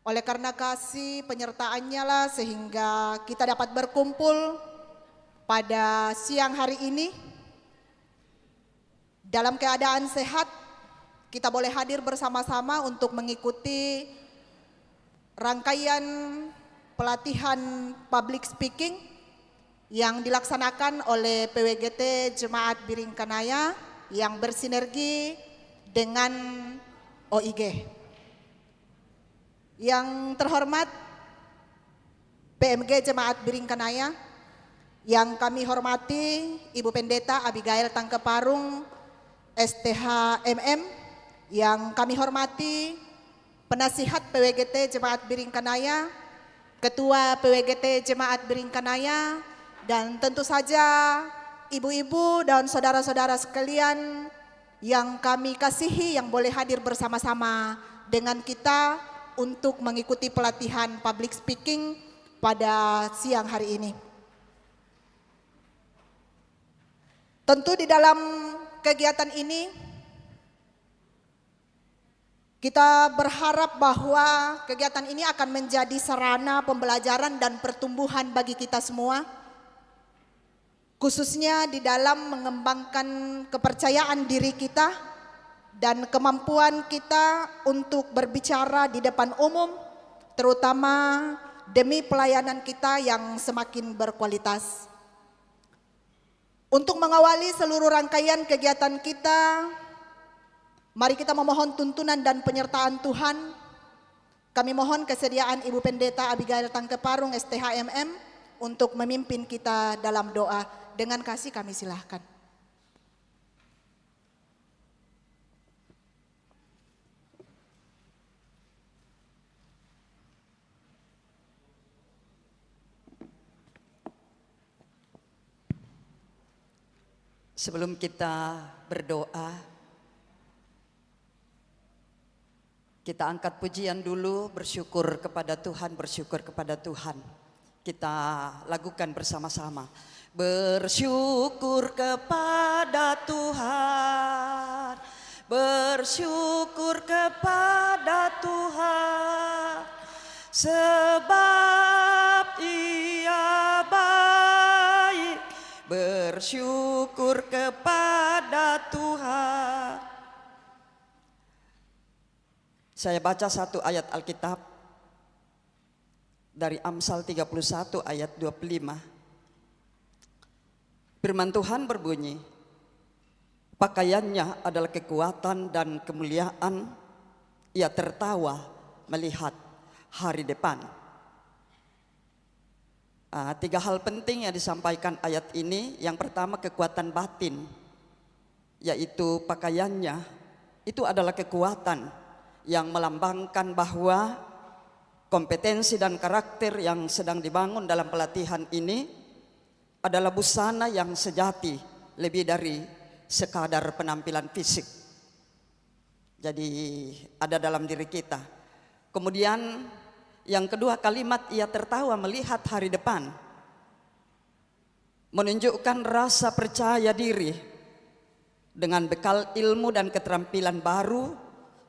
Oleh karena kasih penyertaannya lah sehingga kita dapat berkumpul pada siang hari ini dalam keadaan sehat. Kita boleh hadir bersama-sama untuk mengikuti rangkaian pelatihan public speaking yang dilaksanakan oleh PWGT Jemaat Biring Kanaya yang bersinergi dengan OIG. Yang terhormat PMG Jemaat Biring Kanaya, yang kami hormati Ibu Pendeta Abigail Tangkeparung STH MM, yang kami hormati penasihat PWGT Jemaat Biring Kanaya, Ketua PWGT Jemaat Biring Kanaya, dan tentu saja ibu-ibu dan saudara-saudara sekalian yang kami kasihi yang boleh hadir bersama-sama dengan kita untuk mengikuti pelatihan public speaking pada siang hari ini. Tentu di dalam kegiatan ini kita berharap bahwa kegiatan ini akan menjadi sarana pembelajaran dan pertumbuhan bagi kita semua, khususnya di dalam mengembangkan kepercayaan diri kita dan kemampuan kita untuk berbicara di depan umum, terutama demi pelayanan kita yang semakin berkualitas. Untuk mengawali seluruh rangkaian kegiatan kita, mari kita memohon tuntunan dan penyertaan Tuhan. Kami mohon kesediaan Ibu Pendeta Abigail Tangkeparung STHMM untuk memimpin kita dalam doa. Dengan kasih kami silahkan. Sebelum kita berdoa, kita angkat pujian dulu, bersyukur kepada Tuhan, bersyukur kepada Tuhan. Kita lakukan bersama-sama. Bersyukur kepada Tuhan, bersyukur kepada Tuhan, sebab Ia baik. Bersyukur kepada Tuhan. Saya baca satu ayat Alkitab dari Amsal 31 ayat 25. Firman Tuhan berbunyi, pakaiannya adalah kekuatan dan kemuliaan, ia tertawa melihat hari depan. Tiga hal penting yang disampaikan ayat ini. Yang pertama, kekuatan batin, yaitu pakaiannya itu adalah kekuatan yang melambangkan bahwa kompetensi dan karakter yang sedang dibangun dalam pelatihan ini adalah busana yang sejati, lebih dari sekadar penampilan fisik. Jadi ada dalam diri kita. Kemudian yang kedua, kalimat ia tertawa melihat hari depan menunjukkan rasa percaya diri. Dengan bekal ilmu dan keterampilan baru,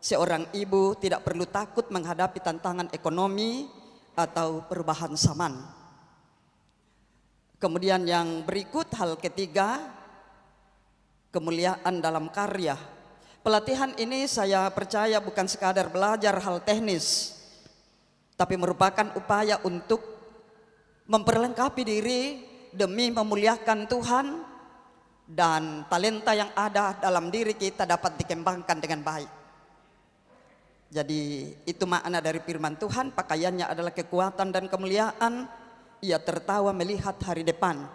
seorang ibu tidak perlu takut menghadapi tantangan ekonomi atau perubahan zaman. Kemudian yang berikut, hal ketiga, kemuliaan dalam karya. Pelatihan ini saya percaya bukan sekadar belajar hal teknis, tapi merupakan upaya untuk memperlengkapi diri demi memuliakan Tuhan, dan talenta yang ada dalam diri kita dapat dikembangkan dengan baik. Jadi itu makna dari firman Tuhan, pakaiannya adalah kekuatan dan kemuliaan, ia tertawa melihat hari depan.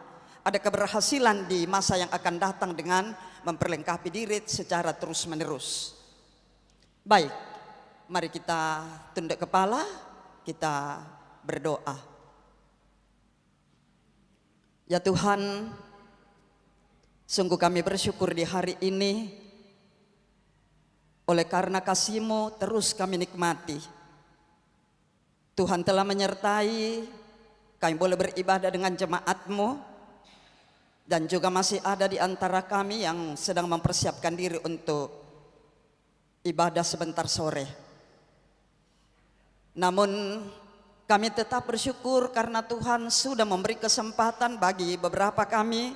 Ada keberhasilan di masa yang akan datang dengan memperlengkapi diri secara terus menerus. Baik, mari kita tunduk kepala, kita berdoa. Ya Tuhan, sungguh kami bersyukur di hari ini. Oleh karena kasih-Mu terus kami nikmati. Tuhan telah menyertai kami boleh beribadah dengan jemaat-Mu, dan juga masih ada di antara kami yang sedang mempersiapkan diri untuk ibadah sebentar sore. Namun kami tetap bersyukur karena Tuhan sudah memberi kesempatan bagi beberapa kami.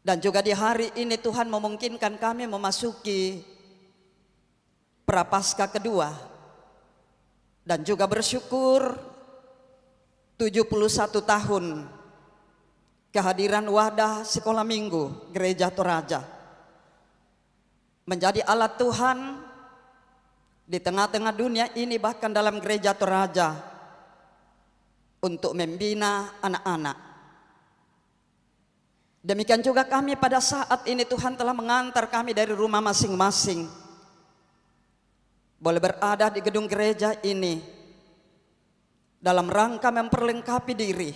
Dan juga di hari ini Tuhan memungkinkan kami memasuki Prapaskah kedua. Dan juga bersyukur 71 tahun kehadiran wadah sekolah minggu Gereja Toraja menjadi alat Tuhan di tengah-tengah dunia ini, bahkan dalam Gereja Toraja, untuk membina anak-anak. Demikian juga kami pada saat ini Tuhan telah mengantar kami dari rumah masing-masing, boleh berada di gedung gereja ini dalam rangka memperlengkapi diri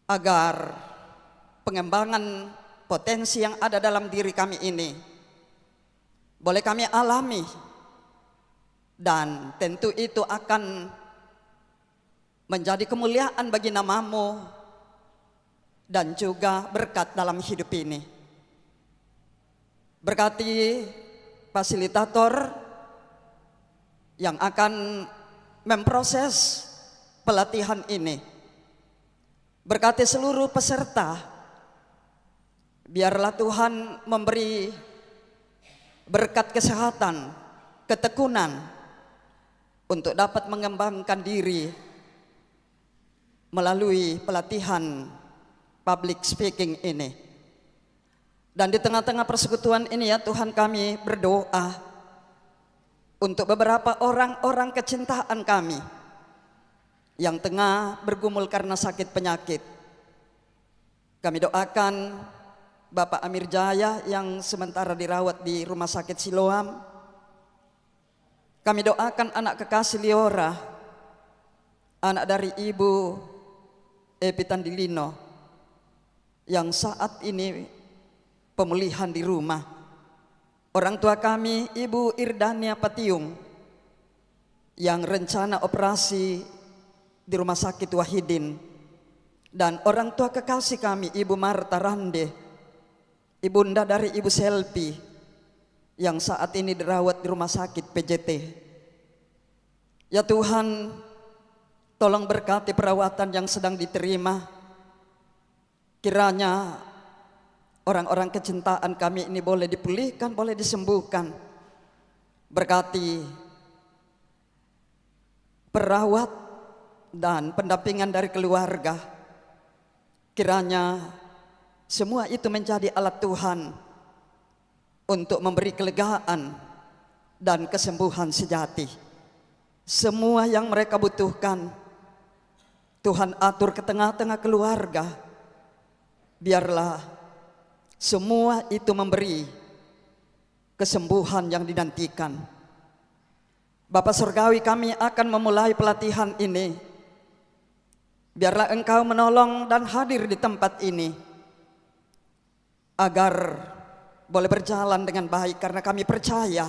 agar pengembangan potensi yang ada dalam diri kami ini boleh kami alami, dan tentu itu akan menjadi kemuliaan bagi namamu dan juga berkat dalam hidup ini. Berkati fasilitator yang akan memproses pelatihan ini. Berkati seluruh peserta, biarlah Tuhan memberi berkat kesehatan, ketekunan untuk dapat mengembangkan diri melalui pelatihan public speaking ini. Dan di tengah-tengah persekutuan ini ya Tuhan, kami berdoa untuk beberapa orang-orang kecintaan kami yang tengah bergumul karena sakit penyakit. Kami doakan Bapak Amir Jaya yang sementara dirawat di Rumah Sakit Siloam. Kami doakan anak kekasih Liora, anak dari Ibu Epi Tandilino, yang saat ini pemulihan di rumah. Orang tua kami Ibu Irdania Patiung yang rencana operasi di Rumah Sakit Wahidin, dan orang tua kekasih kami Ibu Marta Rande, ibunda dari Ibu Selpi yang saat ini dirawat di Rumah Sakit PJT. Ya Tuhan, tolong berkati perawatan yang sedang diterima. Kiranya orang-orang kecintaan kami ini boleh dipulihkan, boleh disembuhkan. Berkati perawat dan pendampingan dari keluarga. Kiranya semua itu menjadi alat Tuhan untuk memberi kelegaan dan kesembuhan sejati. Semua yang mereka butuhkan Tuhan atur ke tengah-tengah keluarga. Biarlah semua itu memberi kesembuhan yang dinantikan. Bapa Surgawi, kami akan memulai pelatihan ini. Biarlah Engkau menolong dan hadir di tempat ini agar boleh berjalan dengan baik, karena kami percaya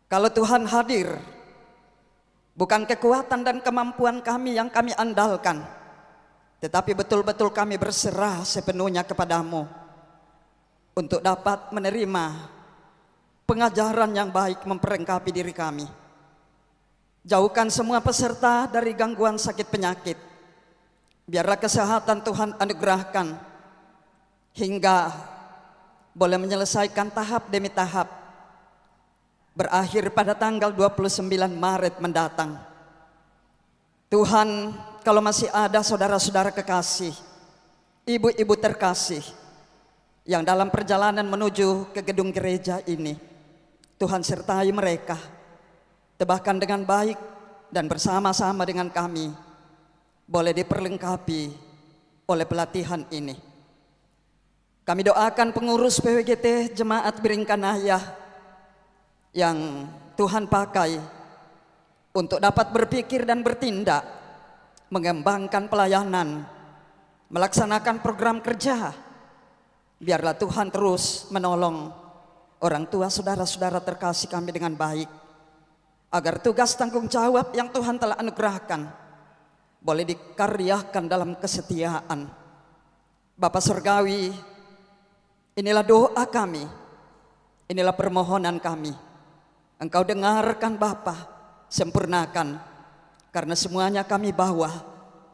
kalau Tuhan hadir, bukan kekuatan dan kemampuan kami yang kami andalkan, tetapi betul-betul kami berserah sepenuhnya kepadamu untuk dapat menerima pengajaran yang baik memperlengkapi diri kami. Jauhkan semua peserta dari gangguan sakit penyakit. Biarlah kesehatan Tuhan anugerahkan hingga boleh menyelesaikan tahap demi tahap, berakhir pada tanggal 29 Maret mendatang. Tuhan, kalau masih ada saudara-saudara kekasih, ibu-ibu terkasih yang dalam perjalanan menuju ke gedung gereja ini, Tuhan sertai mereka, tebahkan dengan baik, dan bersama-sama dengan kami boleh diperlengkapi oleh pelatihan ini. Kami doakan pengurus PWGT Jemaat Biringkanaya yang Tuhan pakai untuk dapat berpikir dan bertindak, mengembangkan pelayanan, melaksanakan program kerja. Biarlah Tuhan terus menolong orang tua saudara-saudara terkasih kami dengan baik, agar tugas tanggung jawab yang Tuhan telah anugerahkan boleh dikaryakan dalam kesetiaan. Bapa Surgawi, inilah doa kami, inilah permohonan kami. Engkau dengarkan Bapa, sempurnakan, karena semuanya kami bawa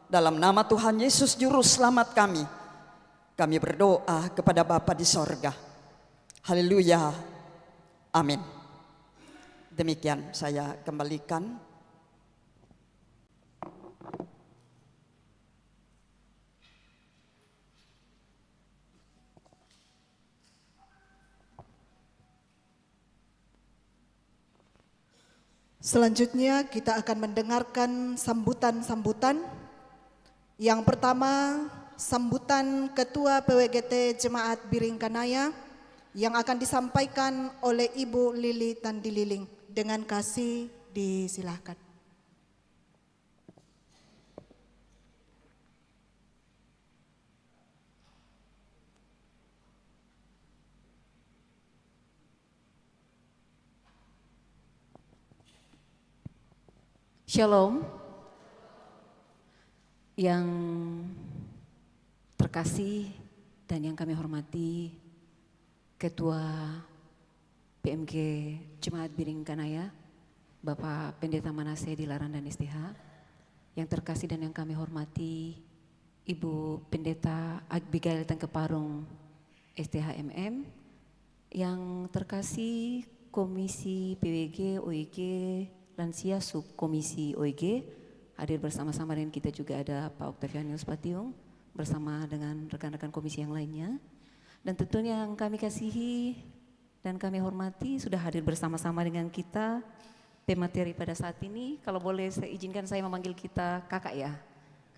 dalam nama Tuhan Yesus Juru Selamat kami. Kami berdoa kepada Bapa di sorga. Haleluya, amin. Demikian saya kembalikan. Selanjutnya kita akan mendengarkan sambutan-sambutan. Yang pertama, sambutan Ketua PWGT Jemaat Biringkanaya yang akan disampaikan oleh Ibu Lili Tandililing. Dengan kasih disilahkan. Shalom, yang terkasih dan yang kami hormati Ketua PMG Jemaat Biringkanaya, Bapak Pendeta Manase Dilaran dan STH, yang terkasih dan yang kami hormati Ibu Pendeta Abigail Tangkeparung STH MM, yang terkasih Komisi PWG OIG Lansia Subkomisi OIG, hadir bersama-sama dengan kita juga ada Pak Octavianus Patiung bersama dengan rekan-rekan komisi yang lainnya. Dan tentunya yang kami kasihi dan kami hormati sudah hadir bersama-sama dengan kita pemateri pada saat ini. Kalau boleh saya izinkan saya memanggil kita kakak ya,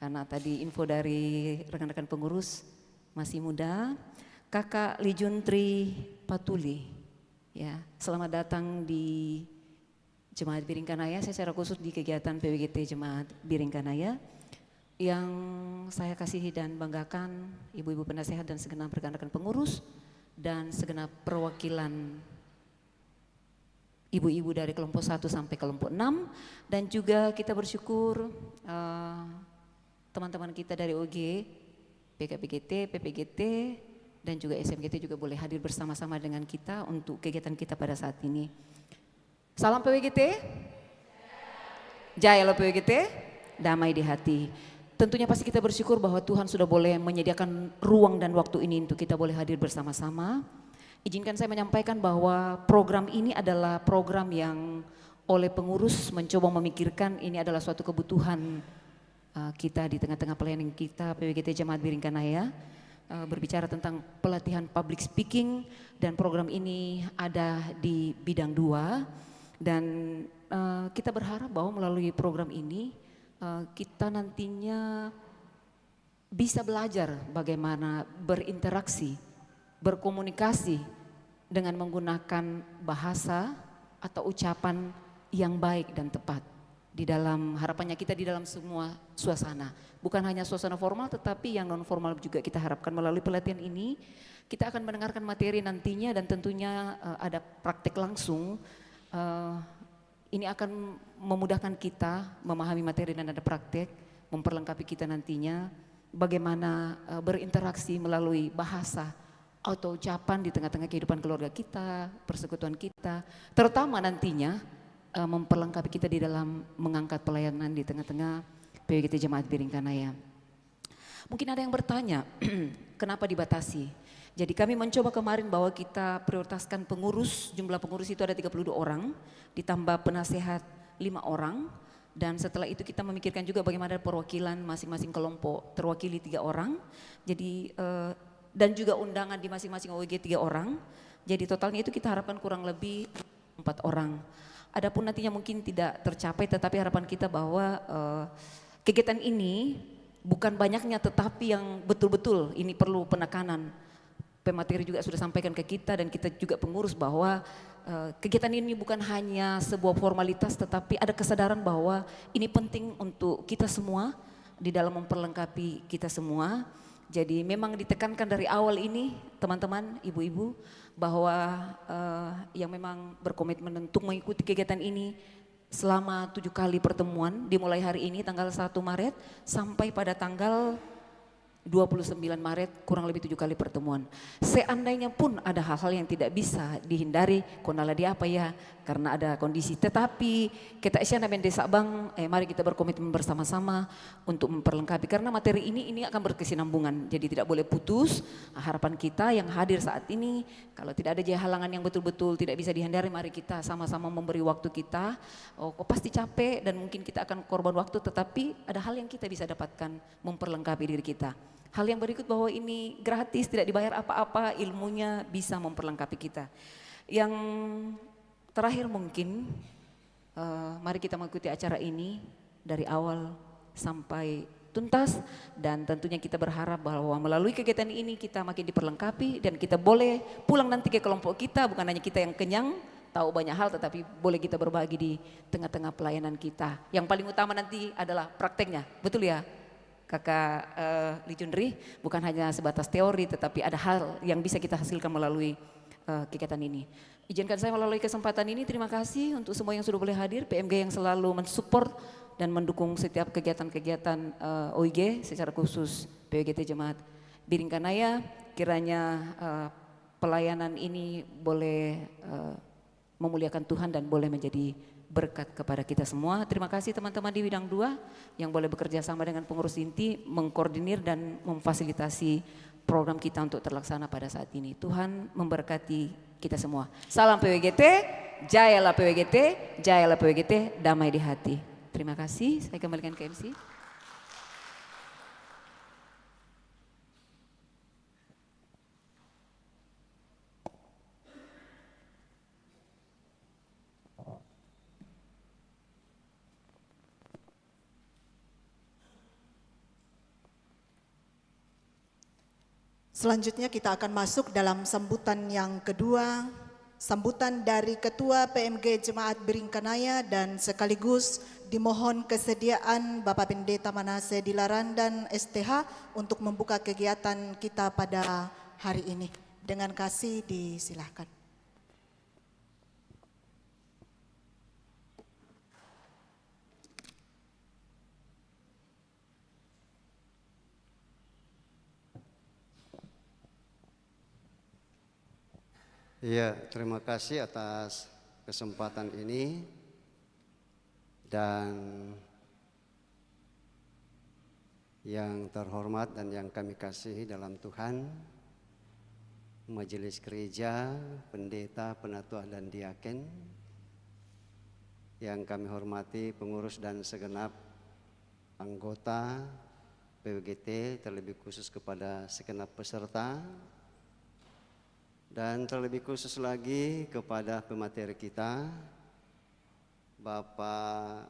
karena tadi info dari rekan-rekan pengurus masih muda. Kakak Lijuntri Patuli, ya, selamat datang di Jemaat Biringkanaya. Saya secara khusus di kegiatan PWGT Jemaat Biringkanaya. Yang saya kasihi dan banggakan ibu-ibu penasehat dan segenap rekan-rekan pengurus dan segenap perwakilan ibu-ibu dari kelompok 1 sampai kelompok 6, dan juga kita bersyukur teman-teman kita dari OG, PKPGT, PPGT dan juga SMGT juga boleh hadir bersama-sama dengan kita untuk kegiatan kita pada saat ini. Salam PWGT, jaya lo PWGT, damai di hati. Tentunya pasti kita bersyukur bahwa Tuhan sudah boleh menyediakan ruang dan waktu ini untuk kita boleh hadir bersama-sama. Izinkan saya menyampaikan bahwa program ini adalah program yang oleh pengurus mencoba memikirkan ini adalah suatu kebutuhan kita di tengah-tengah pelayanan kita PWGT Jemaat Biringkanaya. Berbicara tentang pelatihan public speaking, dan program ini ada di bidang 2. Dan kita berharap bahwa melalui program ini kita nantinya bisa belajar bagaimana berinteraksi, berkomunikasi dengan menggunakan bahasa atau ucapan yang baik dan tepat. Di dalam harapannya kita di dalam semua suasana, bukan hanya suasana formal tetapi yang non formal juga kita harapkan melalui pelatihan ini kita akan mendengarkan materi nantinya, dan tentunya ada praktek langsung. Ini akan memudahkan kita memahami materi dan ada praktek, memperlengkapi kita nantinya bagaimana berinteraksi melalui bahasa atau ucapan di tengah-tengah kehidupan keluarga kita, persekutuan kita, terutama nantinya memperlengkapi kita di dalam mengangkat pelayanan di tengah-tengah PWGT Jemaat Biringkanaya. Mungkin ada yang bertanya, kenapa dibatasi? Jadi kami mencoba kemarin bahwa kita prioritaskan pengurus, jumlah pengurus itu ada 32 orang, ditambah penasehat 5 orang, dan setelah itu kita memikirkan juga bagaimana perwakilan masing-masing kelompok terwakili 3 orang, jadi dan juga undangan di masing-masing OG 3 orang, jadi totalnya itu kita harapkan kurang lebih 4 orang. Adapun nantinya mungkin tidak tercapai, tetapi harapan kita bahwa kegiatan ini bukan banyaknya tetapi yang betul-betul ini perlu penekanan. Pemateri juga sudah sampaikan ke kita dan kita juga pengurus bahwa kegiatan ini bukan hanya sebuah formalitas tetapi ada kesadaran bahwa ini penting untuk kita semua di dalam memperlengkapi kita semua. Jadi memang ditekankan dari awal ini teman-teman, ibu-ibu, bahwa yang memang berkomitmen untuk mengikuti kegiatan ini selama 7 kali pertemuan dimulai hari ini tanggal 1 Maret sampai pada tanggal 29 Maret, kurang lebih 7 kali pertemuan. Seandainya pun ada hal-hal yang tidak bisa dihindari, kondala dia apa ya, karena ada kondisi. Tetapi kita Isyana mendesak Bang, mari kita berkomitmen bersama-sama untuk memperlengkapi. Karena materi ini akan berkesinambungan, jadi tidak boleh putus. Harapan kita yang hadir saat ini, kalau tidak ada halangan yang betul-betul tidak bisa dihindari, mari kita sama-sama memberi waktu kita. Kok pasti capek dan mungkin kita akan korban waktu, tetapi ada hal yang kita bisa dapatkan memperlengkapi diri kita. Hal yang berikut bahwa ini gratis, tidak dibayar apa-apa, ilmunya bisa memperlengkapi kita. Yang terakhir mungkin, mari kita mengikuti acara ini dari awal sampai tuntas, dan tentunya kita berharap bahwa melalui kegiatan ini kita makin diperlengkapi dan kita boleh pulang nanti ke kelompok kita, bukan hanya kita yang kenyang, tahu banyak hal, tetapi boleh kita berbagi di tengah-tengah pelayanan kita. Yang paling utama nanti adalah prakteknya, betul ya? Kakak Lijundri, bukan hanya sebatas teori tetapi ada hal yang bisa kita hasilkan melalui kegiatan ini. Izinkan saya melalui kesempatan ini terima kasih untuk semua yang sudah boleh hadir, PMG yang selalu mensupport dan mendukung setiap kegiatan-kegiatan OIG, secara khusus PWGT Jemaat Biringkanaya. Kiranya pelayanan ini boleh memuliakan Tuhan dan boleh menjadi berkat kepada kita semua. Terima kasih teman-teman di bidang 2 yang boleh bekerja sama dengan pengurus inti, mengkoordinir dan memfasilitasi program kita untuk terlaksana pada saat ini. Tuhan memberkati kita semua. Salam PWGT, jayalah PWGT, jayalah PWGT, damai di hati. Terima kasih, saya kembalikan ke MC. Selanjutnya kita akan masuk dalam sambutan yang kedua, sambutan dari Ketua PMG Jemaat Biringkanaya dan sekaligus dimohon kesediaan Bapak Pendeta Manase Dilaran dan STH untuk membuka kegiatan kita pada hari ini. Dengan kasih disilahkan. Iya, terima kasih atas kesempatan ini dan yang terhormat dan yang kami kasihi dalam Tuhan, Majelis Gereja, Pendeta, Penatua dan Diaken, yang kami hormati pengurus dan segenap anggota PWGT, terlebih khusus kepada segenap peserta, dan terlebih khusus lagi kepada pemateri kita, Bapak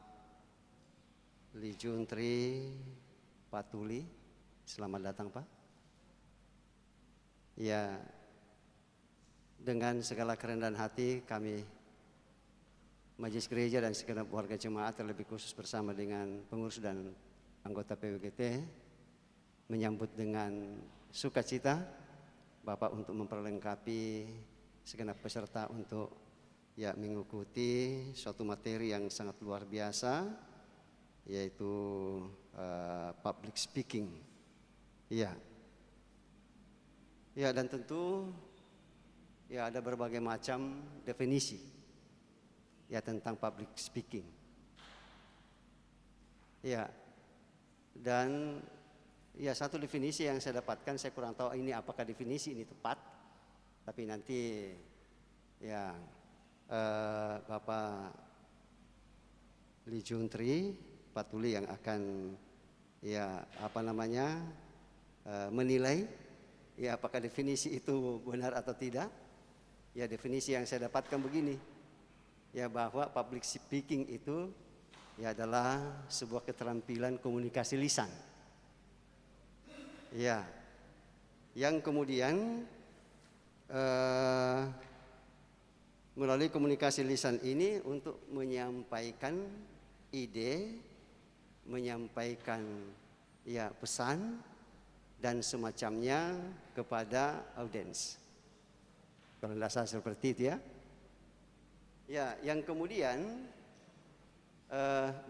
Lijuntri Patuli. Selamat datang Pak. Ya, dengan segala kerendahan hati kami Majelis Gereja dan segenap warga jemaat, terlebih khusus bersama dengan pengurus dan anggota PWGT, menyambut dengan sukacita Bapak untuk memperlengkapi segenap peserta untuk mengikuti suatu materi yang sangat luar biasa, yaitu public speaking. Ya, dan tentu ada berbagai macam definisi tentang public speaking. Dan satu definisi yang saya dapatkan, saya kurang tahu ini apakah definisi ini tepat, tapi nanti Bapak Lijuntri Patuli yang akan menilai apakah definisi itu benar atau tidak. Definisi yang saya dapatkan begini, bahwa public speaking itu adalah sebuah keterampilan komunikasi lisan. Yang kemudian melalui komunikasi lisan ini untuk menyampaikan ide, menyampaikan pesan dan semacamnya kepada audiens. Kalau tidak salah seperti itu ya. Yang kemudian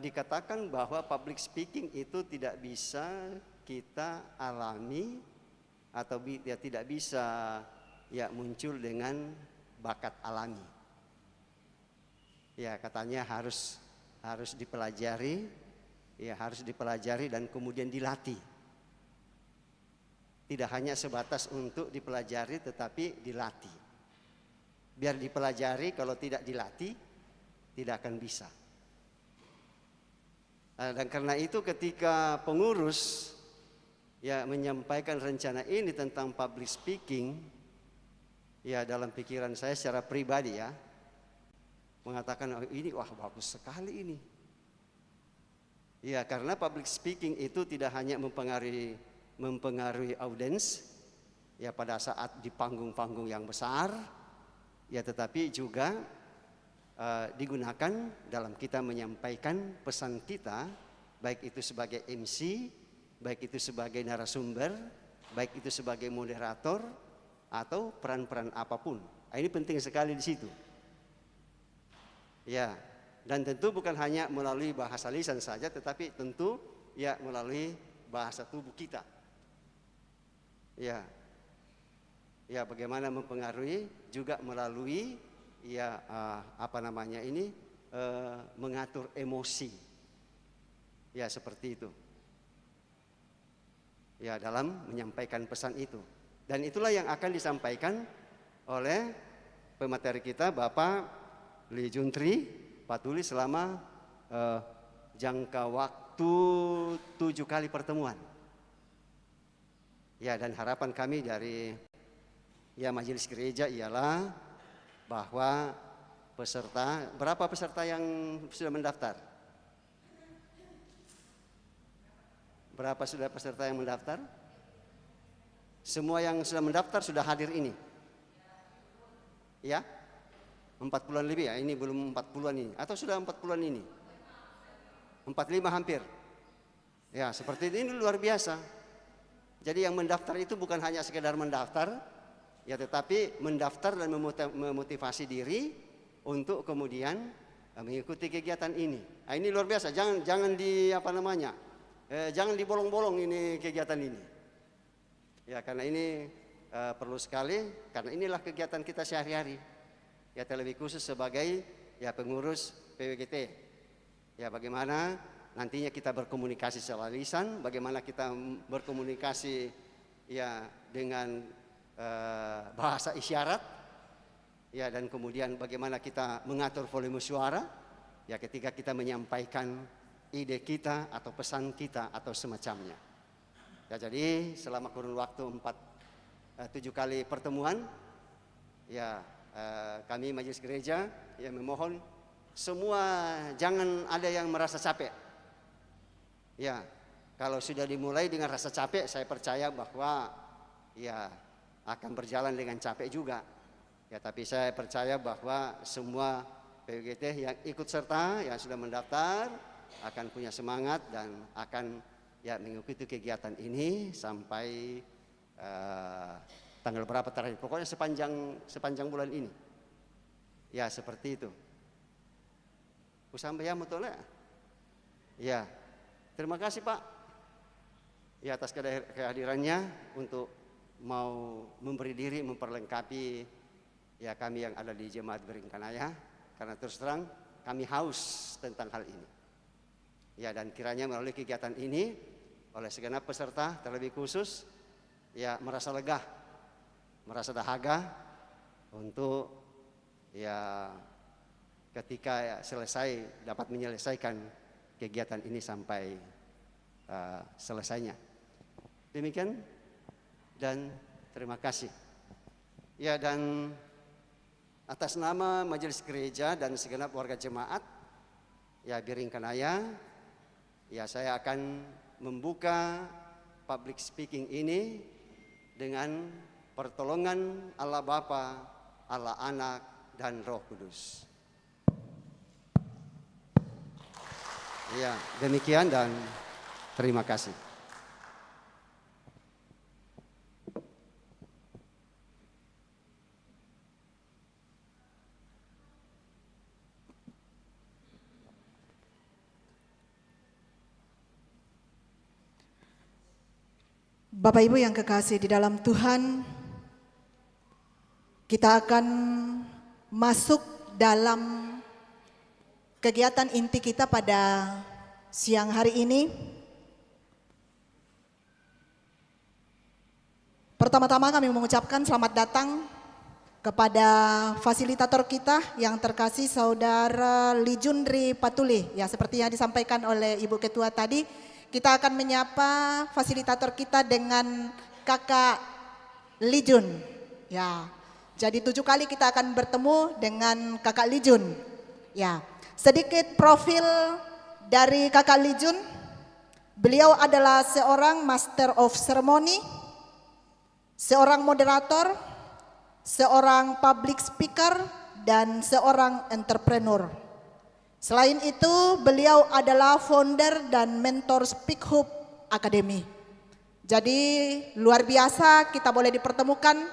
dikatakan bahwa public speaking itu tidak bisa kita alami atau ya tidak bisa ya muncul dengan bakat alami. Ya katanya harus dipelajari, ya harus dipelajari dan kemudian dilatih. Tidak hanya sebatas untuk dipelajari tetapi dilatih. Biar dipelajari, kalau tidak dilatih tidak akan bisa. Dan karena itu ketika pengurus ya menyampaikan rencana ini tentang public speaking, ya dalam pikiran saya secara pribadi ya mengatakan oh, ini wah bagus sekali ini. Ya karena public speaking itu tidak hanya mempengaruhi audiens ya pada saat di panggung-panggung yang besar, ya tetapi juga digunakan dalam kita menyampaikan pesan kita, baik itu sebagai MC, baik itu sebagai narasumber, baik itu sebagai moderator atau peran-peran apapun. Nah, ini penting sekali di situ. Ya, dan tentu bukan hanya melalui bahasa lisan saja, tetapi tentu ya melalui bahasa tubuh kita. Ya, ya bagaimana mempengaruhi juga melalui ya mengatur emosi. Ya seperti itu. Ya dalam menyampaikan pesan itu. Dan itulah yang akan disampaikan oleh pemateri kita Bapak Lee Juntri Patuli selama jangka waktu 7 kali pertemuan. Ya dan harapan kami dari ya majelis gereja ialah bahwa peserta, berapa peserta yang sudah mendaftar? Berapa sudah peserta yang mendaftar? Semua yang sudah mendaftar sudah hadir ini? Ya? 40-an lebih ya, ini belum 40-an ini. Atau sudah 40-an ini? 45 hampir. Ya seperti ini luar biasa. Jadi yang mendaftar itu bukan hanya sekedar mendaftar, ya tetapi mendaftar dan memotivasi diri untuk kemudian mengikuti kegiatan ini. Nah, ini luar biasa. Jangan jangan dibolong-bolong ini kegiatan ini. Ya karena ini perlu sekali, karena inilah kegiatan kita sehari-hari. Ya terlebih khusus sebagai ya pengurus PWGT. Ya bagaimana nantinya kita berkomunikasi secara lisan, bagaimana kita berkomunikasi ya dengan bahasa isyarat, ya dan kemudian bagaimana kita mengatur volume suara, ya ketika kita menyampaikan ide kita atau pesan kita atau semacamnya. Ya jadi selama kurun waktu 7 kali pertemuan, ya kami majelis gereja ya memohon semua jangan ada yang merasa capek. Ya kalau sudah dimulai dengan rasa capek, saya percaya bahwa ya akan berjalan dengan capek juga. Ya, tapi saya percaya bahwa semua PWGT yang ikut serta, yang sudah mendaftar akan punya semangat dan akan ya mengikuti kegiatan ini sampai tanggal berapa terakhir. Pokoknya sepanjang bulan ini. Ya, seperti itu. Sampai ya mutole. Ya. Terima kasih, Pak. Ya atas kehadirannya untuk mau memberi diri memperlengkapi ya kami yang ada di Jemaat Beringkanaya, karena terus terang kami haus tentang hal ini. Ya dan kiranya melalui kegiatan ini oleh segenap peserta terlebih khusus ya merasa lega, merasa dahaga untuk ya ketika ya selesai dapat menyelesaikan kegiatan ini sampai selesainya. Demikian dan terima kasih. Ya dan atas nama majelis gereja dan segenap warga jemaat ya Beringkanaya, ya saya akan membuka public speaking ini dengan pertolongan Allah Bapa, Allah Anak dan Roh Kudus. Ya demikian dan terima kasih. Bapak Ibu yang kekasih di dalam Tuhan, kita akan masuk dalam kegiatan inti kita pada siang hari ini. Pertama-tama kami mengucapkan selamat datang kepada fasilitator kita yang terkasih Saudara Lijundri Patuli. Ya, seperti yang disampaikan oleh Ibu Ketua tadi, kita akan menyapa fasilitator kita dengan Kakak Lijun. Ya, jadi 7 kali kita akan bertemu dengan Kakak Lijun. Ya, sedikit profil dari Kakak Lijun. Beliau adalah seorang Master of Ceremony, seorang moderator, seorang public speaker, dan seorang entrepreneur. Selain itu, beliau adalah founder dan mentor Speak Hub Academy. Jadi luar biasa kita boleh dipertemukan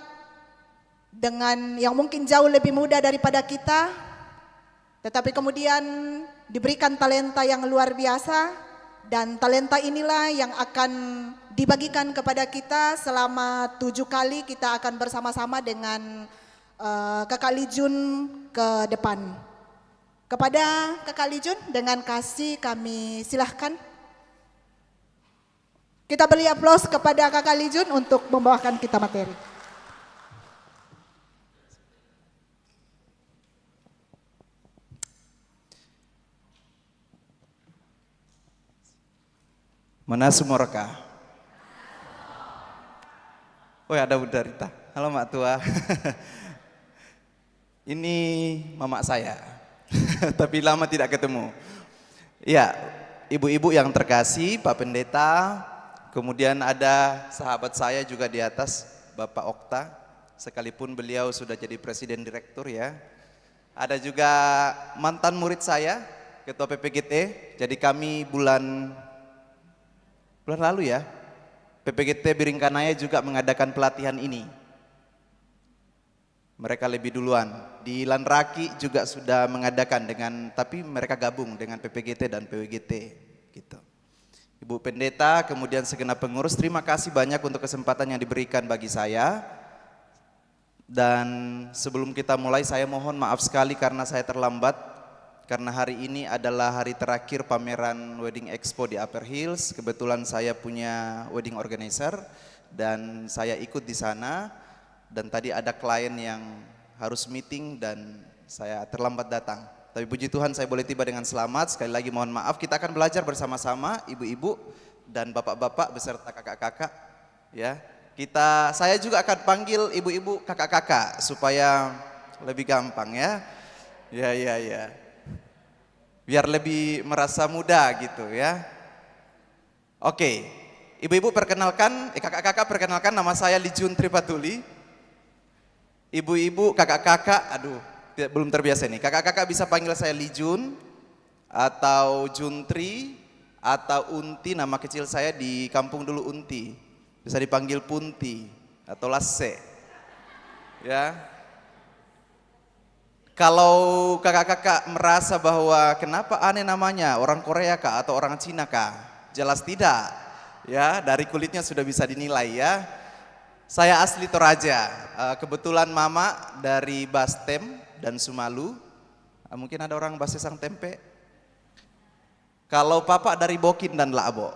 dengan yang mungkin jauh lebih muda daripada kita, tetapi kemudian diberikan talenta yang luar biasa, dan talenta inilah yang akan dibagikan kepada kita selama 7 kali kita akan bersama-sama dengan Kakak Lijun ke depan. Kepada Kakak Lijun dengan kasih kami silahkan. Kita beri aplaus kepada Kakak Lijun untuk membawakan kita materi. Manasumoraka. Oh ada Bunda Rita. Halo Mak Tua. Ini mama saya. Tapi lama tidak ketemu. Ya, ibu-ibu yang terkasih, Pak Pendeta, kemudian ada sahabat saya juga di atas, Bapak Okta, sekalipun beliau sudah jadi presiden direktur ya. Ada juga mantan murid saya, Ketua PPGT. Jadi kami bulan lalu ya, PPGT Biringkanaya juga mengadakan pelatihan ini. Mereka lebih duluan. Di Lanraki juga sudah mengadakan tapi mereka gabung dengan PPGT dan PWGT gitu. Ibu Pendeta, kemudian segenap pengurus, terima kasih banyak untuk kesempatan yang diberikan bagi saya. Dan sebelum kita mulai, saya mohon maaf sekali karena saya terlambat, karena hari ini adalah hari terakhir pameran Wedding Expo di Upper Hills. Kebetulan saya punya wedding organizer dan saya ikut di sana. Dan tadi ada klien yang harus meeting dan saya terlambat datang. Tapi puji Tuhan saya boleh tiba dengan selamat. Sekali lagi mohon maaf, kita akan belajar bersama-sama ibu-ibu dan bapak-bapak beserta kakak-kakak ya. Saya juga akan panggil ibu-ibu kakak-kakak supaya lebih gampang ya. Ya. Biar lebih merasa muda gitu ya. Oke. Ibu-ibu perkenalkan, kakak-kakak perkenalkan, nama saya Lijun Tripatuli. Ibu-ibu, kakak-kakak, belum terbiasa nih. Kakak-kakak bisa panggil saya Lijun atau Juntri atau Unti, nama kecil saya di kampung dulu Unti. Bisa dipanggil Punti atau Lasse. Ya. Kalau kakak-kakak merasa bahwa kenapa aneh namanya, orang Korea kah atau orang Cina kah? Jelas tidak. Ya, dari kulitnya sudah bisa dinilai ya. Saya asli Toraja, kebetulan mama dari Bastem dan Sumalu, mungkin ada orang Basesang Tempe. Kalau papa dari Bokin dan Labo,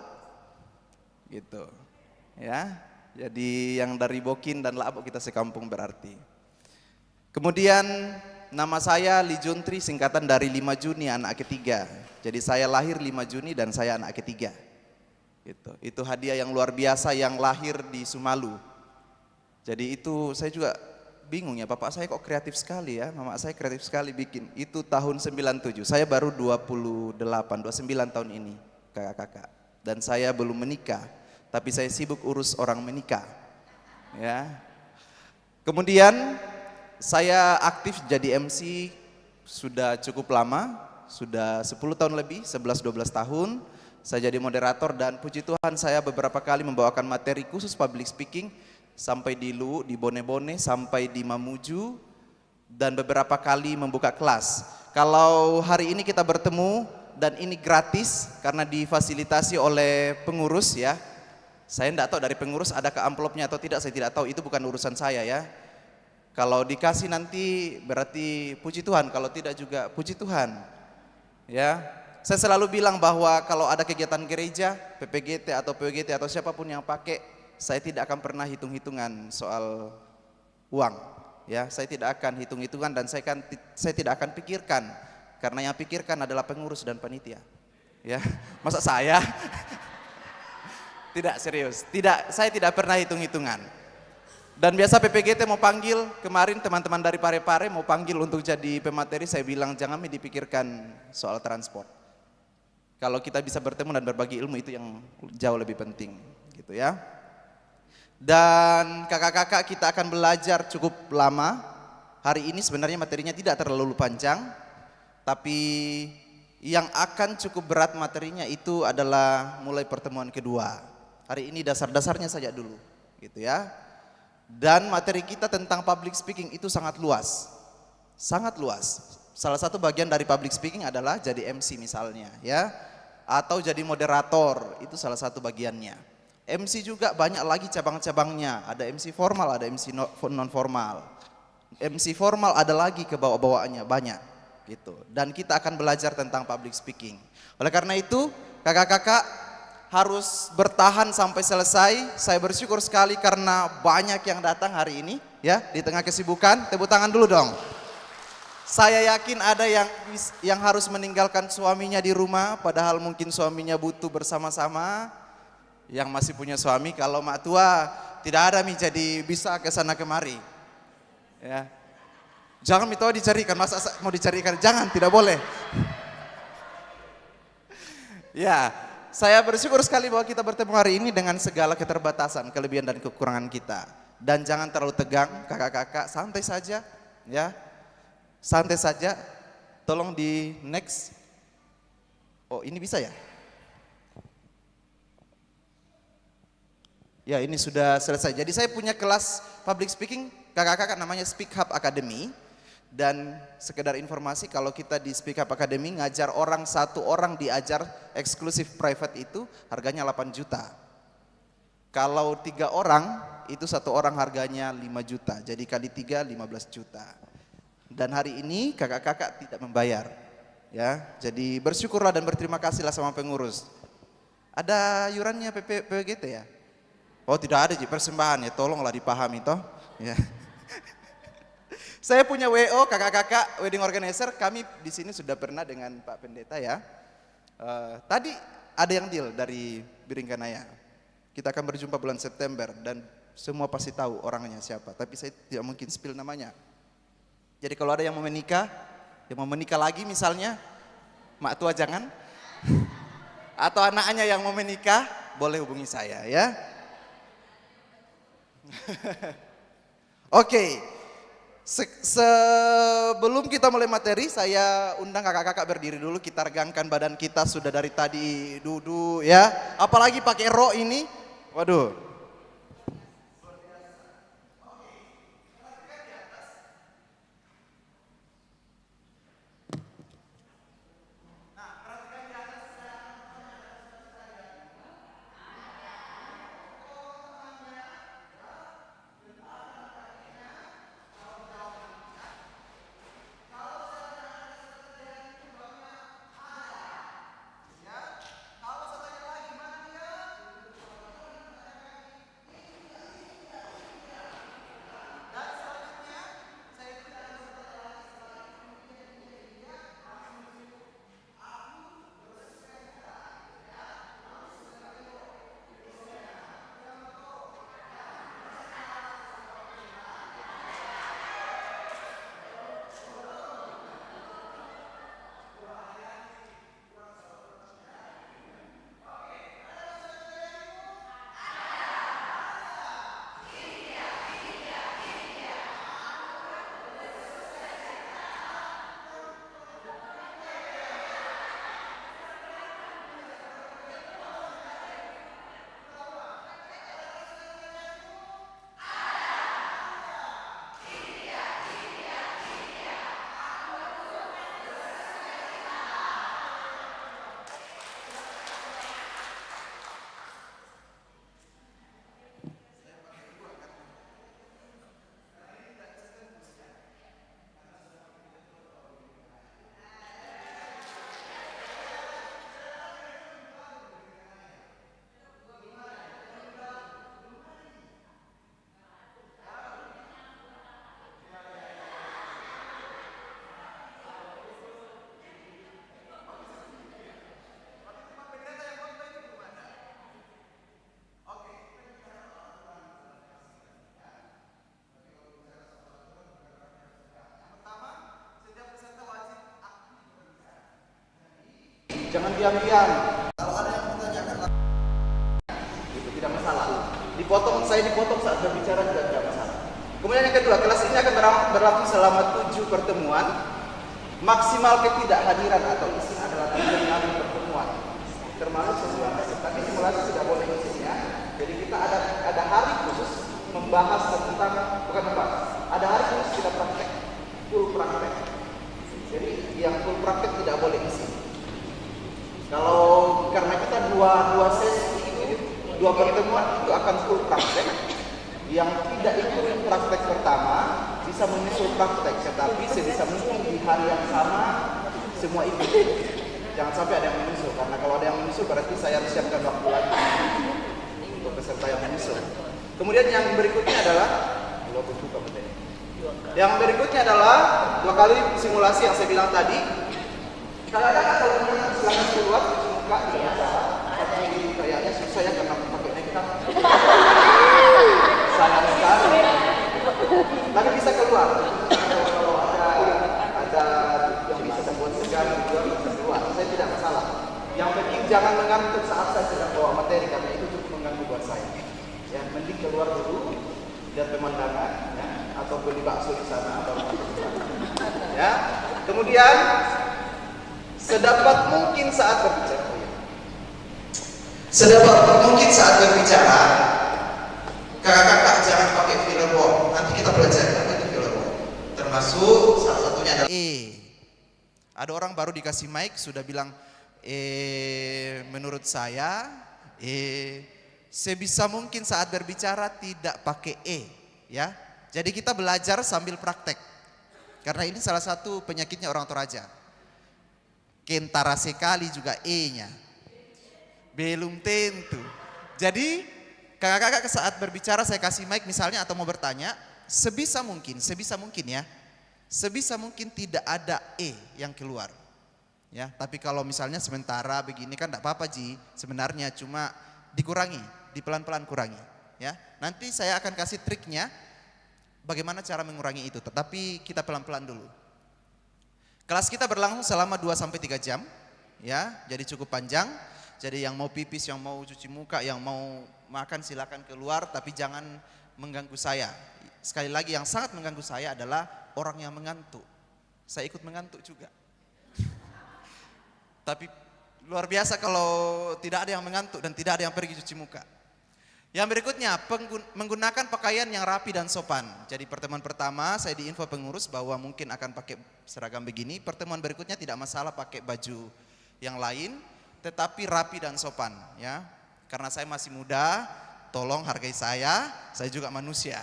gitu, ya. Jadi yang dari Bokin dan Labo kita sekampung berarti. Kemudian nama saya Lijuntri, singkatan dari 5 Juni anak ketiga. Jadi saya lahir 5 Juni dan saya anak ketiga. Gitu. Itu hadiah yang luar biasa yang lahir di Sumalu. Jadi itu saya juga bingung ya, bapak saya kok kreatif sekali ya, mama saya kreatif sekali bikin. Itu tahun 97, saya baru 29 tahun ini kakak-kakak. Dan saya belum menikah, tapi saya sibuk urus orang menikah. Ya. Kemudian saya aktif jadi MC sudah cukup lama, sudah 10 tahun lebih, 11-12 tahun. Saya jadi moderator dan puji Tuhan saya beberapa kali membawakan materi khusus public speaking. Sampai di Lu, di Bone-Bone, sampai di Mamuju, dan beberapa kali membuka kelas. Kalau hari ini kita bertemu dan ini gratis karena difasilitasi oleh pengurus ya. Saya tidak tahu dari pengurus ada ke amplopnya atau tidak, saya tidak tahu, itu bukan urusan saya ya. Kalau dikasih nanti berarti puji Tuhan, kalau tidak juga puji Tuhan. Ya, saya selalu bilang bahwa kalau ada kegiatan gereja, PPGT atau PWGT atau siapapun yang pakai, saya tidak akan pernah hitung-hitungan soal uang. Ya, saya tidak akan hitung-hitungan dan saya tidak akan pikirkan, karena yang pikirkan adalah pengurus dan panitia. Ya, masa saya? Tidak, serius. Tidak, saya tidak pernah hitung-hitungan. Dan biasa PPGT mau panggil, kemarin teman-teman dari Pare-Pare mau panggil untuk jadi pemateri, saya bilang jangan dipikirkan soal transport. Kalau kita bisa bertemu dan berbagi ilmu itu yang jauh lebih penting, gitu ya. Dan kakak-kakak kita akan belajar cukup lama. Hari ini sebenarnya materinya tidak terlalu panjang, tapi yang akan cukup berat materinya itu adalah mulai pertemuan kedua. Hari ini dasar-dasarnya saja dulu, gitu ya. Dan materi kita tentang public speaking itu sangat luas. Sangat luas. Salah satu bagian dari public speaking adalah jadi MC misalnya, ya. Atau jadi moderator, itu salah satu bagiannya. MC juga banyak lagi cabang-cabangnya. Ada MC formal, ada MC non formal. MC formal ada lagi ke bawah-bawaannya, banyak gitu. Dan kita akan belajar tentang public speaking. Oleh karena itu, kakak-kakak harus bertahan sampai selesai. Saya bersyukur sekali karena banyak yang datang hari ini ya, di tengah kesibukan. Tepuk tangan dulu dong. Saya yakin ada yang harus meninggalkan suaminya di rumah, padahal mungkin suaminya butuh bersama-sama. Yang masih punya suami, kalau mak tua tidak ada jadi bisa ke sana kemari. Ya. Jangan itu dicarikan, masa mau dicarikan? Jangan, tidak boleh. Ya, saya bersyukur sekali bahwa kita bertemu hari ini dengan segala keterbatasan, kelebihan dan kekurangan kita. Dan jangan terlalu tegang, kakak-kakak, santai saja, ya. Santai saja. Tolong di next. Oh, ini bisa ya? Ya, ini sudah selesai. Jadi saya punya kelas public speaking, kakak-kakak, namanya Speak Hub Academy. Dan sekedar informasi, kalau kita di Speak Up Academy ngajar orang, satu orang diajar eksklusif private itu harganya 8 juta. Kalau 3 orang, itu satu orang harganya 5 juta. Jadi kali 3, 15 juta. Dan hari ini kakak-kakak tidak membayar. Ya, jadi bersyukurlah dan berterima kasihlah sama pengurus. Ada iurannya PWGT ya? Oh tidak ada persembahan ya, tolonglah dipahami toh. Ya. Saya punya WO kakak-kakak wedding organizer, kami di sini sudah pernah dengan Pak Pendeta ya. Tadi ada yang deal dari Biringkanaya. Kita akan berjumpa bulan September dan semua pasti tahu orangnya siapa, tapi saya tidak mungkin spill namanya. Jadi kalau ada yang mau menikah lagi misalnya, mak tua jangan, atau anaknya yang mau menikah, boleh hubungi saya ya. Oke, sebelum kita mulai materi, saya undang kakak-kakak berdiri dulu, kita regangkan badan kita, sudah dari tadi duduk ya. Apalagi pakai rok ini, waduh. Jangan diam-diam. Kalau ada yang menanyakan, itu tidak masalah. Saya dipotong saat berbicara juga tidak masalah. Kemudian yang kedua, kelas ini akan berlangsung selama 7 pertemuan. Maksimal ketidakhadiran atau izin adalah 3 kali pertemuan. Termasuk simulasi, tapi simulasi tidak boleh izinnya. Jadi kita ada hari khusus membahas tentang, bukan membahas, ada hari khusus kita praktek, full praktek. Jadi yang full praktek tidak boleh izin. Kalau karena kita dua sesi itu, 2 pertemuan itu akan full praktek. Yang tidak ikut praktek pertama bisa menyusul praktek, tetapi sebisa mungkin di hari yang sama semua ikut. Jangan sampai ada yang menyusul, karena kalau ada yang menyusul berarti saya harus siapkan waktu lagi untuk peserta yang menyusul. Kemudian yang berikutnya adalah dua kali simulasi yang saya bilang tadi. Kadang-kadang kalau menang silakan keluar cuci muka tidak masalah. Tapi kayaknya susah ya karena pakai makeup. Sayang sekali. Tapi bisa keluar. Kalau ada yang bisa buat segar juga bisa keluar. Saya tidak masalah. Yang penting jangan mengantuk saat saya sedang bawa materi karena itu cukup mengganggu buat saya. Ya, mending keluar dulu, lihat pemandangan, ya, atau beli bakso di sana atau di sana. Ya. Kemudian sedapat mungkin saat berbicara. Kakak-kakak jangan pakai filterboard. Nanti kita belajar pakai filterboard. Termasuk salah satunya adalah ada orang baru dikasih mic sudah bilang menurut saya sebisa mungkin saat berbicara tidak pakai ya. Jadi kita belajar sambil praktek. Karena ini salah satu penyakitnya orang Toraja. Kentara sekali juga nya. Belum tentu. Jadi kakak-kakak saat berbicara saya kasih mic misalnya atau mau bertanya, sebisa mungkin ya. Sebisa mungkin tidak ada yang keluar. Ya, tapi kalau misalnya sementara begini kan enggak apa-apa Ji. Sebenarnya cuma dikurangi, dipelan-pelan kurangi, ya. Nanti saya akan kasih triknya bagaimana cara mengurangi itu, tetapi kita pelan-pelan dulu. Kelas kita berlangsung selama 2 sampai 3 jam, ya. Jadi cukup panjang. Jadi yang mau pipis, yang mau cuci muka, yang mau makan silakan keluar, tapi jangan mengganggu saya. Sekali lagi yang sangat mengganggu saya adalah orang yang mengantuk. Saya ikut mengantuk juga. Tapi luar biasa kalau tidak ada yang mengantuk dan tidak ada yang pergi cuci muka. Yang berikutnya, menggunakan pakaian yang rapi dan sopan. Jadi pertemuan pertama saya diinfo pengurus bahwa mungkin akan pakai seragam begini. Pertemuan berikutnya tidak masalah pakai baju yang lain, tetapi rapi dan sopan, ya. Karena saya masih muda, tolong hargai saya juga manusia.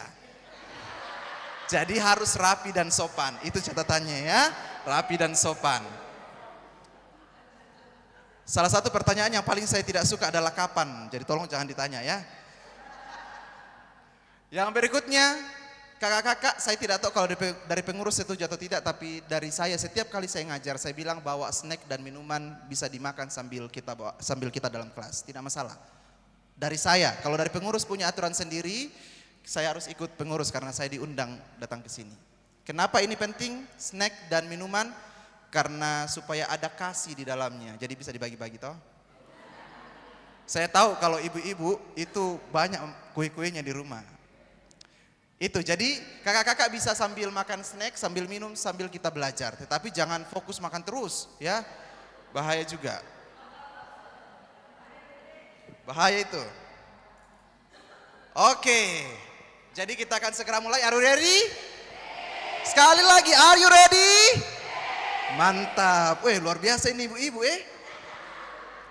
Jadi harus rapi dan sopan, itu catatannya ya, rapi dan sopan. Salah satu pertanyaan yang paling saya tidak suka adalah kapan, jadi tolong jangan ditanya ya. Yang berikutnya, kakak-kakak saya tidak tahu kalau dari pengurus setuju atau tidak, tapi dari saya setiap kali saya ngajar, saya bilang bawa snack dan minuman bisa dimakan sambil kita dalam kelas, tidak masalah. Dari saya, kalau dari pengurus punya aturan sendiri, saya harus ikut pengurus karena saya diundang datang ke sini. Kenapa ini penting, snack dan minuman? Karena supaya ada kasih di dalamnya, jadi bisa dibagi-bagi toh. Saya tahu kalau ibu-ibu itu banyak kue-kuenya di rumah. Itu jadi kakak-kakak bisa sambil makan snack, sambil minum, sambil kita belajar. Tetapi jangan fokus makan terus ya, bahaya juga. Bahaya itu. Oke, jadi kita akan segera mulai. Are you ready? Sekali lagi, are you ready? Mantap, luar biasa ini ibu-ibu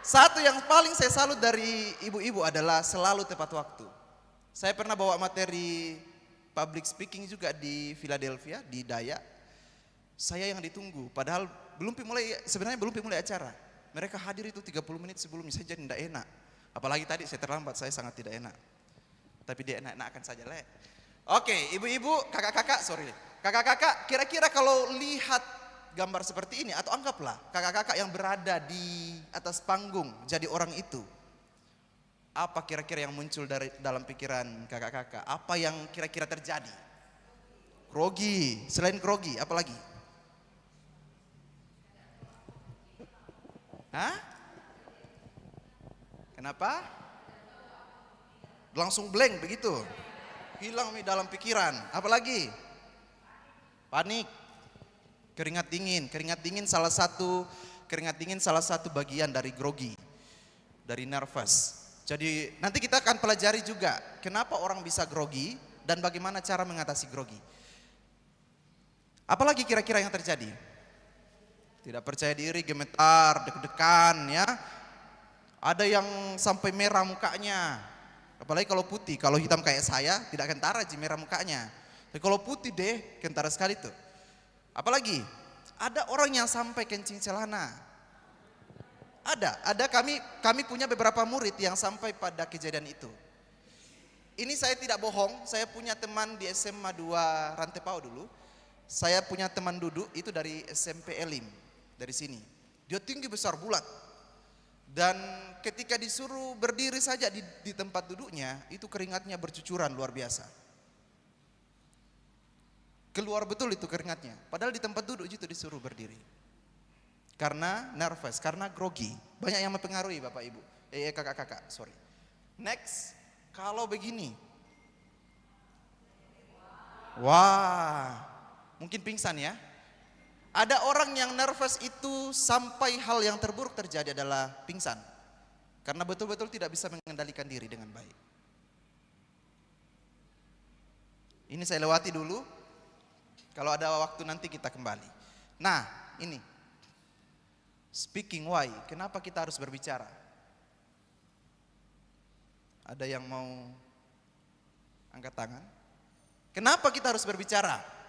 Satu yang paling saya salut dari ibu-ibu adalah selalu tepat waktu. Saya pernah bawa materi public speaking juga di Philadelphia, di Daya. Saya yang ditunggu, padahal sebenarnya belum dimulai acara. Mereka hadir itu 30 menit sebelumnya, saya jadi tidak enak. Apalagi tadi saya terlambat, saya sangat tidak enak. Tapi dia enak-enakan saja lah. Oke, ibu-ibu, kakak-kakak, kira-kira kalau lihat gambar seperti ini, atau anggaplah kakak-kakak yang berada di atas panggung jadi orang itu. Apa kira-kira yang muncul dalam pikiran kakak-kakak? Apa yang kira-kira terjadi? Grogi, selain grogi, apa lagi? Hah? Kenapa? Langsung blank begitu. Hilang di dalam pikiran. Apalagi? Panik. Keringat dingin. Keringat dingin salah satu bagian dari grogi. Dari nervous. Jadi nanti kita akan pelajari juga kenapa orang bisa grogi dan bagaimana cara mengatasi grogi. Apalagi kira-kira yang terjadi? Tidak percaya diri, gemetar, deg-degan ya. Ada yang sampai merah mukanya. Apalagi kalau putih, kalau hitam kayak saya tidak kentara ji merah mukanya. Tapi kalau putih deh kentara sekali tuh. Apalagi ada orang yang sampai kencing celana. Ada kami punya beberapa murid yang sampai pada kejadian itu. Ini saya tidak bohong, saya punya teman di SMA 2 Rantepau dulu. Saya punya teman duduk itu dari SMP Elim, dari sini. Dia tinggi besar bulat. Dan ketika disuruh berdiri saja di tempat duduknya, itu keringatnya bercucuran luar biasa. Keluar betul itu keringatnya. Padahal di tempat duduk itu disuruh berdiri. Karena nervous, karena grogi. Banyak yang mempengaruhi Bapak Ibu. Kakak-kakak, sorry. Next, kalau begini. Wah, mungkin pingsan ya. Ada orang yang nervous itu sampai hal yang terburuk terjadi adalah pingsan. Karena betul-betul tidak bisa mengendalikan diri dengan baik. Ini saya lewati dulu. Kalau ada waktu nanti kita kembali. Nah, ini. Speaking why, kenapa kita harus berbicara? Ada yang mau angkat tangan? Kenapa kita harus berbicara?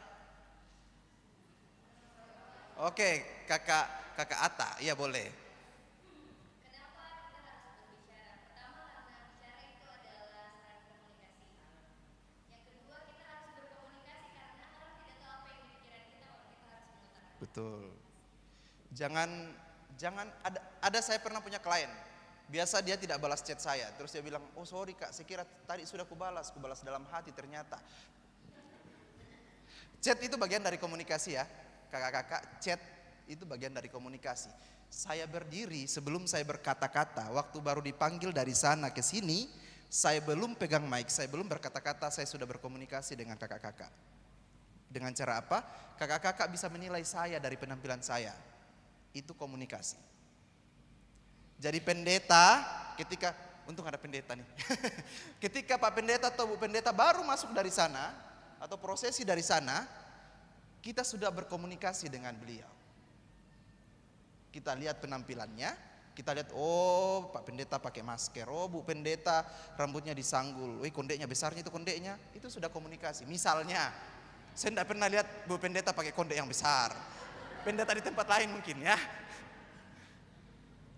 Oke, kakak Ata, iya boleh. Kenapa kita harus berbicara? Pertama karena bicara itu adalah sarana komunikasi. Yang kedua kita harus berkomunikasi karena orang tidak tahu apa yang di pikiran kita kalau kita harus mengutarakan. Betul. Jangan ada saya pernah punya klien. Biasa dia tidak balas chat saya, terus dia bilang, "Oh sorry Kak, saya kira tadi sudah kubalas dalam hati ternyata." Chat itu bagian dari komunikasi ya. Kakak-kakak, chat itu bagian dari komunikasi. Saya berdiri sebelum saya berkata-kata, waktu baru dipanggil dari sana ke sini, saya belum pegang mic, saya belum berkata-kata, saya sudah berkomunikasi dengan kakak-kakak. Dengan cara apa? Kakak-kakak bisa menilai saya dari penampilan saya. Itu komunikasi. Jadi pendeta, ketika, untung ada pendeta nih. Ketika Pak Pendeta atau Bu Pendeta baru masuk dari sana, atau prosesi dari sana, kita sudah berkomunikasi dengan beliau. Kita lihat penampilannya, kita lihat, oh Pak Pendeta pakai masker, oh Bu Pendeta rambutnya disanggul, kondeknya besarnya itu kondeknya, itu sudah komunikasi. Misalnya, saya tidak pernah lihat Bu Pendeta pakai kondek yang besar. Pendeta di tempat lain mungkin ya.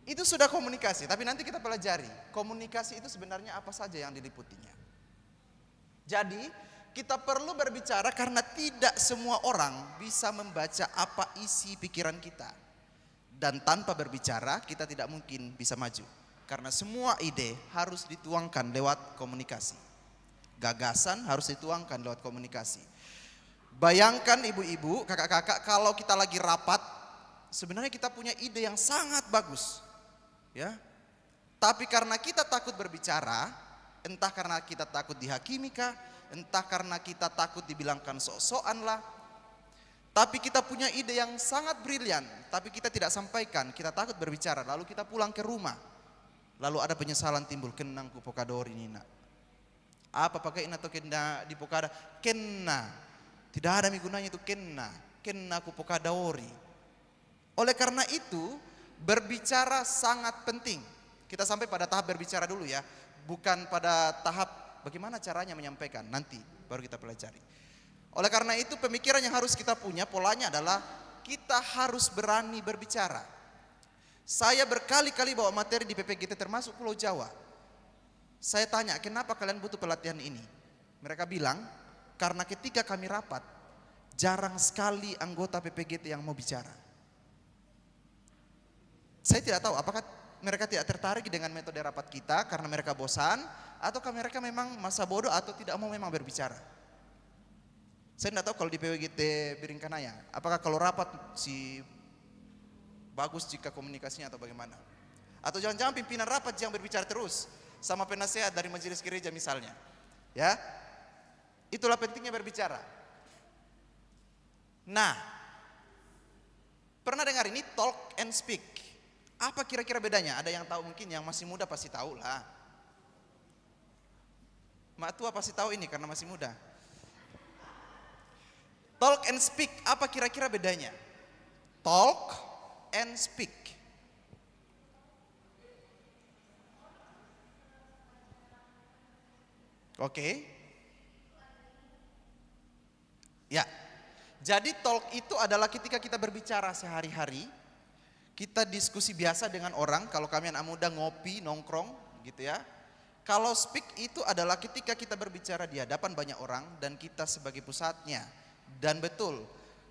Itu sudah komunikasi, tapi nanti kita pelajari komunikasi itu sebenarnya apa saja yang diliputinya. Jadi kita perlu berbicara karena tidak semua orang bisa membaca apa isi pikiran kita. Dan tanpa berbicara kita tidak mungkin bisa maju. Karena semua ide harus dituangkan lewat komunikasi. Gagasan harus dituangkan lewat komunikasi. Bayangkan ibu-ibu, kakak-kakak, kalau kita lagi rapat, sebenarnya kita punya ide yang sangat bagus. Ya. Tapi karena kita takut berbicara, entah karena kita takut dihakimi kah, entah karena kita takut dibilangkan sok-sokan lah. Tapi kita punya ide yang sangat brilian, tapi kita tidak sampaikan, kita takut berbicara. Lalu kita pulang ke rumah. Lalu ada penyesalan timbul, kenang ku pokadori nina. Apa pakai atau kena di pokada? Kena. Tidak ada gunanya itu kena. Kena ku pokadori. Oleh karena itu, berbicara sangat penting. Kita sampai pada tahap berbicara dulu ya. Bukan pada tahap bagaimana caranya menyampaikan, nanti baru kita pelajari. Oleh karena itu pemikiran yang harus kita punya, polanya adalah kita harus berani berbicara. Saya berkali-kali bawa materi di PPGT termasuk Pulau Jawa. Saya tanya, kenapa kalian butuh pelatihan ini? Mereka bilang, karena ketika kami rapat, jarang sekali anggota PPGT yang mau bicara. Saya tidak tahu apakah mereka tidak tertarik dengan metode rapat kita karena mereka bosan, ataukah mereka memang masa bodoh atau tidak mau memang berbicara. Saya tidak tahu kalau di PWGT Biringkanaya, apakah kalau rapat si bagus jika komunikasinya atau bagaimana. Atau jangan-jangan pimpinan rapat yang berbicara terus sama penasehat dari majelis gereja misalnya. Ya. Itulah pentingnya berbicara. Nah, pernah dengar ini talk and speak? Apa kira-kira bedanya? Ada yang tahu mungkin, yang masih muda pasti tahu lah. Mak tua pasti tahu ini karena masih muda. Talk and speak, apa kira-kira bedanya? Talk and speak. Oke. Ya. Jadi talk itu adalah ketika kita berbicara sehari-hari, kita diskusi biasa dengan orang, kalau kami anak muda ngopi, nongkrong gitu ya. Kalau speak itu adalah ketika kita berbicara di hadapan banyak orang dan kita sebagai pusatnya. Dan betul,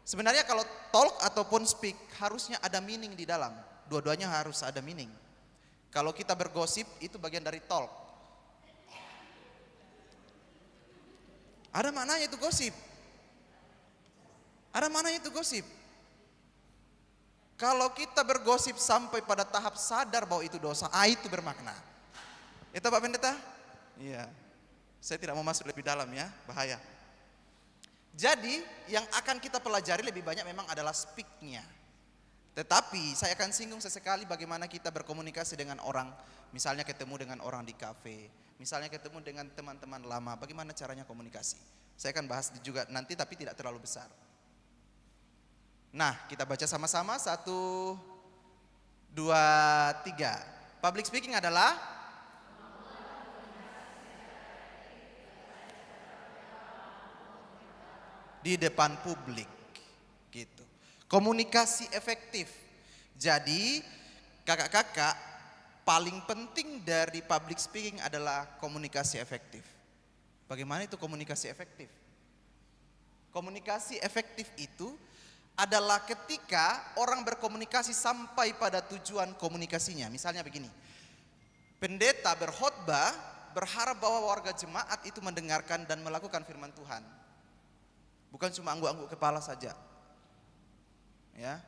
sebenarnya kalau talk ataupun speak harusnya ada meaning di dalam. Dua-duanya harus ada meaning. Kalau kita bergosip itu bagian dari talk. Ada maknanya itu gosip. Ada maknanya itu gosip. Kalau kita bergosip sampai pada tahap sadar bahwa itu dosa, itu bermakna. Itu Pak Pendeta? Iya. Saya tidak mau masuk lebih dalam ya, bahaya. Jadi yang akan kita pelajari lebih banyak memang adalah speak-nya. Tetapi saya akan singgung sesekali bagaimana kita berkomunikasi dengan orang. Misalnya ketemu dengan orang di kafe, misalnya ketemu dengan teman-teman lama, bagaimana caranya komunikasi. Saya akan bahas juga nanti tapi tidak terlalu besar. Nah, kita baca sama-sama 1, 2, 3. Public speaking adalah di depan publik, gitu. Komunikasi efektif. Jadi, kakak-kakak, paling penting dari public speaking adalah komunikasi efektif. Bagaimana itu komunikasi efektif? Komunikasi efektif itu adalah ketika orang berkomunikasi sampai pada tujuan komunikasinya. Misalnya begini, pendeta berkhotbah berharap bahwa warga jemaat itu mendengarkan dan melakukan firman Tuhan. Bukan cuma angguk-angguk kepala saja. Ya.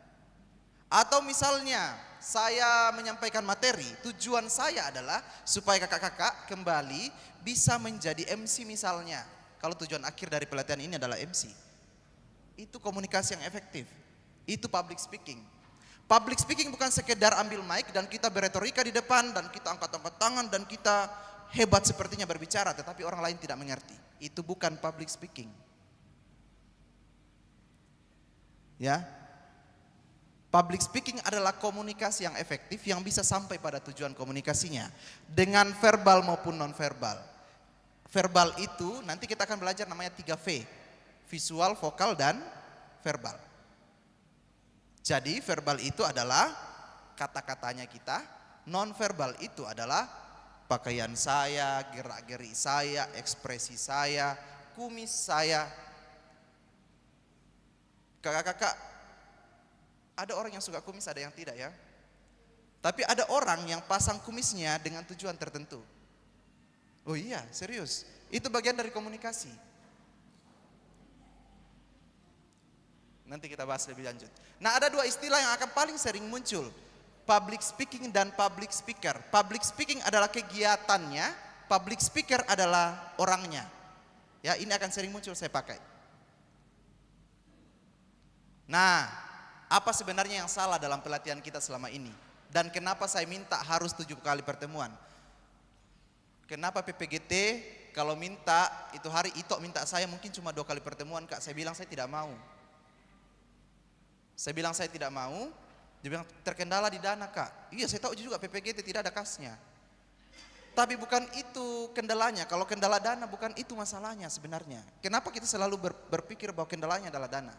Atau misalnya saya menyampaikan materi, tujuan saya adalah supaya kakak-kakak kembali bisa menjadi MC misalnya. Kalau tujuan akhir dari pelatihan ini adalah MC. Itu komunikasi yang efektif. Itu public speaking. Public speaking bukan sekedar ambil mic dan kita berretorika di depan dan kita angkat-angkat tangan dan kita hebat sepertinya berbicara tetapi orang lain tidak mengerti. Itu bukan public speaking. Ya. Public speaking adalah komunikasi yang efektif yang bisa sampai pada tujuan komunikasinya dengan verbal maupun non verbal. Verbal itu nanti kita akan belajar namanya 3V. Visual, vokal, dan verbal. Jadi verbal itu adalah kata-katanya kita, non verbal itu adalah pakaian saya, gerak-gerik saya, ekspresi saya, kumis saya. Kakak-kakak, ada orang yang suka kumis, ada yang tidak ya. Tapi ada orang yang pasang kumisnya dengan tujuan tertentu. Oh iya, serius. Itu bagian dari komunikasi. Nanti kita bahas lebih lanjut. Nah, ada 2 istilah yang akan paling sering muncul. Public speaking dan public speaker. Public speaking adalah kegiatannya, public speaker adalah orangnya. Ya, ini akan sering muncul saya pakai. Nah, apa sebenarnya yang salah dalam pelatihan kita selama ini? Dan kenapa saya minta harus 7 kali pertemuan? Kenapa PPGT kalau minta, itu hari Ito minta saya mungkin cuma 2 kali pertemuan Kak. Saya bilang saya tidak mau. Saya bilang saya tidak mau, dia bilang terkendala di dana Kak. Iya saya tahu juga PPGT tidak ada kasnya. Tapi bukan itu kendalanya, kalau kendala dana bukan itu masalahnya sebenarnya. Kenapa kita selalu berpikir bahwa kendalanya adalah dana?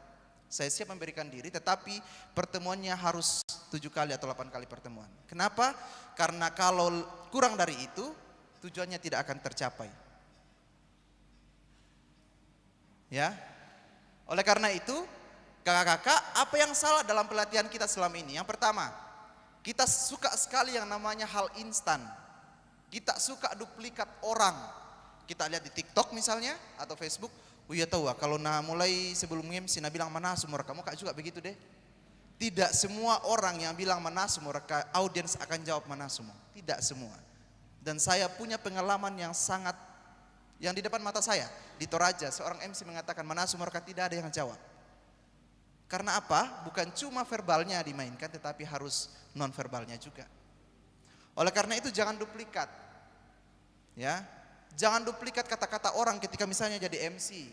Saya siap memberikan diri tetapi pertemuannya harus 7 kali atau 8 kali pertemuan. Kenapa? Karena kalau kurang dari itu tujuannya tidak akan tercapai. Ya. Oleh karena itu kakak-kakak, apa yang salah dalam pelatihan kita selama ini? Yang pertama, kita suka sekali yang namanya hal instan. Kita suka duplikat orang. Kita lihat di TikTok misalnya atau Facebook. Oh iya tahu kalau mulai sebelum MC bilang mana sumur kamu Kak juga begitu deh. Tidak semua orang yang bilang Manasumo, audiens akan jawab Manasumo. Tidak semua. Dan saya punya pengalaman yang di depan mata saya. Di Toraja, seorang MC mengatakan Manasumo, tidak ada yang jawab. Karena apa? Bukan cuma verbalnya dimainkan, tetapi harus non-verbalnya juga. Oleh karena itu jangan duplikat. Ya, jangan duplikat kata-kata orang ketika misalnya jadi MC.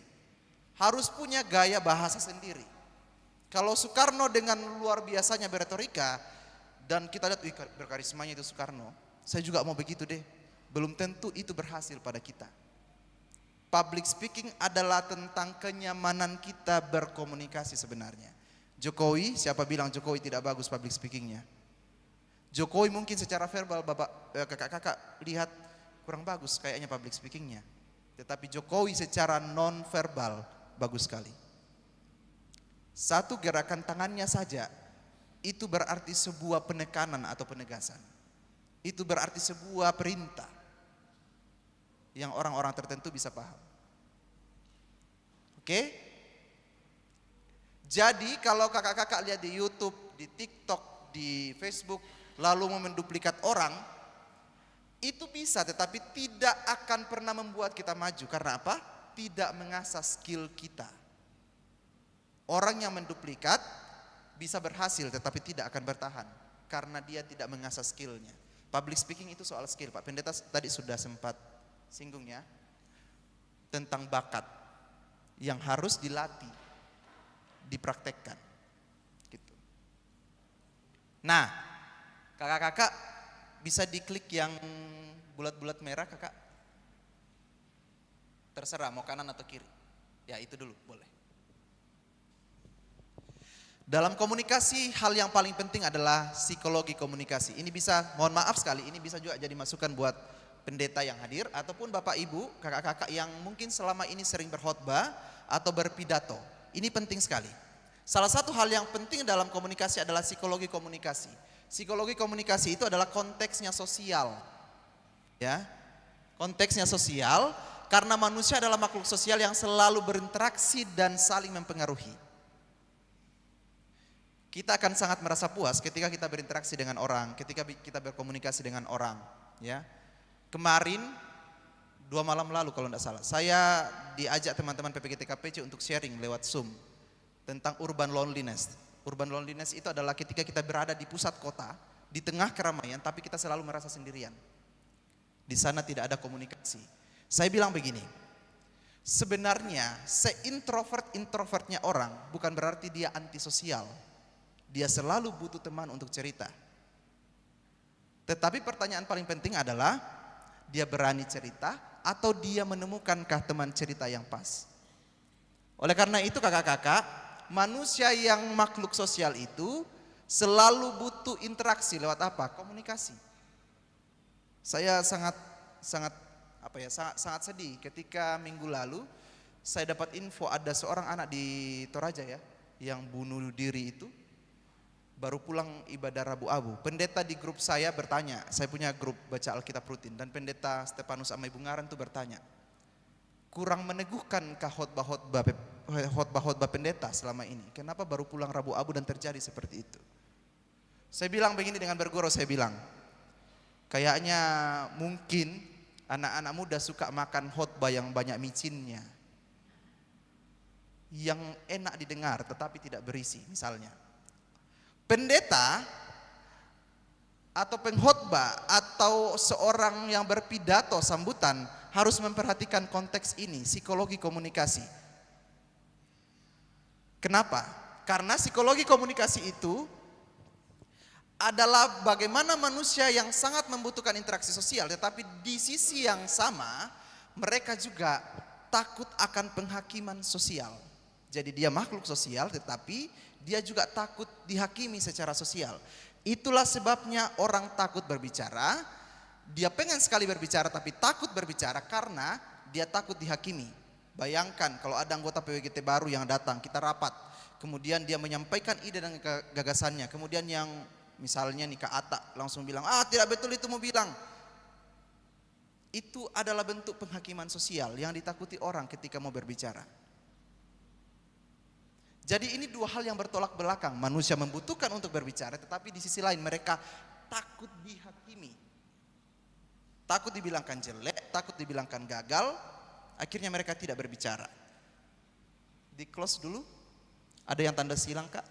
Harus punya gaya bahasa sendiri. Kalau Soekarno dengan luar biasanya berretorika, dan kita lihat, berkarismanya itu Soekarno, saya juga mau begitu deh. Belum tentu itu berhasil pada kita. Public speaking adalah tentang kenyamanan kita berkomunikasi sebenarnya. Jokowi, siapa bilang Jokowi tidak bagus public speakingnya? Jokowi mungkin secara verbal kakak-kakak lihat kurang bagus kayaknya public speakingnya. Tetapi Jokowi secara non-verbal bagus sekali. Satu gerakan tangannya saja itu berarti sebuah penekanan atau penegasan. Itu berarti sebuah perintah yang orang-orang tertentu bisa paham. Oke? Jadi kalau kakak-kakak lihat di YouTube, di TikTok, di Facebook, lalu mau menduplikat orang, itu bisa, tetapi tidak akan pernah membuat kita maju. Karena apa? Tidak mengasah skill kita. Orang yang menduplikat bisa berhasil, tetapi tidak akan bertahan. Karena dia tidak mengasah skillnya. Public speaking itu soal skill. Pak Pendeta tadi sudah sempat singgungnya tentang bakat yang harus dilatih, dipraktekkan. Gitu. Nah, kakak-kakak bisa diklik yang bulat-bulat merah kakak. Terserah mau kanan atau kiri. Ya itu dulu boleh. Dalam komunikasi hal yang paling penting adalah psikologi komunikasi. Ini bisa, mohon maaf sekali, ini bisa juga jadi masukan buat pendeta yang hadir ataupun bapak ibu, kakak-kakak yang mungkin selama ini sering berkhotbah atau berpidato. Ini penting sekali. Salah satu hal yang penting dalam komunikasi adalah psikologi komunikasi. Psikologi komunikasi itu adalah konteksnya sosial. Ya. Konteksnya sosial karena manusia adalah makhluk sosial yang selalu berinteraksi dan saling mempengaruhi. Kita akan sangat merasa puas ketika kita berinteraksi dengan orang, ketika kita berkomunikasi dengan orang, ya. Kemarin 2 malam lalu kalau tidak salah, saya diajak teman-teman PPGT KPC untuk sharing lewat Zoom tentang urban loneliness. Urban loneliness itu adalah ketika kita berada di pusat kota, di tengah keramaian, tapi kita selalu merasa sendirian. Di sana tidak ada komunikasi. Saya bilang begini, sebenarnya se-introvert-introvertnya orang bukan berarti dia antisosial. Dia selalu butuh teman untuk cerita. Tetapi pertanyaan paling penting adalah, dia berani cerita atau dia menemukankah teman cerita yang pas? Oleh karena itu kakak-kakak, manusia yang makhluk sosial itu selalu butuh interaksi lewat apa? Komunikasi. Saya sangat sedih ketika minggu lalu saya dapat info ada seorang anak di Toraja ya yang bunuh diri itu. Baru pulang ibadah Rabu Abu. Pendeta di grup saya bertanya, saya punya grup baca Alkitab rutin, dan pendeta Stefanus Amai Bungaran itu bertanya, kurang meneguhkankah khotbah pendeta selama ini? Kenapa baru pulang Rabu Abu dan terjadi seperti itu? Saya bilang begini dengan bergurau, saya bilang, kayaknya mungkin anak-anak muda suka makan khotbah yang banyak micinnya, yang enak didengar tetapi tidak berisi. Misalnya pendeta atau pengkhotbah atau seorang yang berpidato sambutan harus memperhatikan konteks ini, psikologi komunikasi. Kenapa? Karena psikologi komunikasi itu adalah bagaimana manusia yang sangat membutuhkan interaksi sosial, tetapi di sisi yang sama mereka juga takut akan penghakiman sosial. Jadi dia makhluk sosial tetapi dia juga takut dihakimi secara sosial. Itulah sebabnya orang takut berbicara. Dia pengen sekali berbicara tapi takut berbicara karena dia takut dihakimi. Bayangkan kalau ada anggota PWGT baru yang datang, kita rapat. Kemudian dia menyampaikan ide dan gagasannya. Kemudian yang misalnya nih Kak Ata langsung bilang, tidak betul itu mau bilang. Itu adalah bentuk penghakiman sosial yang ditakuti orang ketika mau berbicara. Jadi ini dua hal yang bertolak belakang. Manusia membutuhkan untuk berbicara, tetapi di sisi lain mereka takut dihakimi. Takut dibilangkan jelek, takut dibilangkan gagal, akhirnya mereka tidak berbicara. Di close dulu. Ada yang tanda silang, Kak?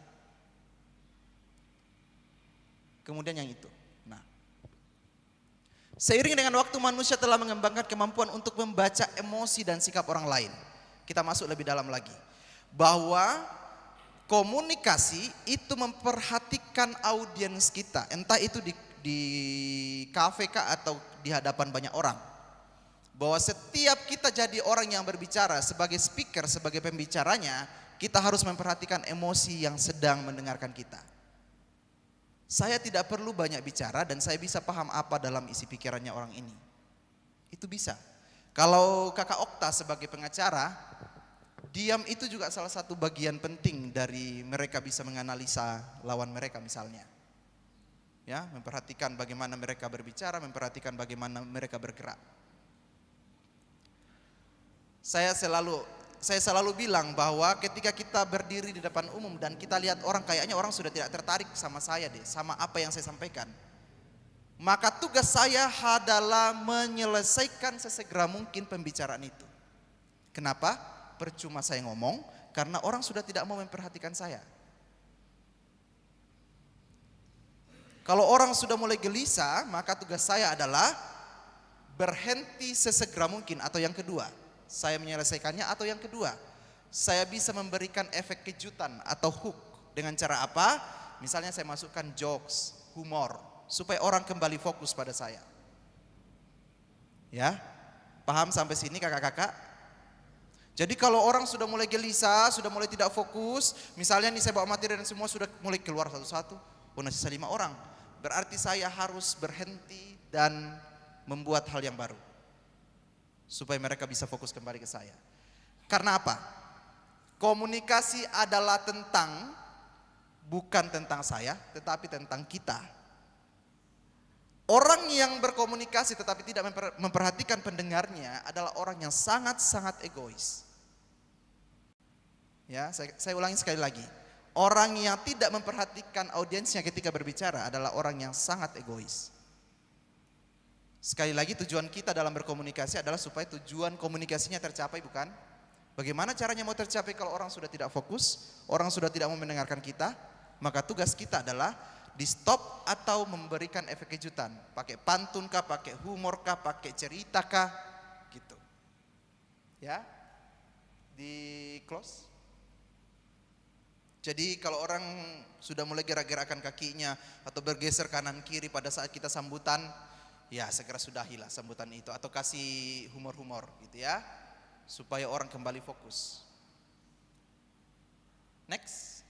Kemudian yang itu. Nah, seiring dengan waktu manusia telah mengembangkan kemampuan untuk membaca emosi dan sikap orang lain. Kita masuk lebih dalam lagi. Bahwa komunikasi itu memperhatikan audiens kita. Entah itu di kafe kah atau di hadapan banyak orang. Bahwa setiap kita jadi orang yang berbicara sebagai speaker, sebagai pembicaranya, kita harus memperhatikan emosi yang sedang mendengarkan kita. Saya tidak perlu banyak bicara dan saya bisa paham apa dalam isi pikirannya orang ini. Itu bisa. Kalau Kakak Okta sebagai pengacara, diam itu juga salah satu bagian penting dari mereka bisa menganalisa lawan mereka misalnya. Ya, memperhatikan bagaimana mereka berbicara, memperhatikan bagaimana mereka bergerak. Saya selalu bilang bahwa ketika kita berdiri di depan umum dan kita lihat orang, kayaknya orang sudah tidak tertarik sama saya deh, sama apa yang saya sampaikan. Maka tugas saya adalah menyelesaikan sesegera mungkin pembicaraan itu. Kenapa? Percuma saya ngomong, karena orang sudah tidak mau memperhatikan saya. Kalau orang sudah mulai gelisah, maka tugas saya adalah berhenti sesegera mungkin, atau yang kedua, saya menyelesaikannya, atau yang kedua, saya bisa memberikan efek kejutan atau hook. Dengan cara apa? Misalnya saya masukkan jokes, humor, supaya orang kembali fokus pada saya. Ya, paham sampai sini kakak-kakak? Jadi kalau orang sudah mulai gelisah, sudah mulai tidak fokus, misalnya nih saya bawa materi dan semua sudah mulai keluar satu-satu, sisa 5 orang. Berarti saya harus berhenti dan membuat hal yang baru. Supaya mereka bisa fokus kembali ke saya. Karena apa? Komunikasi adalah bukan tentang saya, tetapi tentang kita. Orang yang berkomunikasi tetapi tidak memperhatikan pendengarnya adalah orang yang sangat-sangat egois. Ya, saya ulangi sekali lagi. Orang yang tidak memperhatikan audiensnya ketika berbicara adalah orang yang sangat egois. Sekali lagi, tujuan kita dalam berkomunikasi adalah supaya tujuan komunikasinya tercapai, bukan? Bagaimana caranya mau tercapai kalau orang sudah tidak fokus, orang sudah tidak mau mendengarkan kita? Maka tugas kita adalah di stop atau memberikan efek kejutan. Pakai pantun kah, pakai humor kah, pakai cerita kah, gitu. Ya, di close. Jadi kalau orang sudah mulai gerak-gerakkan kakinya atau bergeser kanan kiri pada saat kita sambutan, ya segera sudahilah sambutan itu, atau kasih humor-humor gitu ya, supaya orang kembali fokus. Next.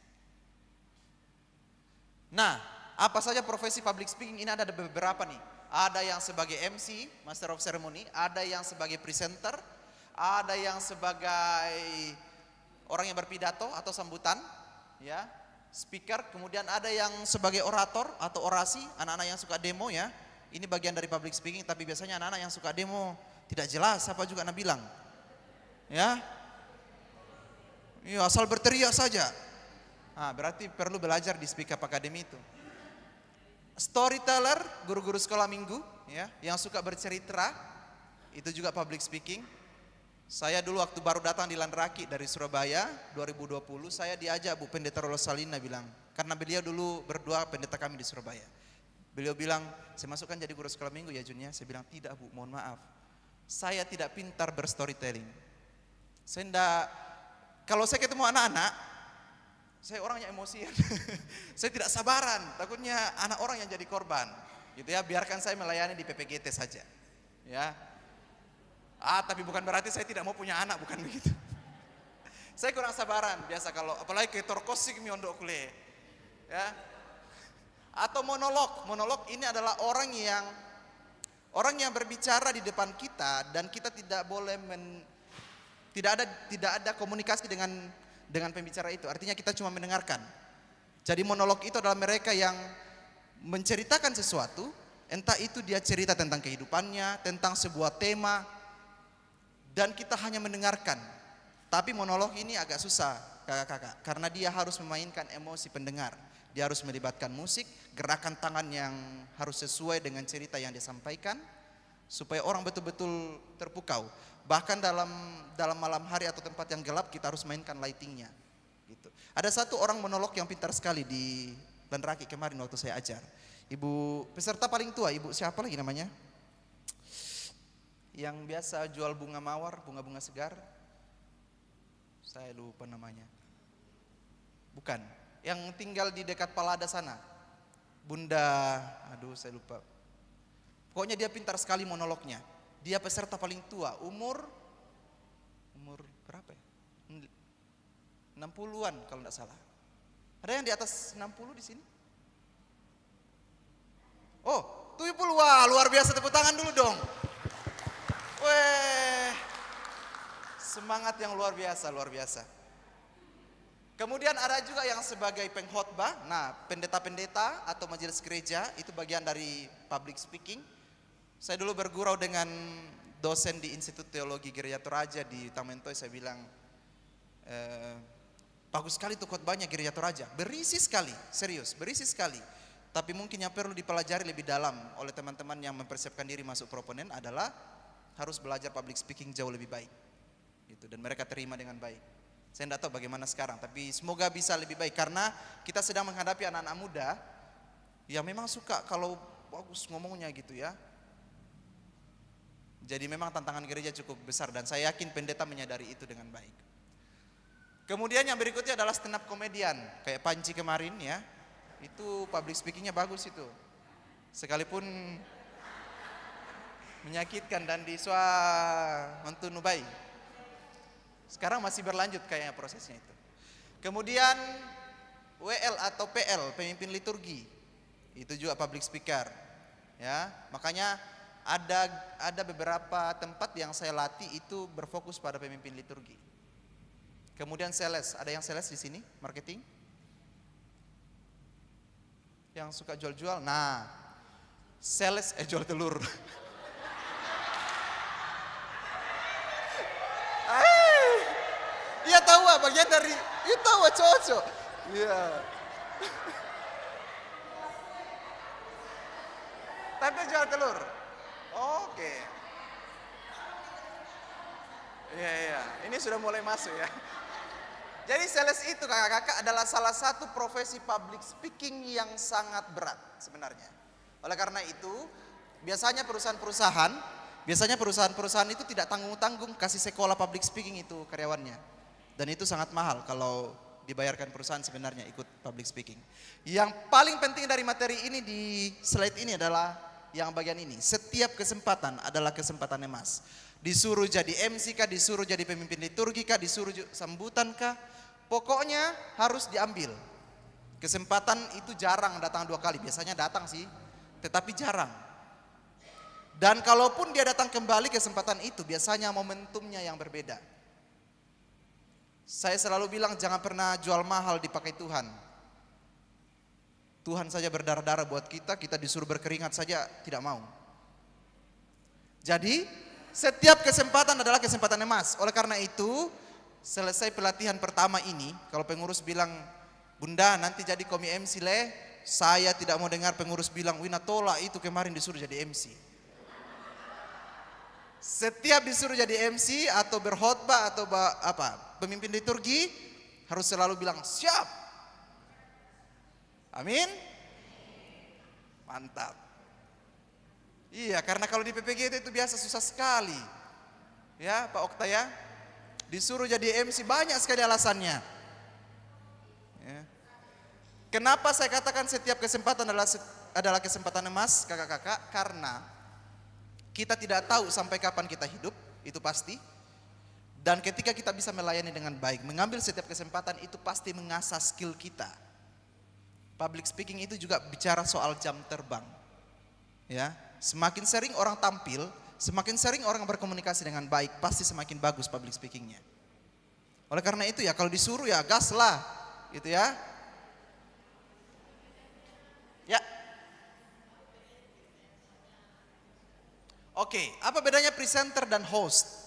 Nah, apa saja profesi public speaking ini? Ada beberapa nih. Ada yang sebagai MC, Master of Ceremony, ada yang sebagai presenter, ada yang sebagai orang yang berpidato atau sambutan, ya, speaker, kemudian ada yang sebagai orator atau orasi, anak-anak yang suka demo ya. Ini bagian dari public speaking, tapi biasanya anak-anak yang suka demo tidak jelas apa juga Anda bilang. Ya. Ya, asal berteriak saja. Nah, berarti perlu belajar di Speak Up Academy itu. Storyteller, guru-guru sekolah minggu ya, yang suka bercerita, itu juga public speaking. Saya dulu waktu baru datang di Lanraki dari Surabaya 2020, saya diajak Bu Pendeta Rosalina bilang, karena beliau dulu berdua pendeta kami di Surabaya. Beliau bilang, saya masukkan jadi guru sekolah minggu ya Jun ya. Saya bilang, tidak Bu, mohon maaf. Saya tidak pintar berstorytelling. Saya enggak, kalau saya ketemu anak-anak, saya orangnya emosian. Saya tidak sabaran, takutnya anak orang yang jadi korban. Gitu ya, biarkan saya melayani di PPGT saja. Ya. Tapi bukan berarti saya tidak mau punya anak, bukan begitu. Saya kurang sabaran, biasa kalau, apalagi ke torkosik miondok kule. Ya. Atau monolog ini adalah orang yang berbicara di depan kita dan kita tidak boleh tidak ada komunikasi dengan pembicara itu. Artinya kita cuma mendengarkan. Jadi monolog itu adalah mereka yang menceritakan sesuatu, entah itu dia cerita tentang kehidupannya, tentang sebuah tema, dan kita hanya mendengarkan. Tapi monolog ini agak susah. kakak-kakak, karena dia harus memainkan emosi pendengar. Dia harus melibatkan musik, gerakan tangan yang harus sesuai dengan cerita yang disampaikan, supaya orang betul-betul terpukau. Bahkan dalam malam hari atau tempat yang gelap kita harus mainkan lightingnya. Gitu. Ada satu orang monolog yang pintar sekali di Lanraki kemarin waktu saya ajar. Ibu peserta paling tua, ibu siapa lagi namanya? Yang biasa jual bunga mawar, bunga-bunga segar. Saya lupa namanya. Bukan, yang tinggal di dekat Palada sana. Bunda, aduh saya lupa. Pokoknya dia pintar sekali monolognya. Dia peserta paling tua, umur berapa ya? 60-an kalau tidak salah. Ada yang di atas 60 di sini? Oh, 70. Wah, luar biasa, tepuk tangan dulu dong. Weh, semangat yang luar biasa, luar biasa. Kemudian ada juga yang sebagai pengkhotbah. Nah, pendeta-pendeta atau majelis gereja itu bagian dari public speaking. Saya dulu bergurau dengan dosen di Institut Teologi Gereja Toraja di Tamentoy. Saya bilang, bagus sekali tuh khotbahnya Gereja Toraja. Berisi sekali, serius, berisi sekali. Tapi mungkin yang perlu dipelajari lebih dalam oleh teman-teman yang mempersiapkan diri masuk proponen adalah harus belajar public speaking jauh lebih baik. Gitu, dan mereka terima dengan baik. Saya tidak tahu bagaimana sekarang, tapi semoga bisa lebih baik karena kita sedang menghadapi anak-anak muda yang memang suka kalau bagus ngomongnya gitu ya. Jadi memang tantangan gereja cukup besar dan saya yakin pendeta menyadari itu dengan baik. Kemudian yang berikutnya adalah stand up komedian, kayak Panji kemarin ya. Itu public speakingnya bagus itu. Sekalipun menyakitkan dan disua mentunubai. Sekarang masih berlanjut kayaknya prosesnya itu. Kemudian WL atau PL, pemimpin liturgi. Itu juga public speaker. Ya, makanya ada beberapa tempat yang saya latih itu berfokus pada pemimpin liturgi. Kemudian sales, ada yang sales di sini, marketing? Yang suka jual-jual. Nah, sales jual telur. Iya tahu bagian dari itu tahu cocok. Iya. Tapi jual telur. Oke. Iya. Ini sudah mulai masuk ya. Jadi sales itu kakak-kakak adalah salah satu profesi public speaking yang sangat berat sebenarnya. Oleh karena itu, biasanya perusahaan-perusahaan itu tidak tanggung-tanggung kasih sekolah public speaking itu karyawannya. Dan itu sangat mahal kalau dibayarkan perusahaan sebenarnya ikut public speaking. Yang paling penting dari materi ini di slide ini adalah yang bagian ini. Setiap kesempatan adalah kesempatan emas. Disuruh jadi MC kah, disuruh jadi pemimpin liturgi kah, disuruh sambutan kah, pokoknya harus diambil. Kesempatan itu jarang datang 2 kali, biasanya datang sih, tetapi jarang. Dan kalaupun dia datang kembali kesempatan itu, biasanya momentumnya yang berbeda. Saya selalu bilang jangan pernah jual mahal dipakai Tuhan. Tuhan saja berdarah-darah buat kita, kita disuruh berkeringat saja tidak mau. Jadi setiap kesempatan adalah kesempatan emas. Oleh karena itu, selesai pelatihan pertama ini, kalau pengurus bilang, Bunda nanti jadi komi MC le, saya tidak mau dengar pengurus bilang, Wina tolak itu kemarin disuruh jadi MC. Setiap disuruh jadi MC atau berkhotbah atau pemimpin liturgi, harus selalu bilang, siap. Amin. Mantap. Iya, karena kalau di PPG itu biasa susah sekali. Ya, Pak Okta ya. Disuruh jadi MC banyak sekali alasannya. Ya. Kenapa saya katakan setiap kesempatan adalah kesempatan emas, kakak-kakak? Karena kita tidak tahu sampai kapan kita hidup, itu pasti. Dan ketika kita bisa melayani dengan baik, mengambil setiap kesempatan itu pasti mengasah skill kita. Public speaking itu juga bicara soal jam terbang. Ya. Semakin sering orang tampil, semakin sering orang berkomunikasi dengan baik, pasti semakin bagus public speakingnya. Oleh karena itu ya, kalau disuruh ya gas lah, gitu ya. Ya. Oke, apa bedanya presenter dan host?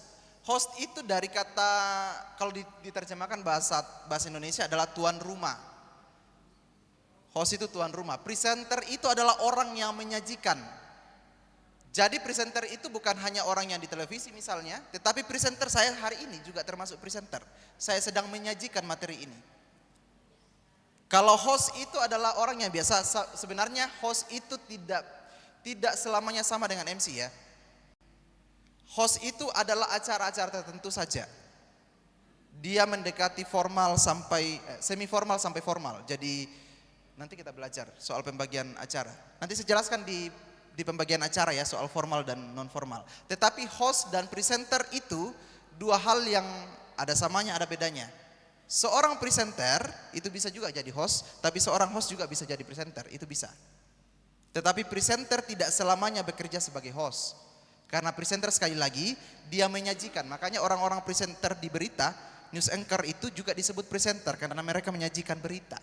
Host itu dari kata, kalau diterjemahkan bahasa Indonesia adalah tuan rumah. Host itu tuan rumah. Presenter itu adalah orang yang menyajikan. Jadi presenter itu bukan hanya orang yang di televisi misalnya, tetapi presenter saya hari ini juga termasuk presenter. Saya sedang menyajikan materi ini. Kalau host itu adalah orang yang biasa, sebenarnya host itu tidak selamanya sama dengan MC ya. Host itu adalah acara-acara tertentu saja. Dia mendekati formal sampai semi formal sampai formal. Jadi nanti kita belajar soal pembagian acara. Nanti saya jelaskan di pembagian acara ya soal formal dan non formal. Tetapi host dan presenter itu dua hal yang ada samanya ada bedanya. Seorang presenter itu bisa juga jadi host, tapi seorang host juga bisa jadi presenter, itu bisa. Tetapi presenter tidak selamanya bekerja sebagai host. Karena presenter sekali lagi dia menyajikan. Makanya orang-orang presenter di berita, news anchor itu juga disebut presenter karena mereka menyajikan berita.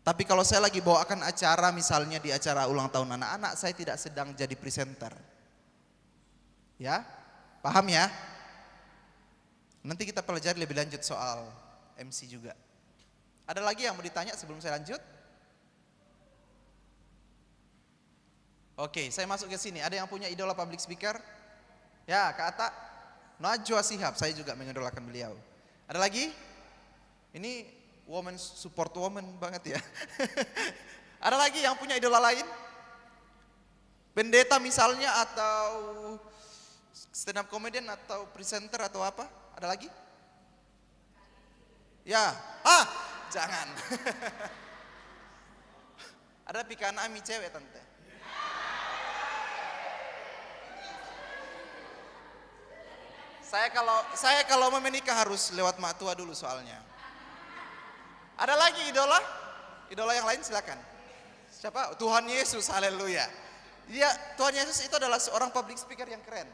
Tapi kalau saya lagi bawakan acara misalnya di acara ulang tahun anak-anak, saya tidak sedang jadi presenter. Ya? Paham ya? Nanti kita pelajari lebih lanjut soal MC juga. Ada lagi yang mau ditanya sebelum saya lanjut? Oke, saya masuk ke sini. Ada yang punya idola public speaker? Ya, Kak Ata. Najwa Shihab, saya juga mengidolakan beliau. Ada lagi? Ini woman support woman banget ya. Ada lagi yang punya idola lain? Pendeta misalnya atau stand up comedian atau presenter atau apa? Ada lagi? Ya, jangan. Ada pikaan Ami cewek tante. Saya kalau mau menikah harus lewat mak tua dulu soalnya. Ada lagi idola? Idola yang lain silakan. Siapa? Tuhan Yesus, haleluya. Dia Tuhan Yesus itu adalah seorang public speaker yang keren.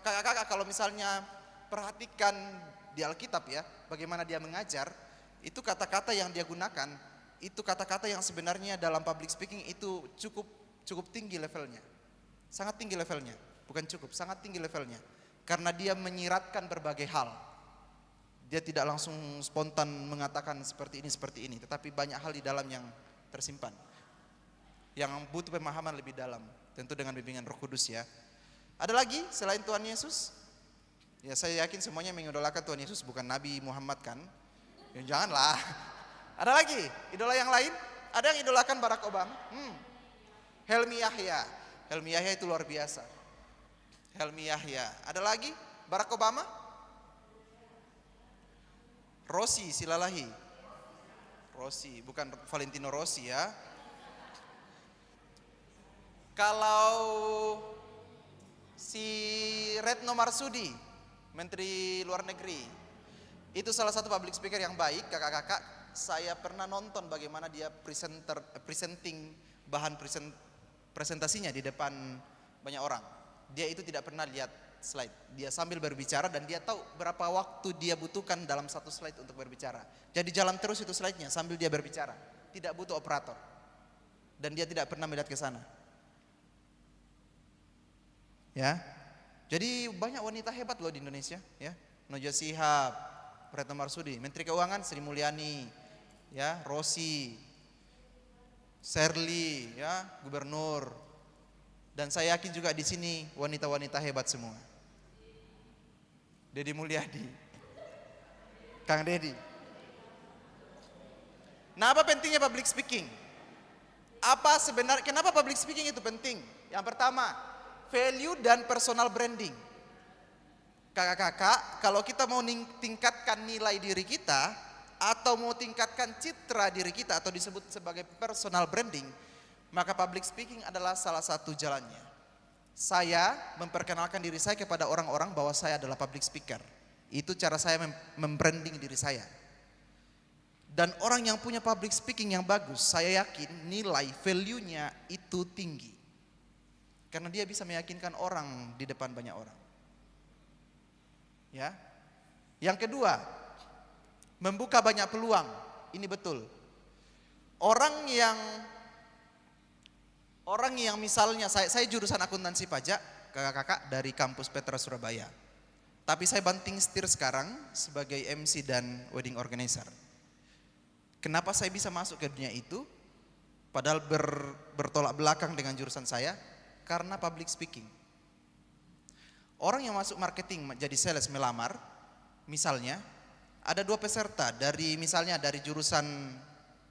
Kakak-kakak kalau misalnya perhatikan di Alkitab ya, bagaimana dia mengajar, itu kata-kata yang dia gunakan, itu kata-kata yang sebenarnya dalam public speaking itu cukup tinggi levelnya. Sangat tinggi levelnya, bukan cukup, sangat tinggi levelnya. Karena dia menyiratkan berbagai hal. Dia tidak langsung spontan mengatakan seperti ini, tetapi banyak hal di dalam yang tersimpan. Yang butuh pemahaman lebih dalam, tentu dengan bimbingan Roh Kudus ya. Ada lagi selain Tuhan Yesus? Ya saya yakin semuanya mengidolakan Tuhan Yesus, bukan Nabi Muhammad kan? Ya janganlah. Ada lagi idola yang lain? Ada yang idolakan Barack Obama? Helmi Yahya. Helmi Yahya itu luar biasa. Helmi Yahya. Ada lagi? Barack Obama? Rossi Silalahi. Rossi, bukan Valentino Rossi ya. Kalau si Retno Marsudi, Menteri Luar Negeri, itu salah satu public speaker yang baik, kakak-kakak. Saya pernah nonton bagaimana dia presenting bahan presentasinya di depan banyak orang. Dia itu tidak pernah lihat slide. Dia sambil berbicara dan dia tahu berapa waktu dia butuhkan dalam satu slide untuk berbicara. Jadi jalan terus itu slide-nya sambil dia berbicara. Tidak butuh operator. Dan dia tidak pernah melihat ke sana. Ya. Jadi banyak wanita hebat loh di Indonesia, ya. Najwa Shihab, Retno Marsudi, Menteri Keuangan Sri Mulyani, ya, Rossi, Serly, ya, Gubernur. Dan saya yakin juga di sini wanita-wanita hebat semua. Dedi Mulyadi, Kang Dedi. Nah, apa pentingnya public speaking? Kenapa public speaking itu penting? Yang pertama, value dan personal branding. Kakak-kakak, kalau kita mau tingkatkan nilai diri kita atau mau tingkatkan citra diri kita atau disebut sebagai personal branding, maka public speaking adalah salah satu jalannya. Saya memperkenalkan diri saya kepada orang-orang bahwa saya adalah public speaker. Itu cara saya membranding diri saya. Dan orang yang punya public speaking yang bagus, saya yakin nilai value-nya itu tinggi. Karena dia bisa meyakinkan orang di depan banyak orang. Ya. Yang kedua, membuka banyak peluang. Ini betul. Orang yang misalnya saya jurusan akuntansi pajak, kakak-kakak dari kampus Petra Surabaya. Tapi saya banting setir sekarang sebagai MC dan wedding organizer. Kenapa saya bisa masuk ke dunia itu? Padahal bertolak belakang dengan jurusan saya, karena public speaking. Orang yang masuk marketing jadi sales melamar, misalnya ada 2 peserta misalnya dari jurusan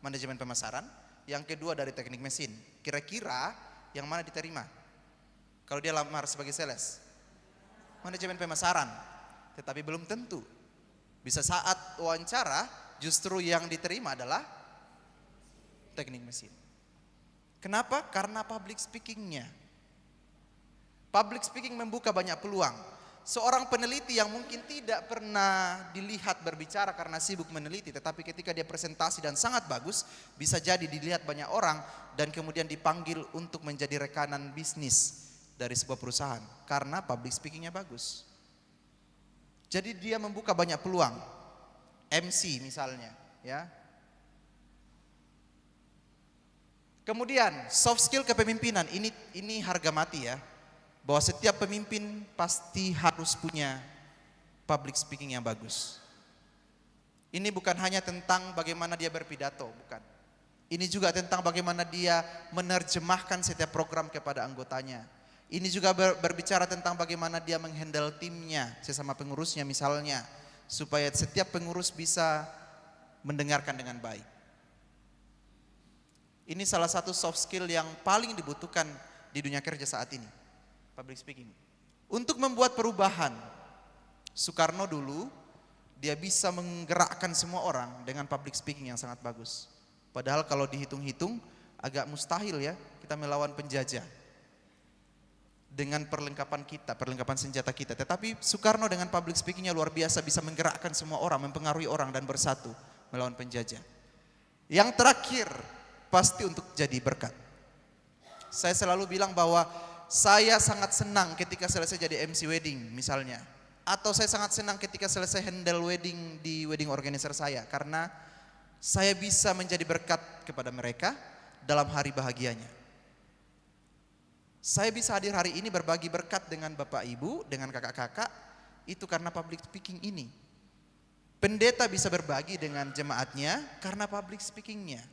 manajemen pemasaran, yang kedua dari teknik mesin. Kira-kira yang mana diterima? Kalau dia lamar sebagai sales, manajemen pemasaran, tetapi belum tentu. Bisa saat wawancara justru yang diterima adalah teknik mesin. Kenapa? Karena public speakingnya. Public speaking membuka banyak peluang. Seorang peneliti yang mungkin tidak pernah dilihat berbicara karena sibuk meneliti, tetapi ketika dia presentasi dan sangat bagus, bisa jadi dilihat banyak orang dan kemudian dipanggil untuk menjadi rekanan bisnis dari sebuah perusahaan karena public speakingnya bagus. Jadi dia membuka banyak peluang. MC misalnya, ya. Kemudian soft skill kepemimpinan, ini harga mati ya. Bahwa setiap pemimpin pasti harus punya public speaking yang bagus. Ini bukan hanya tentang bagaimana dia berpidato, bukan. Ini juga tentang bagaimana dia menerjemahkan setiap program kepada anggotanya. Ini juga berbicara tentang bagaimana dia menghandle timnya, sesama pengurusnya misalnya, supaya setiap pengurus bisa mendengarkan dengan baik. Ini salah satu soft skill yang paling dibutuhkan di dunia kerja saat ini, public speaking. Untuk membuat perubahan, Soekarno dulu dia bisa menggerakkan semua orang dengan public speaking yang sangat bagus. Padahal kalau dihitung-hitung agak mustahil ya kita melawan penjajah dengan perlengkapan senjata kita. Tetapi Soekarno dengan public speakingnya luar biasa, bisa menggerakkan semua orang, mempengaruhi orang dan bersatu melawan penjajah. Yang terakhir, pasti untuk jadi berkat. Saya selalu bilang bahwa saya sangat senang ketika selesai jadi MC wedding misalnya. Atau saya sangat senang ketika selesai handle wedding di wedding organizer saya. Karena saya bisa menjadi berkat kepada mereka dalam hari bahagianya. Saya bisa hadir hari ini berbagi berkat dengan Bapak Ibu, dengan kakak-kakak, itu karena public speaking ini. Pendeta bisa berbagi dengan jemaatnya karena public speakingnya.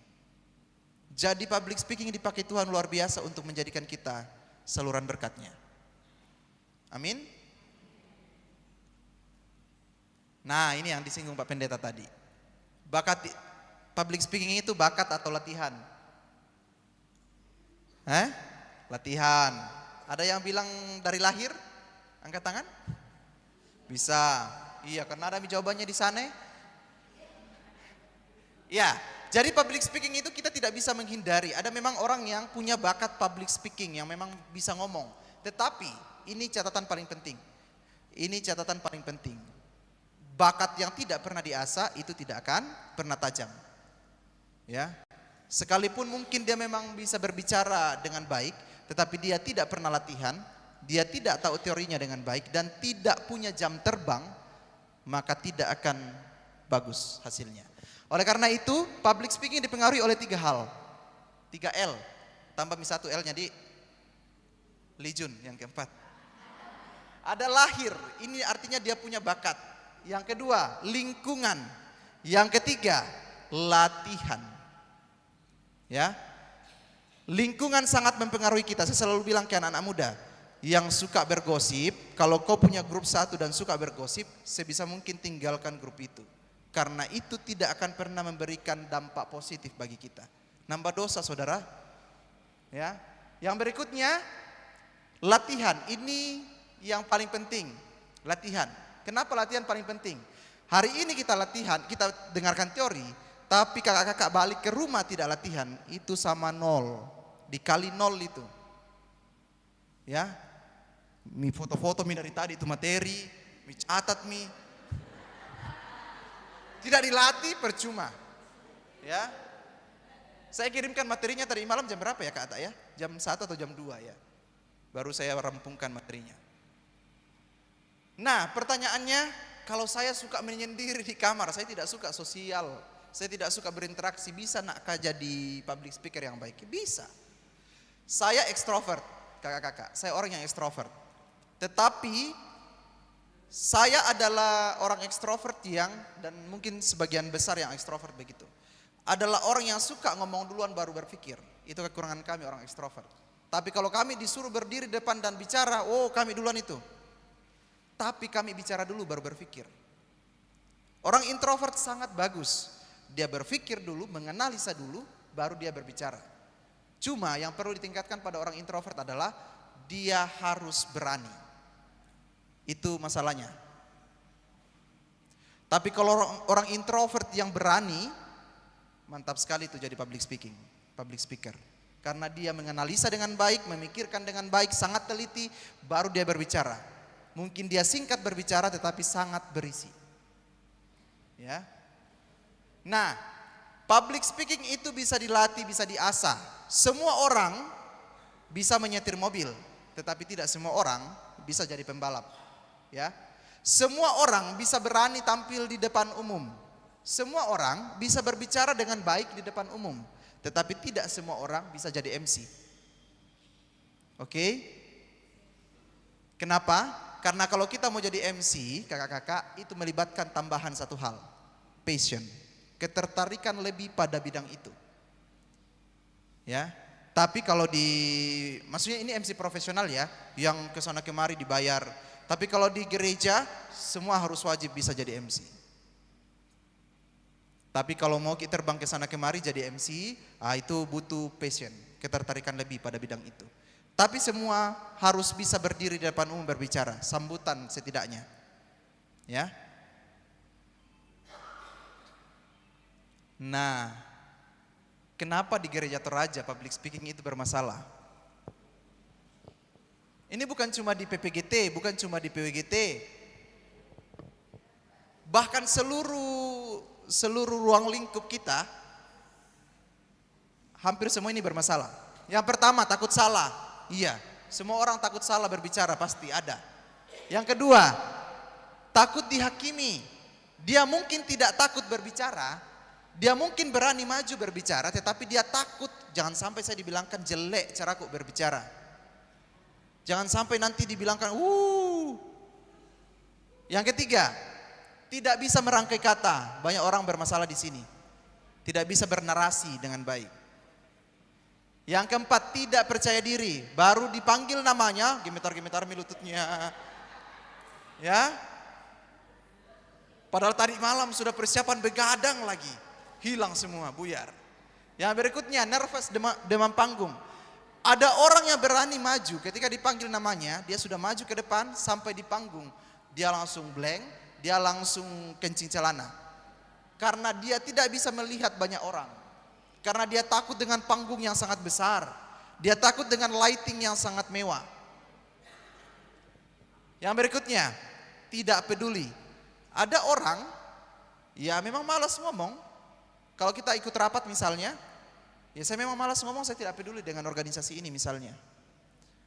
Jadi public speaking dipakai Tuhan luar biasa untuk menjadikan kita saluran berkatnya. Amin. Nah, ini yang disinggung Pak Pendeta tadi. Public speaking itu bakat atau latihan? Latihan. Ada yang bilang dari lahir? Angkat tangan. Bisa. Iya, karena ada jawabannya di sana. Ya, jadi public speaking itu kita tidak bisa menghindari. Ada memang orang yang punya bakat public speaking, yang memang bisa ngomong. Tetapi ini catatan paling penting. Ini catatan paling penting. Bakat yang tidak pernah diasah itu tidak akan pernah tajam. Ya. Sekalipun mungkin dia memang bisa berbicara dengan baik, tetapi dia tidak pernah latihan, dia tidak tahu teorinya dengan baik dan tidak punya jam terbang, maka tidak akan bagus hasilnya. Oleh karena itu, public speaking dipengaruhi oleh 3 hal. 3 L, tambah 1 L-nya di Lijun yang keempat. Ada lahir, ini artinya dia punya bakat. Yang kedua, lingkungan. Yang ketiga, latihan. Ya. Lingkungan sangat mempengaruhi kita. Saya selalu bilang ke anak-anak muda yang suka bergosip, kalau kau punya grup 1 dan suka bergosip, sebisa mungkin tinggalkan grup itu. Karena itu tidak akan pernah memberikan dampak positif bagi kita. Nambah dosa, saudara. Ya. Yang berikutnya, latihan. Ini yang paling penting. Latihan. Kenapa latihan paling penting? Hari ini kita latihan, kita dengarkan teori, tapi kakak-kakak balik ke rumah tidak latihan, itu sama 0. Dikali 0 itu. Ya. Mi foto-foto mi dari tadi itu materi, mi catat mi. Tidak dilatih percuma. Ya. Saya kirimkan materinya tadi malam jam berapa ya Kak Ata ya? Jam 1 atau jam 2 ya. Baru saya rampungkan materinya. Nah, pertanyaannya, kalau saya suka menyendiri di kamar, saya tidak suka sosial, saya tidak suka berinteraksi, bisa nakkah jadi public speaker yang baik? Bisa. Saya ekstrovert, kakak-kakak. Saya orang yang ekstrovert. Tetapi saya adalah orang ekstrovert yang, dan mungkin sebagian besar yang ekstrovert begitu, adalah orang yang suka ngomong duluan baru berpikir. Itu kekurangan kami orang ekstrovert. Tapi kalau kami disuruh berdiri depan dan bicara, oh kami duluan itu. Tapi kami bicara dulu baru berpikir. Orang introvert sangat bagus. Dia berpikir dulu, menganalisa dulu, baru dia berbicara. Cuma yang perlu ditingkatkan pada orang introvert adalah dia harus berani. Itu masalahnya. Tapi kalau orang introvert yang berani, mantap sekali itu jadi public speaker. Karena dia menganalisa dengan baik, memikirkan dengan baik, sangat teliti, baru dia berbicara. Mungkin dia singkat berbicara tetapi sangat berisi. Ya. Nah, public speaking itu bisa dilatih, bisa diasah. Semua orang bisa menyetir mobil, tetapi tidak semua orang bisa jadi pembalap. Ya. Semua orang bisa berani tampil di depan umum. Semua orang bisa berbicara dengan baik di depan umum, tetapi tidak semua orang bisa jadi MC. Oke? Kenapa? Karena kalau kita mau jadi MC, kakak-kakak, itu melibatkan tambahan satu hal, passion, ketertarikan lebih pada bidang itu. Ya. Tapi kalau maksudnya ini MC profesional ya, yang kesana kemari dibayar. Tapi kalau di gereja, semua harus wajib bisa jadi MC. Tapi kalau mau kita terbang ke sana kemari jadi MC, itu butuh passion, ketertarikan lebih pada bidang itu. Tapi semua harus bisa berdiri di depan umum berbicara, sambutan setidaknya. Ya. Nah, kenapa di gereja Toraja public speaking itu bermasalah? Ini bukan cuma di PPGT, bukan cuma di PWGT. Bahkan seluruh ruang lingkup kita, hampir semua ini bermasalah. Yang pertama, takut salah. Iya, semua orang takut salah berbicara, pasti ada. Yang kedua, takut dihakimi. Dia mungkin tidak takut berbicara, dia mungkin berani maju berbicara, tetapi dia takut jangan sampai saya dibilangkan jelek caraku berbicara. Jangan sampai nanti dibilangkan, Yang ketiga, tidak bisa merangkai kata. Banyak orang bermasalah di sini. Tidak bisa bernarasi dengan baik. Yang keempat, tidak percaya diri. Baru dipanggil namanya, gemetar-gemetar lututnya. Ya. Padahal tadi malam sudah persiapan begadang lagi. Hilang semua, buyar. Yang berikutnya, nervous, demam panggung. Ada orang yang berani maju, ketika dipanggil namanya, dia sudah maju ke depan sampai di panggung. Dia langsung blank, dia langsung kencing celana. Karena dia tidak bisa melihat banyak orang. Karena dia takut dengan panggung yang sangat besar. Dia takut dengan lighting yang sangat mewah. Yang berikutnya, tidak peduli. Ada orang, ya memang malas ngomong. Kalau kita ikut rapat misalnya, ya saya memang malas ngomong, saya tidak peduli dengan organisasi ini misalnya.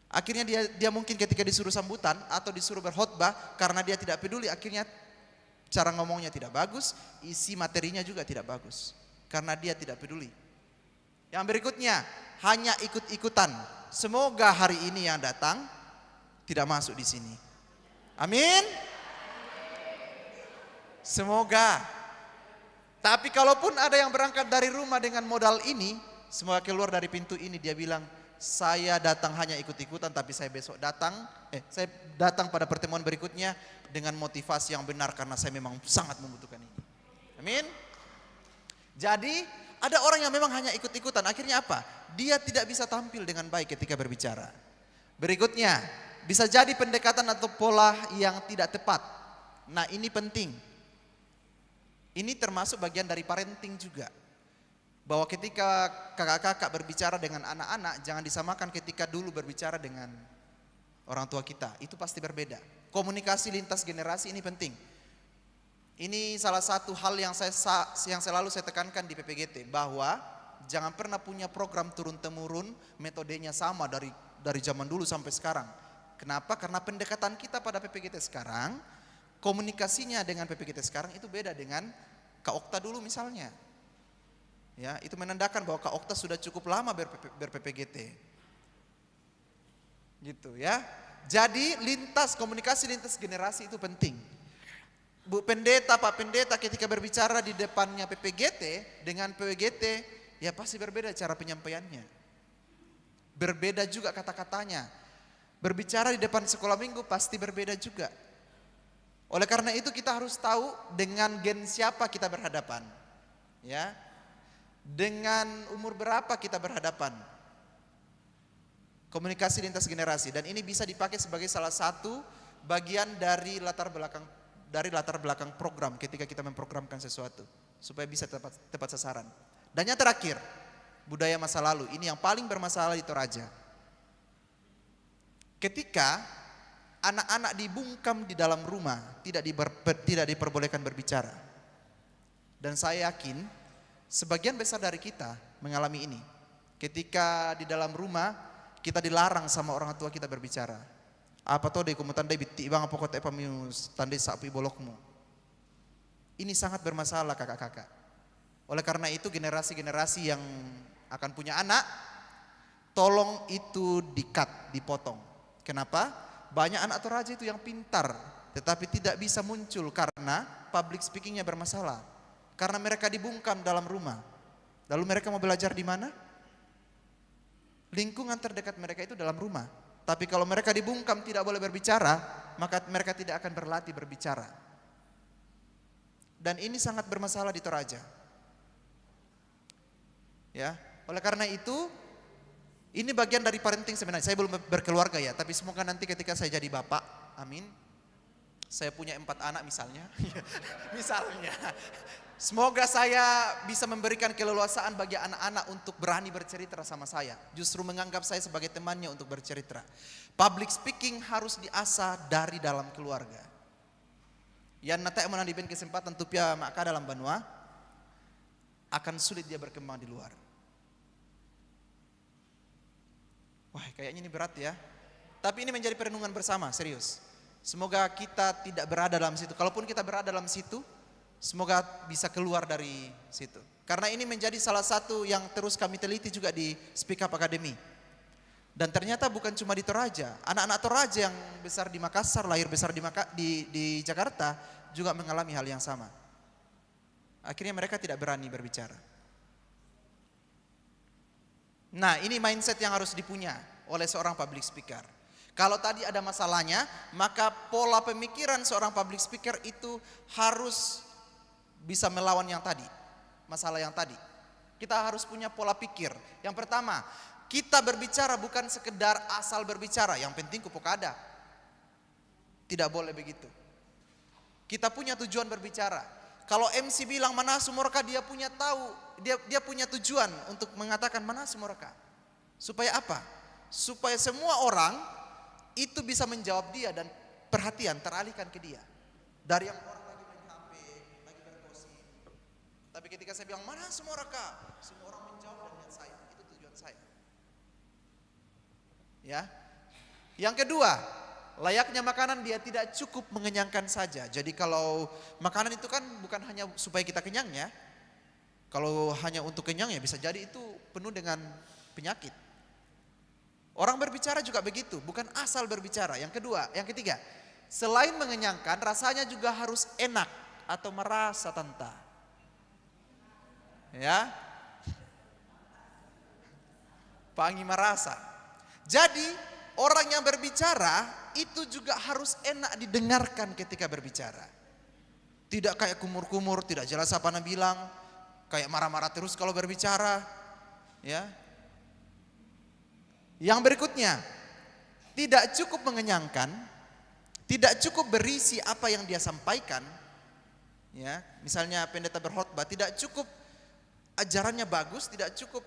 Akhirnya dia mungkin ketika disuruh sambutan atau disuruh berkhotbah, karena dia tidak peduli, akhirnya cara ngomongnya tidak bagus, isi materinya juga tidak bagus. Karena dia tidak peduli. Yang berikutnya, hanya ikut-ikutan. Semoga hari ini yang datang tidak masuk di sini. Amin. Semoga. Tapi kalaupun ada yang berangkat dari rumah dengan modal ini, semoga keluar dari pintu ini dia bilang, saya datang hanya ikut-ikutan, tapi saya saya datang pada pertemuan berikutnya dengan motivasi yang benar karena saya memang sangat membutuhkan ini. Amin. Jadi ada orang yang memang hanya ikut-ikutan, akhirnya apa? Dia tidak bisa tampil dengan baik ketika berbicara. Berikutnya, bisa jadi pendekatan atau pola yang tidak tepat. Nah, ini penting. Ini termasuk bagian dari parenting juga. Bahwa ketika kakak-kakak berbicara dengan anak-anak, jangan disamakan ketika dulu berbicara dengan orang tua kita. Itu pasti berbeda. Komunikasi lintas generasi ini penting. Ini salah satu hal yang selalu saya tekankan di PPGT, bahwa jangan pernah punya program turun-temurun, metodenya sama dari zaman dulu sampai sekarang. Kenapa? Karena pendekatan kita pada PPGT sekarang, komunikasinya dengan PPGT sekarang itu beda dengan Kak Okta dulu misalnya. Ya, itu menandakan bahwa Kak Okta sudah cukup lama ber-PPGT. Gitu ya. Jadi komunikasi lintas generasi itu penting. Bu Pendeta, Pak Pendeta ketika berbicara di depannya PPGT dengan PWGT, ya pasti berbeda cara penyampaiannya. Berbeda juga kata-katanya. Berbicara di depan sekolah minggu pasti berbeda juga. Oleh karena itu kita harus tahu dengan gen siapa kita berhadapan. Ya. Dengan umur berapa kita berhadapan. Komunikasi lintas generasi, dan ini bisa dipakai sebagai salah satu bagian dari latar belakang program ketika kita memprogramkan sesuatu supaya bisa tepat sasaran. Dan yang terakhir, budaya masa lalu. Ini yang paling bermasalah di Toraja. Ketika anak-anak dibungkam di dalam rumah, tidak diperbolehkan berbicara. Dan saya yakin sebagian besar dari kita mengalami ini. Ketika di dalam rumah kita dilarang sama orang tua kita berbicara. Apa tuh deh kumutan deh biti bang apa kota epamius tandai sapi bolokmu. Ini sangat bermasalah kakak-kakak. Oleh karena itu generasi-generasi yang akan punya anak, tolong itu dipotong. Kenapa? Banyak anak Toraja itu yang pintar, tetapi tidak bisa muncul karena public speakingnya bermasalah. Karena mereka dibungkam dalam rumah. Lalu mereka mau belajar di mana? Lingkungan terdekat mereka itu dalam rumah. Tapi kalau mereka dibungkam tidak boleh berbicara, maka mereka tidak akan berlatih berbicara. Dan ini sangat bermasalah di Toraja. Ya, oleh karena itu ini bagian dari parenting sebenarnya. Saya belum berkeluarga ya, tapi semoga nanti ketika saya jadi bapak, amin. Saya punya 4 anak misalnya. Misalnya. Semoga saya bisa memberikan keleluasaan bagi anak-anak untuk berani bercerita sama saya. Justru menganggap saya sebagai temannya untuk bercerita. Public speaking harus diasah dari dalam keluarga. Yang nanti menandibin kesempatan tupia maka dalam banua, akan sulit dia berkembang di luar. Wah, kayaknya ini berat ya. Tapi ini menjadi perenungan bersama, serius. Semoga kita tidak berada dalam situ. Kalaupun kita berada dalam situ, semoga bisa keluar dari situ. Karena ini menjadi salah satu yang terus kami teliti juga di Speak Up Academy. Dan ternyata bukan cuma di Toraja. Anak-anak Toraja yang besar di Makassar, lahir besar di Jakarta juga mengalami hal yang sama. Akhirnya mereka tidak berani berbicara. Nah, ini mindset yang harus dipunya oleh seorang public speaker. Kalau tadi ada masalahnya, maka pola pemikiran seorang public speaker itu harus bisa melawan yang tadi, masalah yang tadi. Kita harus punya pola pikir. Yang pertama, kita berbicara bukan sekedar asal berbicara, yang penting kupok ada. Tidak boleh begitu. Kita punya tujuan berbicara. Kalau MC bilang mana sumorka, dia punya punya tujuan untuk mengatakan mana sumorka. Supaya apa? Supaya semua orang itu bisa menjawab dia dan perhatian teralihkan ke dia. Dari yang orang lagi main HP, lagi bergosip. Tapi ketika saya bilang mana semua raka, semua orang menjawab dan lihat saya. Itu tujuan saya. Ya. Yang kedua, layaknya makanan dia tidak cukup mengenyangkan saja. Jadi kalau makanan itu kan bukan hanya supaya kita kenyang ya. Kalau hanya untuk kenyang ya bisa jadi itu penuh dengan penyakit. Orang berbicara juga begitu, bukan asal berbicara. Yang kedua, yang ketiga, selain mengenyangkan, rasanya juga harus enak atau merasa tanta. Ya, pangi merasa. Jadi orang yang berbicara itu juga harus enak didengarkan ketika berbicara. Tidak kayak kumur-kumur, tidak jelas apa nak bilang, kayak marah-marah terus kalau berbicara. Ya. Yang berikutnya, tidak cukup mengenyangkan, tidak cukup berisi apa yang dia sampaikan. Ya, misalnya pendeta berkhotbah, tidak cukup ajarannya bagus, tidak cukup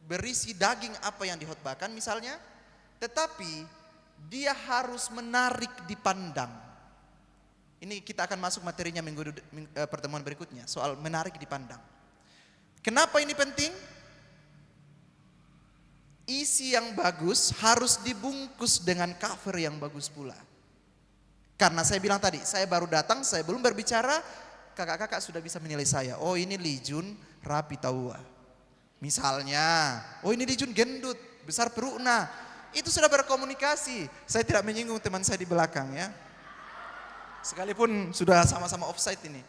berisi daging apa yang dikhotbahkan misalnya, tetapi dia harus menarik dipandang. Ini kita akan masuk materinya pertemuan berikutnya, soal menarik dipandang. Kenapa ini penting? Isi yang bagus harus dibungkus dengan cover yang bagus pula. Karena saya bilang tadi, saya baru datang, saya belum berbicara, kakak-kakak sudah bisa menilai saya. Oh ini Lijun rapi tawa. Misalnya, oh ini Lijun gendut, besar perutna. itu sudah berkomunikasi. Saya tidak menyinggung teman saya di belakang ya. Sekalipun sudah sama-sama offside ini.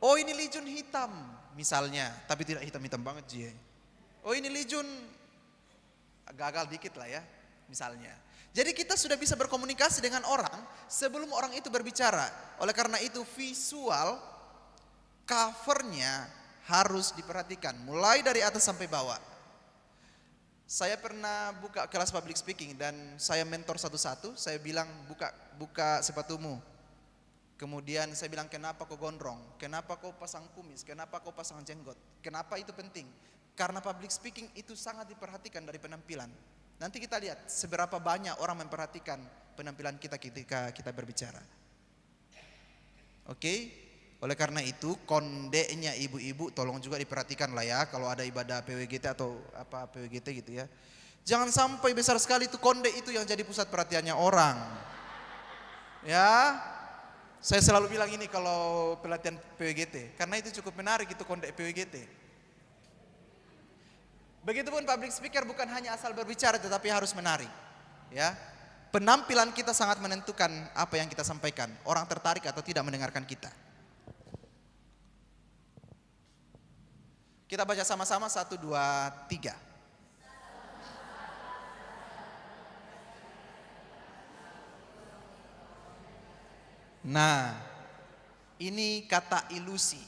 Oh ini Lijun hitam misalnya, tapi tidak hitam-hitam banget Ji. Oh ini Lijun gagal dikit lah ya misalnya. Jadi kita sudah bisa berkomunikasi dengan orang sebelum orang itu berbicara. Oleh karena itu visual covernya harus diperhatikan mulai dari atas sampai bawah. Saya pernah buka kelas public speaking dan saya mentor satu-satu. Saya bilang buka sepatumu. Kemudian saya bilang kenapa kau gondrong? Kenapa kau pasang kumis? Kenapa kau pasang jenggot? Kenapa itu penting? Karena public speaking itu sangat diperhatikan dari penampilan. Nanti kita lihat seberapa banyak orang memperhatikan penampilan kita ketika kita berbicara. Oke? Oleh karena itu kondeknya ibu-ibu tolong juga diperhatikan lah ya kalau ada ibadah PWGT atau apa PWGT gitu ya. Jangan sampai besar sekali itu konde itu yang jadi pusat perhatiannya orang. Ya. Saya selalu bilang ini kalau pelatihan PWGT karena itu cukup menarik itu konde PWGT. Begitupun public speaker bukan hanya asal berbicara tetapi harus menarik. Ya. Penampilan kita sangat menentukan apa yang kita sampaikan. Orang tertarik atau tidak mendengarkan kita. Kita baca sama-sama 1, 2, 3. Nah, ini kata ilusi.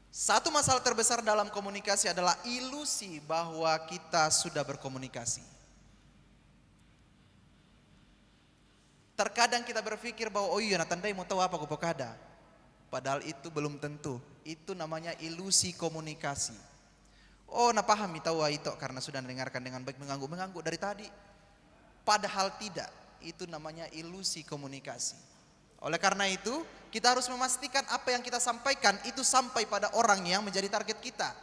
Satu masalah terbesar dalam komunikasi adalah ilusi bahwa kita sudah berkomunikasi. Terkadang kita berpikir bahwa oh iya natandai mau tahu apa kupokada. Padahal itu belum tentu. Itu namanya ilusi komunikasi. Oh, nah pahami tahu itu karena sudah mendengarkan dengan baik mengganggu dari tadi. Padahal tidak. Itu namanya ilusi komunikasi. Oleh karena itu, kita harus memastikan apa yang kita sampaikan itu sampai pada orang yang menjadi target kita.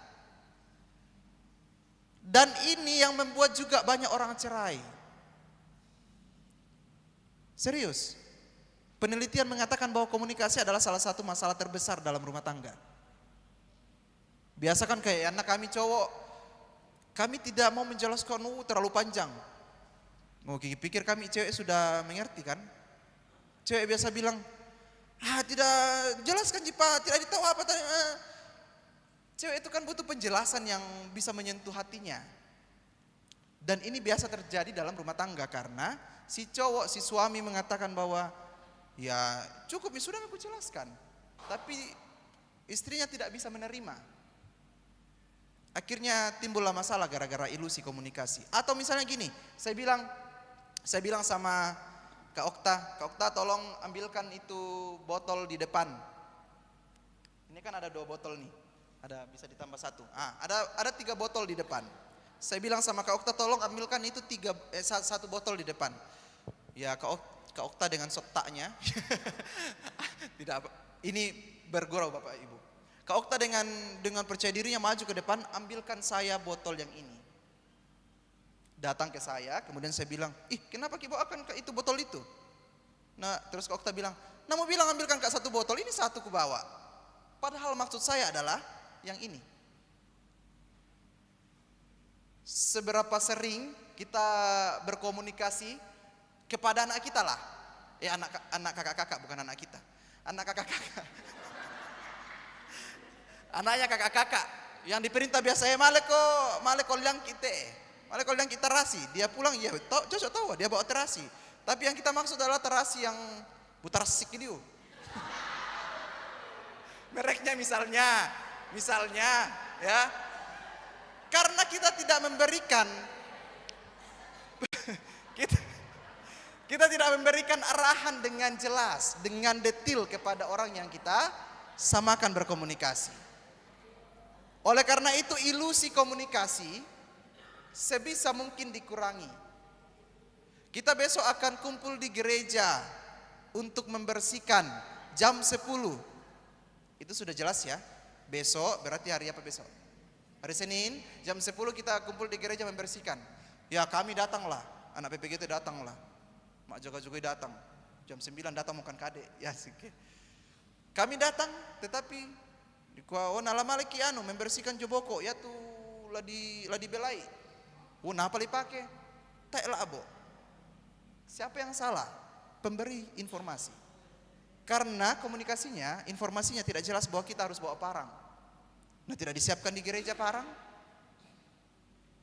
Dan ini yang membuat juga banyak orang cerai. Serius. Penelitian mengatakan bahwa komunikasi adalah salah satu masalah terbesar dalam rumah tangga. Biasa kan kayak anak kami cowok, kami tidak mau menjelaskan terlalu panjang. Mau pikir kami cewek sudah mengerti kan? Cewek biasa bilang, tidak jelaskan Jipa, tidak ditahu apa tadi. Cewek itu kan butuh penjelasan yang bisa menyentuh hatinya. Dan ini biasa terjadi dalam rumah tangga karena si cowok, si suami mengatakan bahwa ya cukup sudah aku jelaskan. Tapi istrinya tidak bisa menerima. Akhirnya timbullah masalah gara-gara ilusi komunikasi. Atau misalnya gini, saya bilang sama Kak Okta tolong ambilkan itu botol di depan. Ini kan ada 2 botol nih, ada bisa ditambah 1. Ada 3 botol di depan. Saya bilang sama Kak Okta tolong ambilkan itu 1 botol di depan. Ya Kak Okta dengan sotaknya, tidak apa, ini bergurau Bapak Ibu. Kak Okta dengan percaya dirinya maju ke depan, ambilkan saya botol yang ini. Datang ke saya, kemudian saya bilang, kenapa Ki bawakan ke itu botol itu? Nah, terus Kak Okta bilang, mau bilang ambilkan Kak 1 botol, ini 1 ku bawa. Padahal maksud saya adalah yang ini. Seberapa sering kita berkomunikasi kepada anak kita lah. Anak kakak-kakak bukan anak kita. Anak kakak-kakak. Anaknya kakak-kakak yang diperintah biasanya maleko liang kita terasi. Dia pulang ya cocok tahu dia bawa terasi. Tapi yang kita maksud adalah terasi yang putar sik itu. Mereknya misalnya ya. Karena kita tidak memberikan kita tidak memberikan arahan dengan jelas, dengan detail kepada orang yang kita samakan berkomunikasi. Oleh karena itu ilusi komunikasi sebisa mungkin dikurangi. Kita besok akan kumpul di gereja untuk membersihkan jam 10. Itu sudah jelas ya. Besok berarti hari apa besok? Hari Senin jam 10 kita kumpul di gereja membersihkan. Ya kami datanglah, anak PPGT datanglah. Mak juga datang. Jam 9 datang bukan kadek. Ya sikit. Kami datang tetapi nalamaliki membersihkan joboko ya tuh ladi belai. Napa dipake? Tak elabo. Siapa yang salah? Pemberi informasi. Karena komunikasinya, informasinya tidak jelas bahwa kita harus bawa parang. Nah, tidak disiapkan di gereja parang.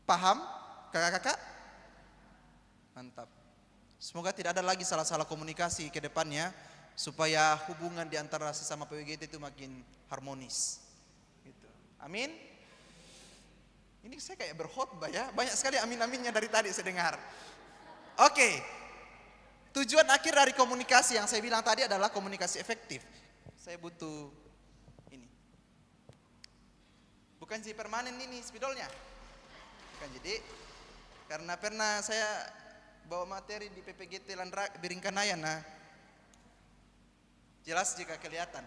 Paham kakak-kakak? Mantap. Semoga tidak ada lagi salah-salah komunikasi ke depannya, supaya hubungan di antara sesama PWGT itu makin harmonis. Gitu. Amin. Ini saya kayak berkhotbah ya, banyak sekali amin-aminnya dari tadi saya dengar. Oke. Tujuan akhir dari komunikasi yang saya bilang tadi adalah komunikasi efektif. Saya butuh ini. Bukan si permanen ini spidolnya. Bukan, jadi karena pernah saya bawa materi di PPGT Biringkanaya, nah jelas jika kelihatan.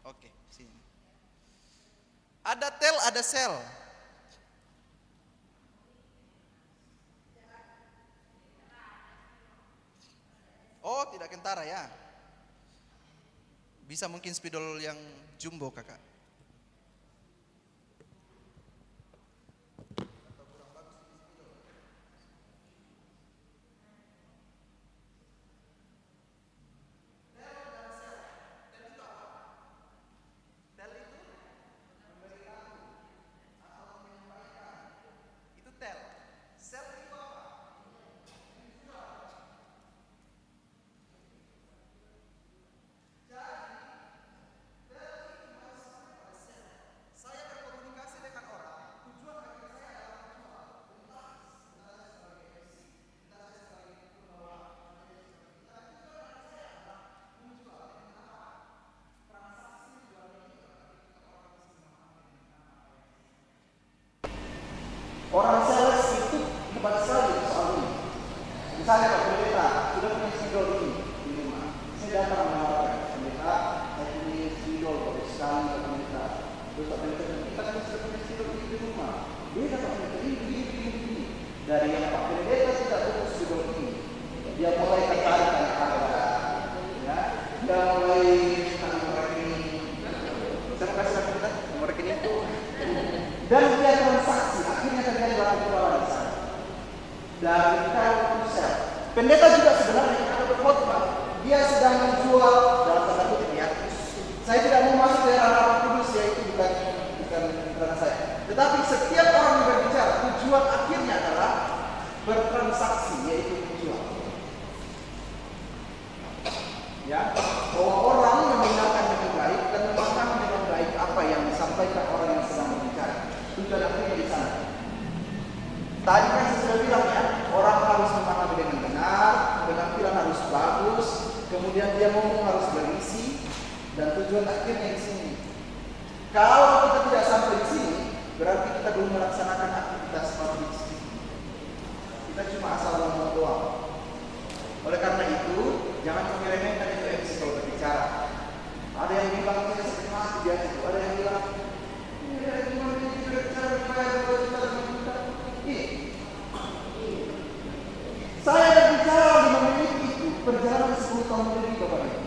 Oke, sini. Ada tel, ada sel. Oh, tidak kentara ya. Bisa mungkin spidol yang jumbo kakak. Itu tel. Sel itu apa? Saya berkomunikasi dengan orang, tujuan akhir saya adalah menjual. Entah sebagai MC, entah sebagai pembawa materi, tapi tujuan akhir saya adalah menjual. Dengan apa? Transaksi jual beli ketika orang bisa memahami dengan apa yang orang sales itu hebat sekali soal ini. Misalnya Pak Pendeta sudah punya spidol ini di rumah. Saya datang menawarkan, Pendeta, saya punya spidol bagus sekali Pak Pendeta. Terus Pak Pendeta, kita kan sudah punya spidol ini di rumah. Beda Pak Pendeta, ini begini. Dari yang Pak Pendeta tidak punya spidol ini, dia mulai tertarik dengan harga. Ya, dia mulai nomor rekening. Saya mau kasih Pak Pendeta nomor rekening itu. Dan dia transaksi, akhirnya terjadi jualan di sana. Dan kalau sel, pendeta juga sebenarnya ada berkhotbah, dia sedang menjual dalam tanda kutip ya. Saya tidak mau masuk ke ranah kudus, ya itu bukan ranah saya. Tetapi setiap orang yang berbicara, tujuan akhirnya adalah bertransaksi, yaitu menjual. Ya, bahwa orang menggunakan dengan baik dan memahami dengan baik apa yang disampaikan orang yang sedang berbicara. Tujuan akhirnya di sana. Tadi kan saya sudah bilang ya, orang harus memahami dengan benar, penampilan harus bagus, kemudian dia ngomong harus berisi, dan tujuan akhirnya di sini. Kalau kita tidak sampai di sini, berarti kita belum melaksanakan aktivitas public speaking. Kita cuma asal ngomong doang. Oleh karena itu, jangan meremehkan itu MC kalau berbicara. Ada yang bilang kita seperti mati dia itu, ada yang bilang gimana ini berbicara saya berbicara 5 menit itu perjalanan 10 tahun lebih Bapak Ibu.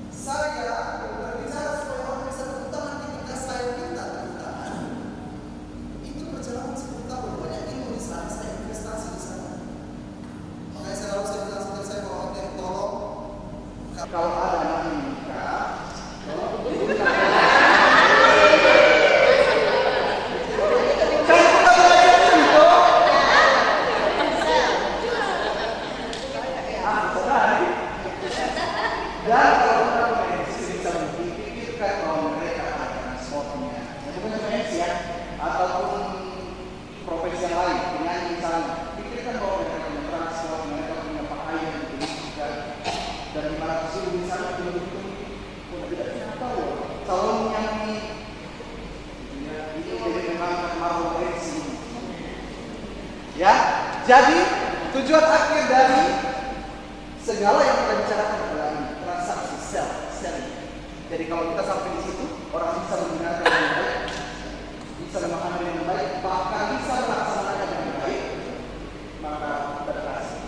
Saya berbicara supaya orang bisa tepuk tangan ketika saya minta tepuk tangan. Itu perjalanan 10 tahun, banyak ilmu di sana, saya investasi di sana. Makanya saya harus bilang seperti saya bawa materi tolong. Kalau ada anak nikah, dan kalau orang bisa memikirkan bahwa mereka ada transportnya, bukan cuma MC ya, ataupun profesi yang lain, penyanyi misalnya, pikirkan bahwa mereka punya transport, mereka punya pakaian yang dibutuhkan, dan di mana kecil misalnya begitu, pun tidak bisa tahu. Kalau menyanyi, ini jadi memang mau MC. Ya, jadi tujuan akhir dari segala yang kita bicarakan adalah transaksi selling. Jadi kalau kita sampai di situ, orang bisa menggunakan dengan baik, bisa memahami dengan baik, bahkan bisa melaksanakan dengan baik, maka berhasil.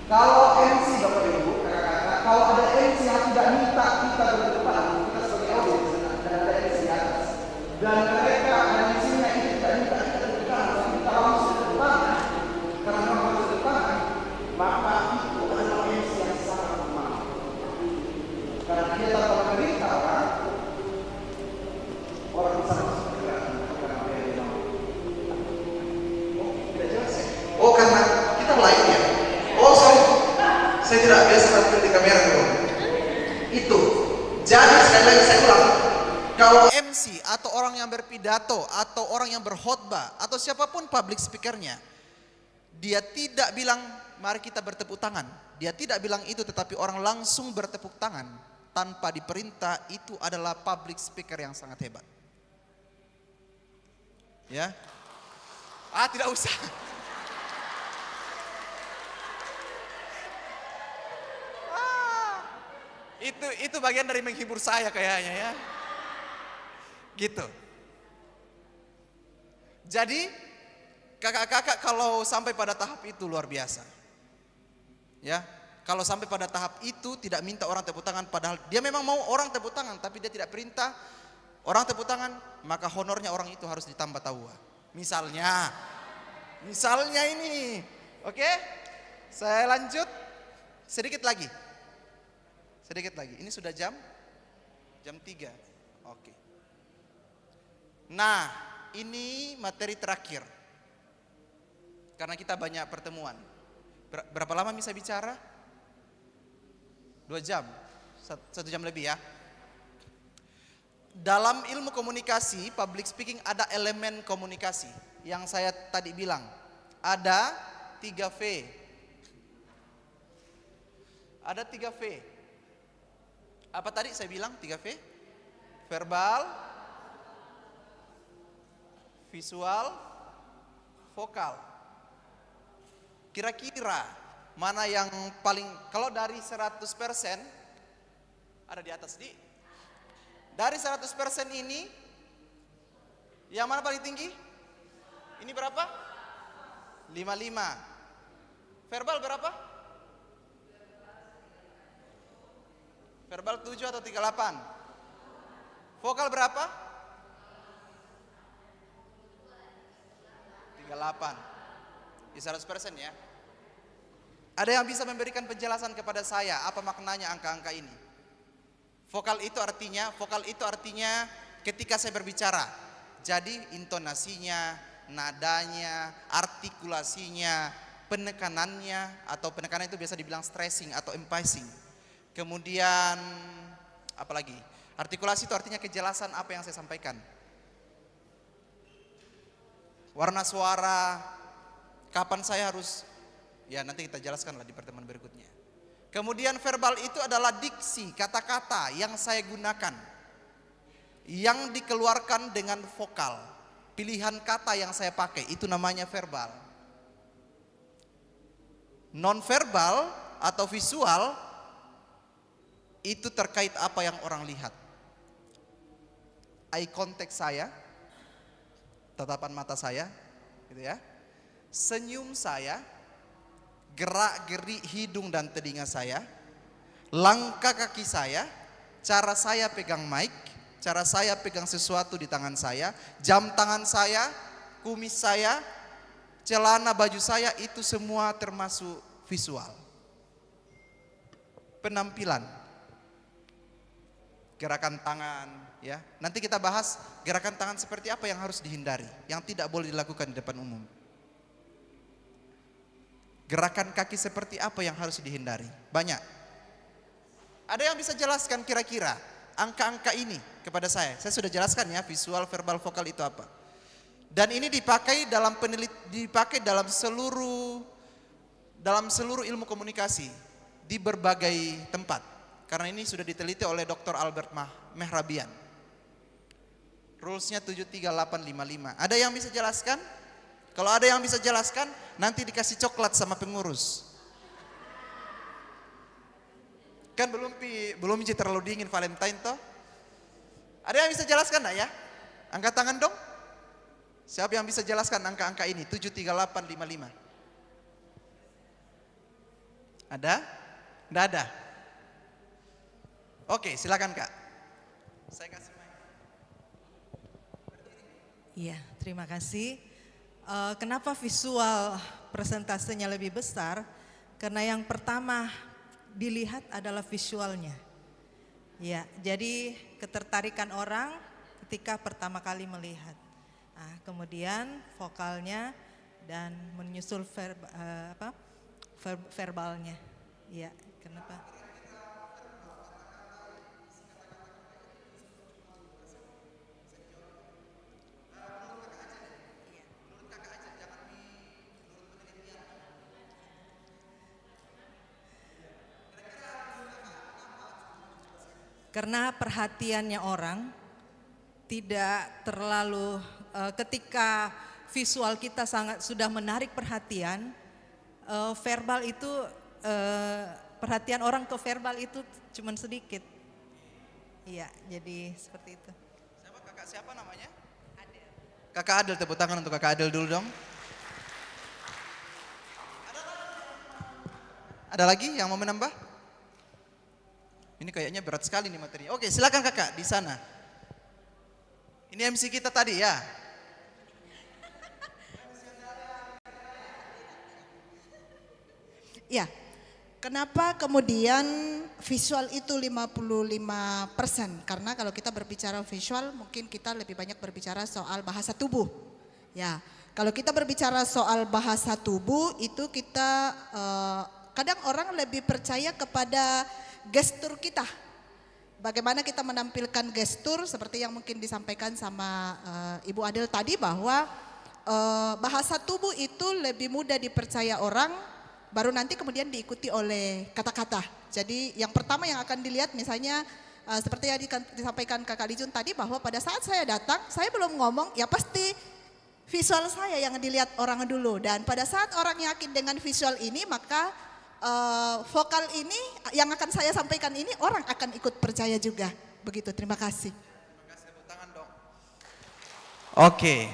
Kalau MC Bapak Ibu, kakak-kakak, kalau ada MC yang tidak minta kita berdepan, kita sebagai audiens dan ada MC di atas, dan mereka dan MC-nya itu tidak maka itu adalah MC yang sangat lemah. Karena dia tanpa menderita orang bisa masuk ke dalam karena apa yang dia mau. Oh, tidak jelas ya? Oh, karena kita live ya? Oh, sorry. Saya tidak biasa tampil di kamera dulu. Itu. Jadi sekali lagi saya ulang. Kalau MC atau orang yang berpidato atau orang yang berkhotbah atau siapapun public speakernya, dia tidak bilang mari kita bertepuk tangan. Dia tidak bilang itu, tetapi orang langsung bertepuk tangan tanpa diperintah, itu adalah public speaker yang sangat hebat. Ya? Tidak usah. Itu bagian dari menghibur saya kayaknya ya. Gitu. Jadi kakak-kakak kalau sampai pada tahap itu luar biasa. Ya, kalau sampai pada tahap itu tidak minta orang tepuk tangan padahal dia memang mau orang tepuk tangan tapi dia tidak perintah orang tepuk tangan, maka honornya orang itu harus ditambah tawa. Misalnya ini. Oke? Saya lanjut sedikit lagi. Ini sudah jam 3. Oke. Nah, ini materi terakhir. Karena kita banyak pertemuan. Berapa lama bisa bicara? 2 jam. 1 jam lebih ya. Dalam ilmu komunikasi, public speaking ada elemen komunikasi. Yang saya tadi bilang. Ada 3V. Ada 3V. Apa tadi saya bilang 3V? Verbal, visual, vokal. Kira-kira mana yang paling, kalau dari 100% ada di atas di. Dari 100% ini yang mana paling tinggi? Ini berapa? 55. Verbal berapa? Verbal 7 atau 38? Vokal berapa? 38. Di 100% ya. Ada yang bisa memberikan penjelasan kepada saya apa maknanya angka-angka ini? Vokal itu artinya ketika saya berbicara. Jadi intonasinya, nadanya, artikulasinya, penekanannya, atau penekanan itu biasa dibilang stressing atau emphasizing. Kemudian apalagi? Artikulasi itu artinya kejelasan apa yang saya sampaikan. Warna suara, kapan saya harus, ya nanti kita jelaskan lah di pertemuan berikutnya. Kemudian verbal itu adalah diksi, kata-kata yang saya gunakan. Yang dikeluarkan dengan vokal. Pilihan kata yang saya pakai, itu namanya verbal. Non-verbal atau visual, itu terkait apa yang orang lihat. Eye contact saya, tatapan mata saya, gitu ya. Senyum saya, gerak-gerik hidung dan telinga saya, langkah kaki saya, cara saya pegang mic, cara saya pegang sesuatu di tangan saya, jam tangan saya, kumis saya, celana baju saya, itu semua termasuk visual. Penampilan, gerakan tangan, ya. Nanti kita bahas gerakan tangan seperti apa yang harus dihindari, yang tidak boleh dilakukan di depan umum. Gerakan kaki seperti apa yang harus dihindari? Banyak. Ada yang bisa jelaskan kira-kira angka-angka ini kepada saya? Saya sudah jelaskan ya, visual, verbal, vokal itu apa. Dan ini dipakai dalam seluruh ilmu komunikasi di berbagai tempat. Karena ini sudah diteliti oleh Dr. Albert Mehrabian. Rulesnya 73855. Ada yang bisa jelaskan? Kalau ada yang bisa jelaskan, nanti dikasih coklat sama pengurus. Kan belum terlalu dingin Valentine toh. Ada yang bisa jelaskan enggak ya? Angkat tangan dong. Siapa yang bisa jelaskan angka-angka ini? 73855. Ada? Enggak ada. Oke, silakan Kak. Saya kasih mic. Iya, terima kasih. Kenapa visual presentasenya lebih besar? Karena yang pertama dilihat adalah visualnya. Ya, jadi ketertarikan orang ketika pertama kali melihat. Nah, kemudian vokalnya dan menyusul verbalnya. Ya, kenapa? Karena perhatiannya orang tidak terlalu ketika visual kita sangat sudah menarik perhatian, verbal itu perhatian orang ke verbal itu cuman sedikit. Iya, jadi seperti itu. Kakak siapa namanya? Adel. Kakak Adel, tepuk tangan untuk Kakak Adel dulu dong. Ada lagi yang mau menambah? Ini kayaknya berat sekali nih materi. Oke, silakan Kakak di sana. Ini MC kita tadi ya. Ya, kenapa kemudian visual itu 55%? Karena kalau kita berbicara visual mungkin kita lebih banyak berbicara soal bahasa tubuh. Ya, kalau kita berbicara soal bahasa tubuh itu kita kadang orang lebih percaya kepada gestur kita. Bagaimana kita menampilkan gestur seperti yang mungkin disampaikan sama Ibu Adel tadi bahwa bahasa tubuh itu lebih mudah dipercaya orang, baru nanti kemudian diikuti oleh kata-kata. Jadi yang pertama yang akan dilihat misalnya seperti yang disampaikan Kakak Lijun tadi bahwa pada saat saya datang, saya belum ngomong, ya pasti visual saya yang dilihat orang dulu. Dan pada saat orang yakin dengan visual ini maka vokal ini yang akan saya sampaikan ini orang akan ikut percaya juga. Begitu, terima kasih. Terima kasih, tepuk tangan dong. Oke.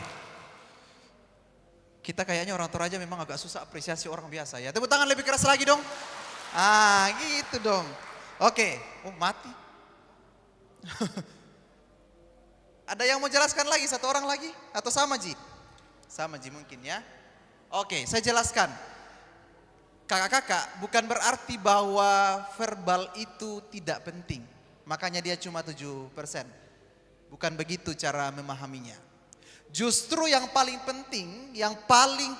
Kita kayaknya orang Toraja memang agak susah apresiasi orang biasa ya. Tepuk tangan lebih keras lagi dong. Ah, gitu dong. Oke. Oh, mati. Ada yang mau jelaskan lagi, satu orang lagi? Atau sama Ji? Sama Ji mungkin ya. Oke, saya jelaskan. Kakak-kakak, bukan berarti bahwa verbal itu tidak penting. Makanya dia cuma 7%. Bukan begitu cara memahaminya. Justru yang paling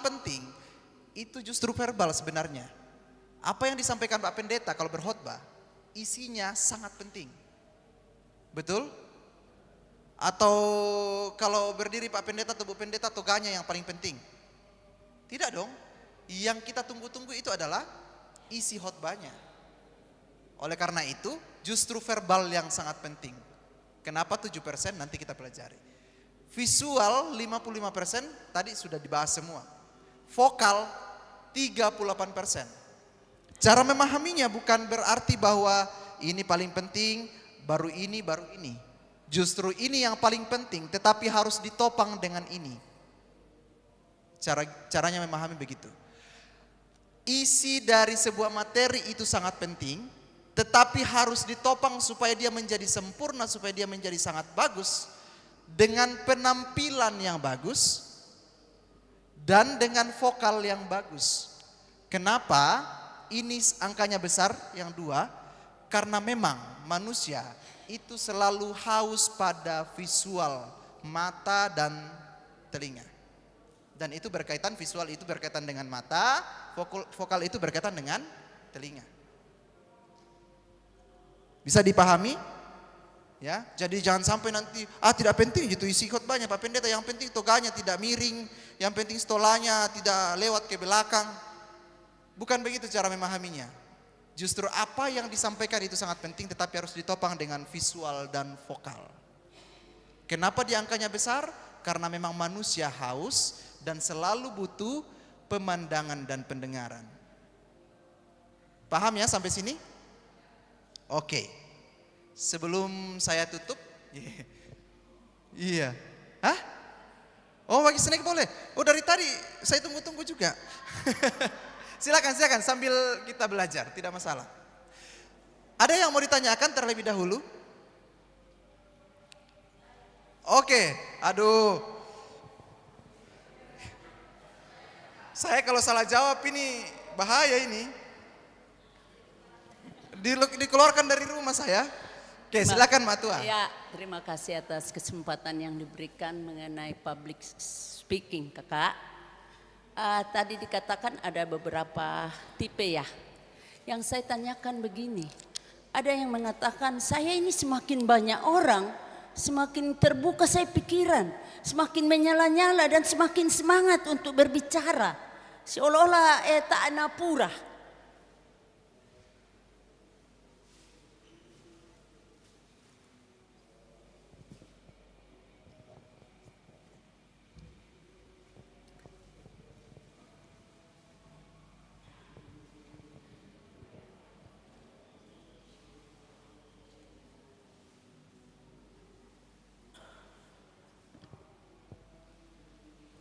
penting itu justru verbal sebenarnya. Apa yang disampaikan Pak Pendeta kalau berkhotbah, isinya sangat penting. Betul? Atau kalau berdiri Pak Pendeta atau Bu Pendeta, toganya yang paling penting? Tidak dong. Yang kita tunggu-tunggu itu adalah isi khotbahnya. Oleh karena itu, justru verbal yang sangat penting. Kenapa 7%? Nanti kita pelajari. Visual 55% tadi sudah dibahas semua. Vokal 38%. Cara memahaminya bukan berarti bahwa ini paling penting, baru ini, baru ini. Justru ini yang paling penting, tetapi harus ditopang dengan ini. Caranya memahami begitu. Isi dari sebuah materi itu sangat penting, tetapi harus ditopang supaya dia menjadi sempurna, supaya dia menjadi sangat bagus, dengan penampilan yang bagus, dan dengan vokal yang bagus. Kenapa ini angkanya besar yang 2? Karena memang manusia itu selalu haus pada visual, mata dan telinga. Dan itu berkaitan, visual itu berkaitan dengan mata, vokal itu berkaitan dengan telinga. Bisa dipahami? Ya, jadi jangan sampai nanti tidak penting gitu isi khotbahnya Pak Pendeta, yang penting toganya tidak miring, yang penting stolanya tidak lewat ke belakang. Bukan begitu cara memahaminya. Justru apa yang disampaikan itu sangat penting, tetapi harus ditopang dengan visual dan vokal. Kenapa di angkanya besar? Karena memang manusia haus dan selalu butuh pemandangan dan pendengaran. Paham ya sampai sini? Oke. Sebelum saya tutup, iya. Hah? Oh, bagi snack boleh. Oh, dari tadi saya tunggu-tunggu juga. Silakan sambil kita belajar, tidak masalah. Ada yang mau ditanyakan terlebih dahulu? Oke, aduh. Saya kalau salah jawab ini bahaya ini. Dikeluarkan dari rumah saya. Oke, silakan Mbak Tua. Ya, terima kasih atas kesempatan yang diberikan mengenai public speaking, Kakak. Tadi dikatakan ada beberapa tipe ya. Yang saya tanyakan begini, ada yang mengatakan saya ini semakin banyak orang, semakin terbuka saya pikiran, semakin menyala-nyala dan semakin semangat untuk berbicara. Seolah-olah tak napura.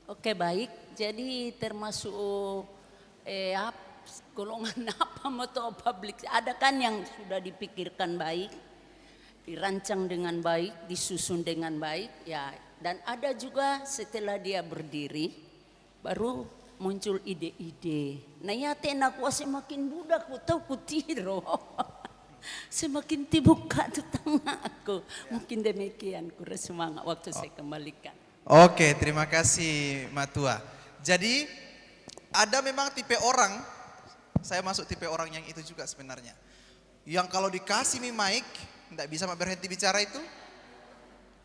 Oke, baik, jadi termasuk golongan apa moto public, ada kan yang sudah dipikirkan baik, dirancang dengan baik, disusun dengan baik ya, dan ada juga setelah dia berdiri baru muncul ide-ide. Nah ya tenaku semakin budak ku tahu ku tiro. Semakin dibuka tentang aku. Mungkin demikian kurang semangat waktu saya kembalikan. Oke, terima kasih Matua. Jadi ada memang tipe orang, saya masuk tipe orang yang itu juga sebenarnya. Yang kalau dikasih mic, tidak bisa berhenti bicara itu,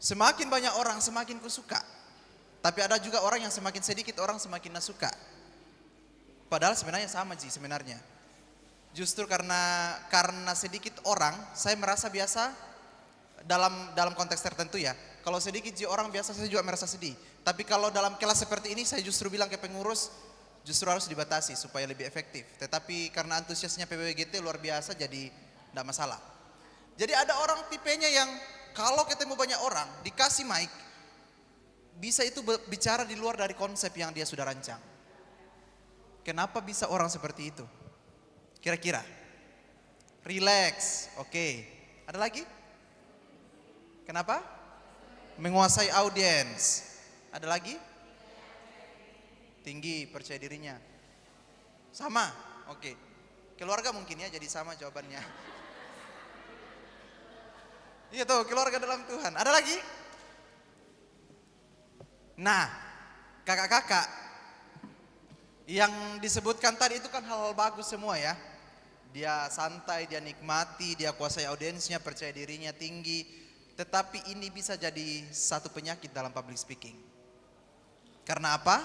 semakin banyak orang semakin ku suka. Tapi ada juga orang yang semakin sedikit orang semakin suka. Padahal sebenarnya sama sih sebenarnya. Justru karena sedikit orang, saya merasa biasa dalam konteks tertentu ya. Kalau sedikit orang biasa saya juga merasa sedih. Tapi kalau dalam kelas seperti ini saya justru bilang ke pengurus justru harus dibatasi supaya lebih efektif. Tetapi karena antusiasnya PWGT luar biasa jadi tidak masalah. Jadi ada orang tipenya yang kalau ketemu banyak orang dikasih mic bisa itu bicara di luar dari konsep yang dia sudah rancang. Kenapa bisa orang seperti itu? Kira-kira? Relax, oke. Ada lagi? Kenapa? Menguasai audiens. Ada lagi? Tinggi percaya dirinya. Sama? Oke. Keluarga mungkin ya jadi sama jawabannya. Iya tuh keluarga dalam Tuhan. Ada lagi? Nah, kakak-kakak yang disebutkan tadi itu kan hal-hal bagus semua ya. Dia santai, dia nikmati, dia kuasai audiensnya, percaya dirinya tinggi. Tetapi ini bisa jadi satu penyakit dalam public speaking. Karena apa?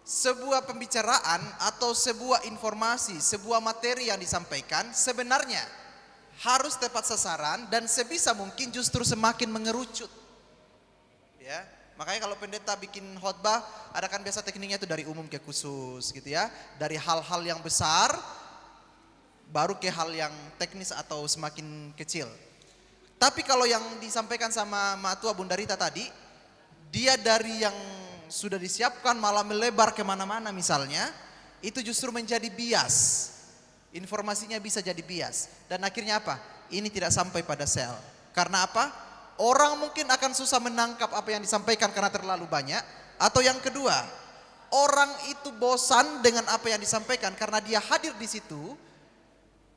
Sebuah pembicaraan atau sebuah informasi, sebuah materi yang disampaikan sebenarnya harus tepat sasaran dan sebisa mungkin justru semakin mengerucut. Ya, makanya kalau pendeta bikin khotbah, ada kan biasa tekniknya itu dari umum ke khusus gitu ya. Dari hal-hal yang besar baru ke hal yang teknis atau semakin kecil. Tapi kalau yang disampaikan sama Matua Bunda Rita tadi, dia dari yang sudah disiapkan malah melebar kemana-mana misalnya, itu justru menjadi bias. Informasinya bisa jadi bias. Dan akhirnya apa? Ini tidak sampai pada sel. Karena apa? Orang mungkin akan susah menangkap apa yang disampaikan karena terlalu banyak. Atau yang kedua, orang itu bosan dengan apa yang disampaikan karena dia hadir di situ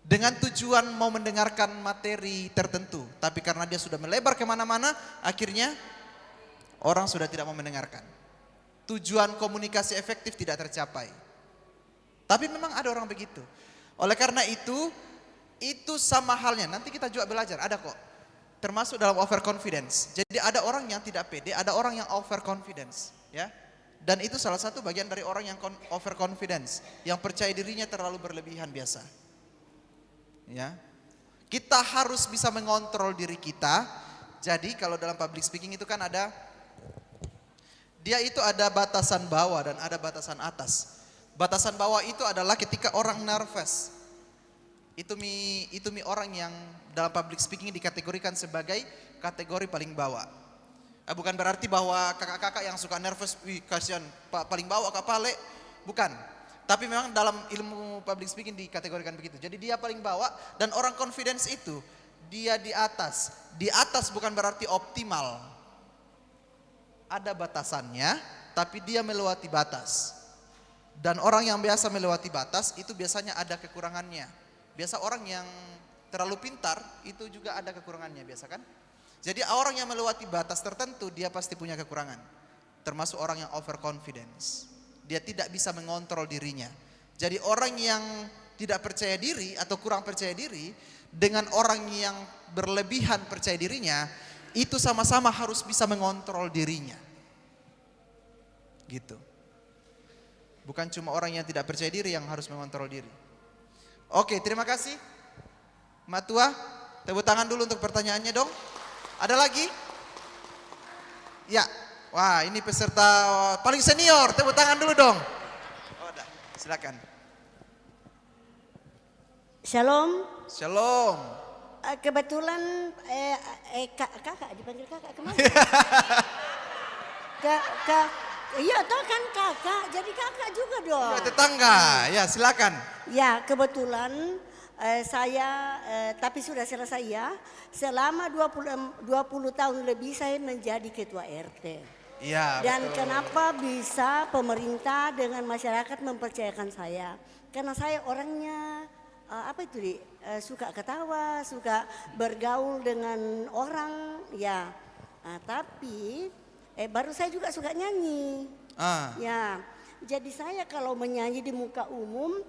dengan tujuan mau mendengarkan materi tertentu. Tapi karena dia sudah melebar kemana-mana, akhirnya orang sudah tidak mau mendengarkan. Tujuan komunikasi efektif tidak tercapai. Tapi memang ada orang begitu. Oleh karena itu sama halnya. Nanti kita juga belajar, ada kok. Termasuk dalam overconfidence. Jadi ada orang yang tidak pede, ada orang yang overconfidence. Ya. Dan itu salah satu bagian dari orang yang overconfidence. Yang percaya dirinya terlalu berlebihan biasa. Ya, kita harus bisa mengontrol diri kita. Jadi kalau dalam public speaking itu kan ada batasan bawah dan ada batasan atas. Batasan bawah itu adalah ketika orang nervous. Itu orang yang dalam public speaking dikategorikan sebagai kategori paling bawah. Bukan berarti bahwa kakak-kakak yang suka nervous, wih kasihan paling bawah kapale, bukan. Tapi memang dalam ilmu public speaking dikategorikan begitu. Jadi dia paling bawah dan orang confidence itu dia di atas. Di atas bukan berarti optimal. Ada batasannya, tapi dia melewati batas. Dan orang yang biasa melewati batas itu biasanya ada kekurangannya. Biasa orang yang terlalu pintar itu juga ada kekurangannya biasa kan? Jadi orang yang melewati batas tertentu dia pasti punya kekurangan. Termasuk orang yang overconfidence. Dia tidak bisa mengontrol dirinya. Jadi orang yang tidak percaya diri atau kurang percaya diri dengan orang yang berlebihan percaya dirinya itu sama-sama harus bisa mengontrol dirinya. Gitu. Bukan cuma orang yang tidak percaya diri yang harus mengontrol diri. Oke, terima kasih. Matua, tepuk tangan dulu untuk pertanyaannya dong. Ada lagi? Ya, wah ini peserta paling senior, tepuk tangan dulu dong. Oh, dah. Silakan. Shalom. Shalom. Kebetulan kakak dipanggil kakak kemana? Iya toh kan kakak, jadi kakak juga dong. Ya, tetangga, ya silakan. Ya kebetulan saya tapi sudah selesai ya. Selama 20 tahun lebih saya menjadi ketua RT. Iya. Dan betul. kenapa bisa pemerintah dengan masyarakat mempercayakan saya? Karena saya orangnya suka ketawa, suka bergaul dengan orang, ya. Tapi baru saya juga suka nyanyi. Ya, jadi saya kalau menyanyi di muka umum,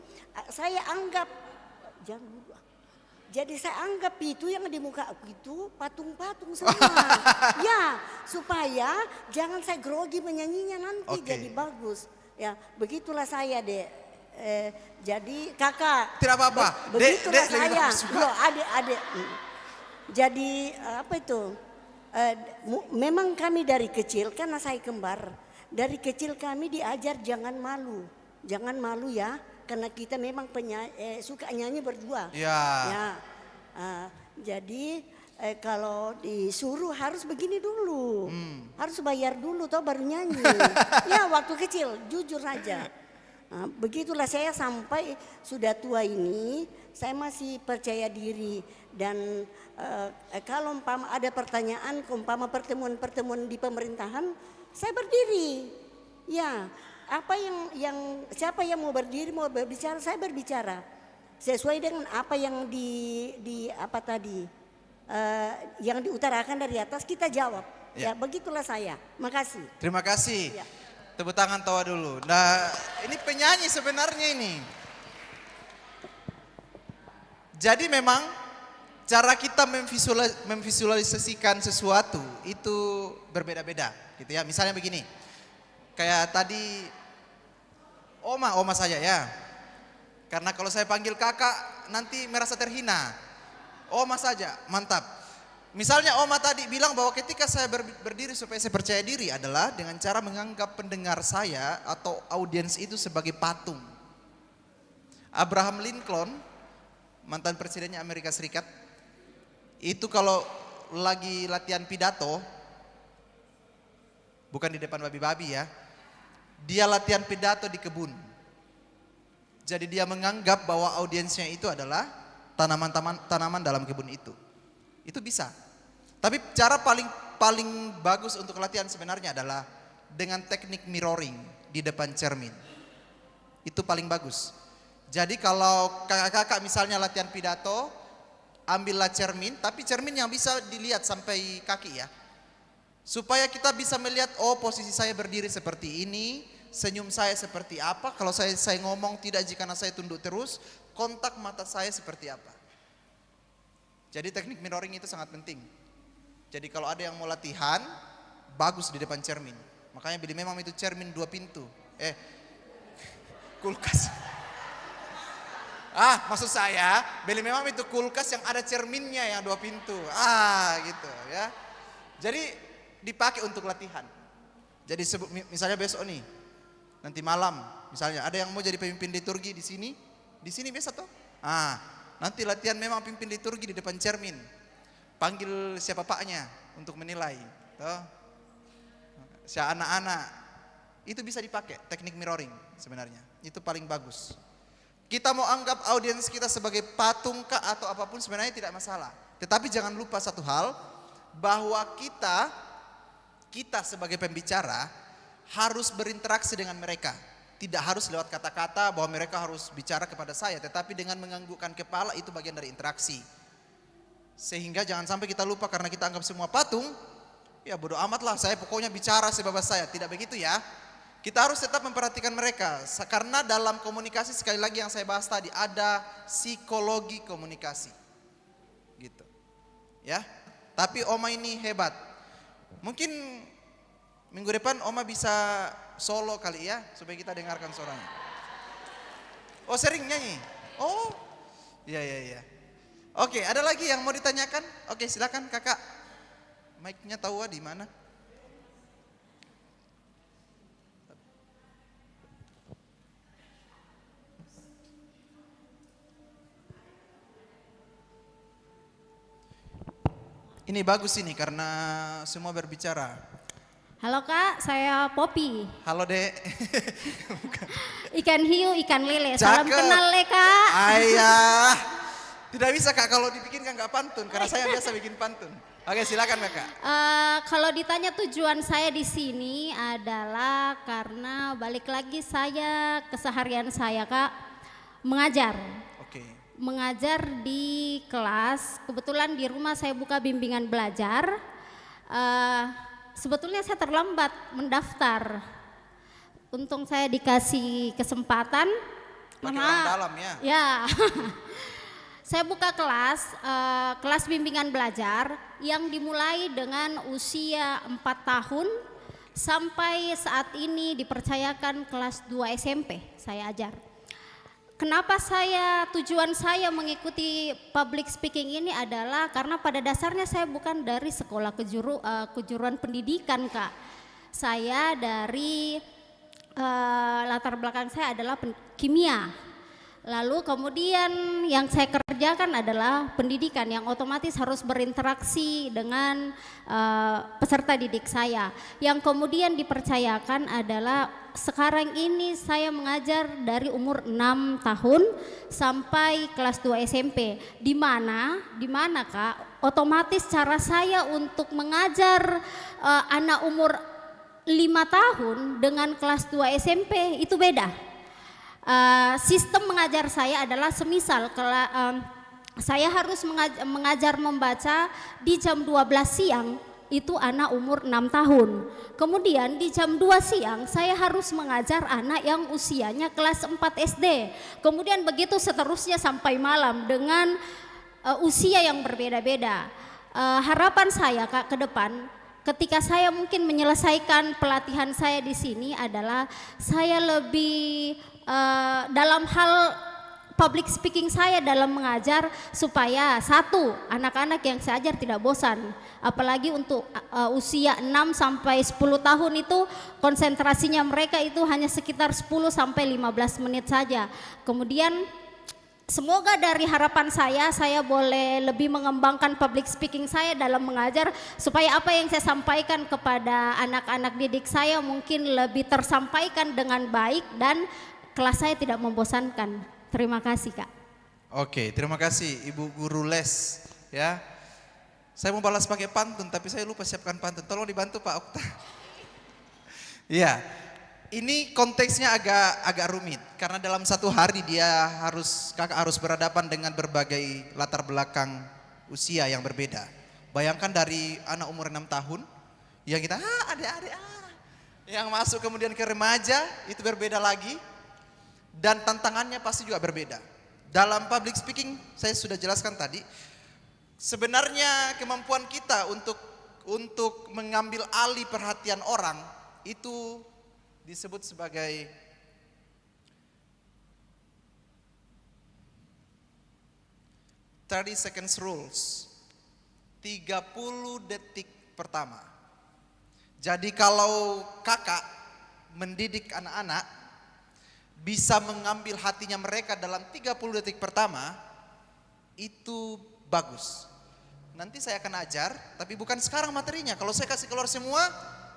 saya anggap jangan lupa. Jadi saya anggap itu yang di muka aku itu patung-patung semua. Ya, supaya jangan saya grogi menyanyinya nanti jadi bagus. Ya, begitulah saya deh. Jadi kakak. Tidak apa-apa. Begitulah Dek, saya. Loh, adik-adik. Jadi memang kami dari kecil karena saya kembar. Dari kecil kami diajar jangan malu. Jangan malu ya. Karena kita memang suka nyanyi berdua. Ya. Jadi kalau disuruh harus begini dulu. Harus bayar dulu toh baru nyanyi. Ya waktu kecil jujur aja. Begitulah saya sampai sudah tua ini saya masih percaya diri. Dan kalau umpama ada pertanyaan, umpama pertemuan-pertemuan di pemerintahan, saya berdiri. Ya, siapa yang mau berdiri, mau berbicara, saya berbicara. Sesuai dengan apa yang yang diutarakan dari atas kita jawab. Ya, begitulah saya. Makasih. Terima kasih. Ya. Tepuk tangan tawa dulu. Nah, ini penyanyi sebenarnya ini. Jadi memang cara kita memvisualisasikan sesuatu itu berbeda-beda, gitu ya. Misalnya begini, kayak tadi oma saja ya. Karena kalau saya panggil kakak nanti merasa terhina. Oma saja, mantap. Misalnya oma tadi bilang bahwa ketika saya berdiri supaya saya percaya diri adalah dengan cara menganggap pendengar saya atau audiens itu sebagai patung. Abraham Lincoln, mantan presidennya Amerika Serikat, itu kalau lagi latihan pidato, bukan di depan babi-babi ya, dia latihan pidato di kebun. Jadi dia menganggap bahwa audiensnya itu adalah tanaman dalam kebun itu. Itu bisa. Tapi cara paling bagus untuk latihan sebenarnya adalah dengan teknik mirroring di depan cermin. Itu paling bagus. Jadi kalau kakak-kakak misalnya latihan pidato, ambillah cermin, tapi cermin yang bisa dilihat sampai kaki ya. Supaya kita bisa melihat, oh posisi saya berdiri seperti ini, senyum saya seperti apa, kalau saya ngomong tidak jika saya tunduk terus, kontak mata saya seperti apa. Jadi teknik mirroring itu sangat penting. Jadi kalau ada yang mau latihan, bagus di depan cermin. Makanya beli memang itu cermin 2 pintu. Kulkas. Maksud saya, beli memang itu kulkas yang ada cerminnya yang 2 pintu. Gitu ya. Jadi dipakai untuk latihan. Jadi misalnya besok nih, nanti malam, misalnya ada yang mau jadi pemimpin liturgi di sini biasa toh. Nanti latihan memang pimpin liturgi di depan cermin. Panggil siapa paknya untuk menilai. Toh. Siapa anak-anak. Itu bisa dipakai teknik mirroring sebenarnya. Itu paling bagus. Kita mau anggap audiens kita sebagai patung kah atau apapun sebenarnya tidak masalah. Tetapi jangan lupa satu hal, bahwa kita sebagai pembicara harus berinteraksi dengan mereka. Tidak harus lewat kata-kata bahwa mereka harus bicara kepada saya, tetapi dengan menganggukkan kepala itu bagian dari interaksi. Sehingga jangan sampai kita lupa karena kita anggap semua patung, ya bodoh amat lah, saya pokoknya bicara sebebas saya. Tidak begitu ya. Kita harus tetap memperhatikan mereka. Karena dalam komunikasi, sekali lagi yang saya bahas tadi, ada psikologi komunikasi. Gitu. Ya. Tapi Oma ini hebat. Mungkin minggu depan Oma bisa solo kali ya, supaya kita dengarkan suaranya. Oh, sering nyanyi? Oh, iya. Oke, ada lagi yang mau ditanyakan? Oke, silakan kakak. Mic-nya tahu di mana? Ini bagus ini karena semua berbicara. Halo Kak, saya Poppy. Halo Dek. Ikan hiu, ikan lele. Cakep. Salam kenal le Kak. Ayah. Tidak bisa Kak kalau dibikinkan nggak pantun karena saya biasa bikin pantun. Oke, silakan Kakak. Kalau ditanya tujuan saya di sini adalah karena balik lagi saya keseharian saya Kak mengajar. Oke. Mengajar di kelas, kebetulan di rumah saya buka bimbingan belajar. Sebetulnya saya terlambat mendaftar. Untung saya dikasih kesempatan. Pakai orang dalam ya. Ya. Saya buka kelas bimbingan belajar yang dimulai dengan usia 4 tahun sampai saat ini dipercayakan kelas 2 SMP saya ajar. Kenapa tujuan saya mengikuti public speaking ini adalah karena pada dasarnya saya bukan dari sekolah kejuruan pendidikan Kak. Saya dari latar belakang saya adalah kimia. Lalu kemudian yang saya kerjakan adalah pendidikan yang otomatis harus berinteraksi dengan peserta didik saya. Yang kemudian dipercayakan adalah sekarang ini saya mengajar dari umur 6 tahun sampai kelas 2 SMP. Di mana Kak, otomatis cara saya untuk mengajar anak umur 5 tahun dengan kelas 2 SMP itu beda. Sistem mengajar saya adalah semisal saya harus mengajar membaca di jam 12 siang, itu anak umur 6 tahun. Kemudian di jam 2 siang saya harus mengajar anak yang usianya kelas 4 SD. Kemudian begitu seterusnya sampai malam dengan usia yang berbeda-beda. Harapan saya Kak ke depan, ketika saya mungkin menyelesaikan pelatihan saya di sini adalah saya lebih dalam hal public speaking saya dalam mengajar supaya anak-anak yang saya ajar tidak bosan, apalagi untuk usia 6 sampai 10 tahun itu konsentrasinya mereka itu hanya sekitar 10 sampai 15 menit saja. Kemudian semoga dari harapan saya boleh lebih mengembangkan public speaking saya dalam mengajar supaya apa yang saya sampaikan kepada anak-anak didik saya mungkin lebih tersampaikan dengan baik dan kelas saya tidak membosankan. Terima kasih Kak. Oke, terima kasih Ibu Guru Les ya. Saya mau balas pakai pantun tapi saya lupa siapkan pantun. Tolong dibantu Pak Okta. Iya. Ini konteksnya agak rumit karena dalam satu hari kakak harus berhadapan dengan berbagai latar belakang usia yang berbeda. Bayangkan dari anak umur 6 tahun yang kita adik-adik yang masuk kemudian ke remaja itu berbeda lagi. Dan tantangannya pasti juga berbeda. Dalam public speaking saya sudah jelaskan tadi, sebenarnya kemampuan kita untuk mengambil alih perhatian orang itu disebut sebagai "30 seconds rules", 30 detik pertama. Jadi kalau kakak mendidik anak-anak bisa mengambil hatinya mereka dalam 30 detik pertama, itu bagus. Nanti saya akan ajar, tapi bukan sekarang materinya. Kalau saya kasih keluar semua,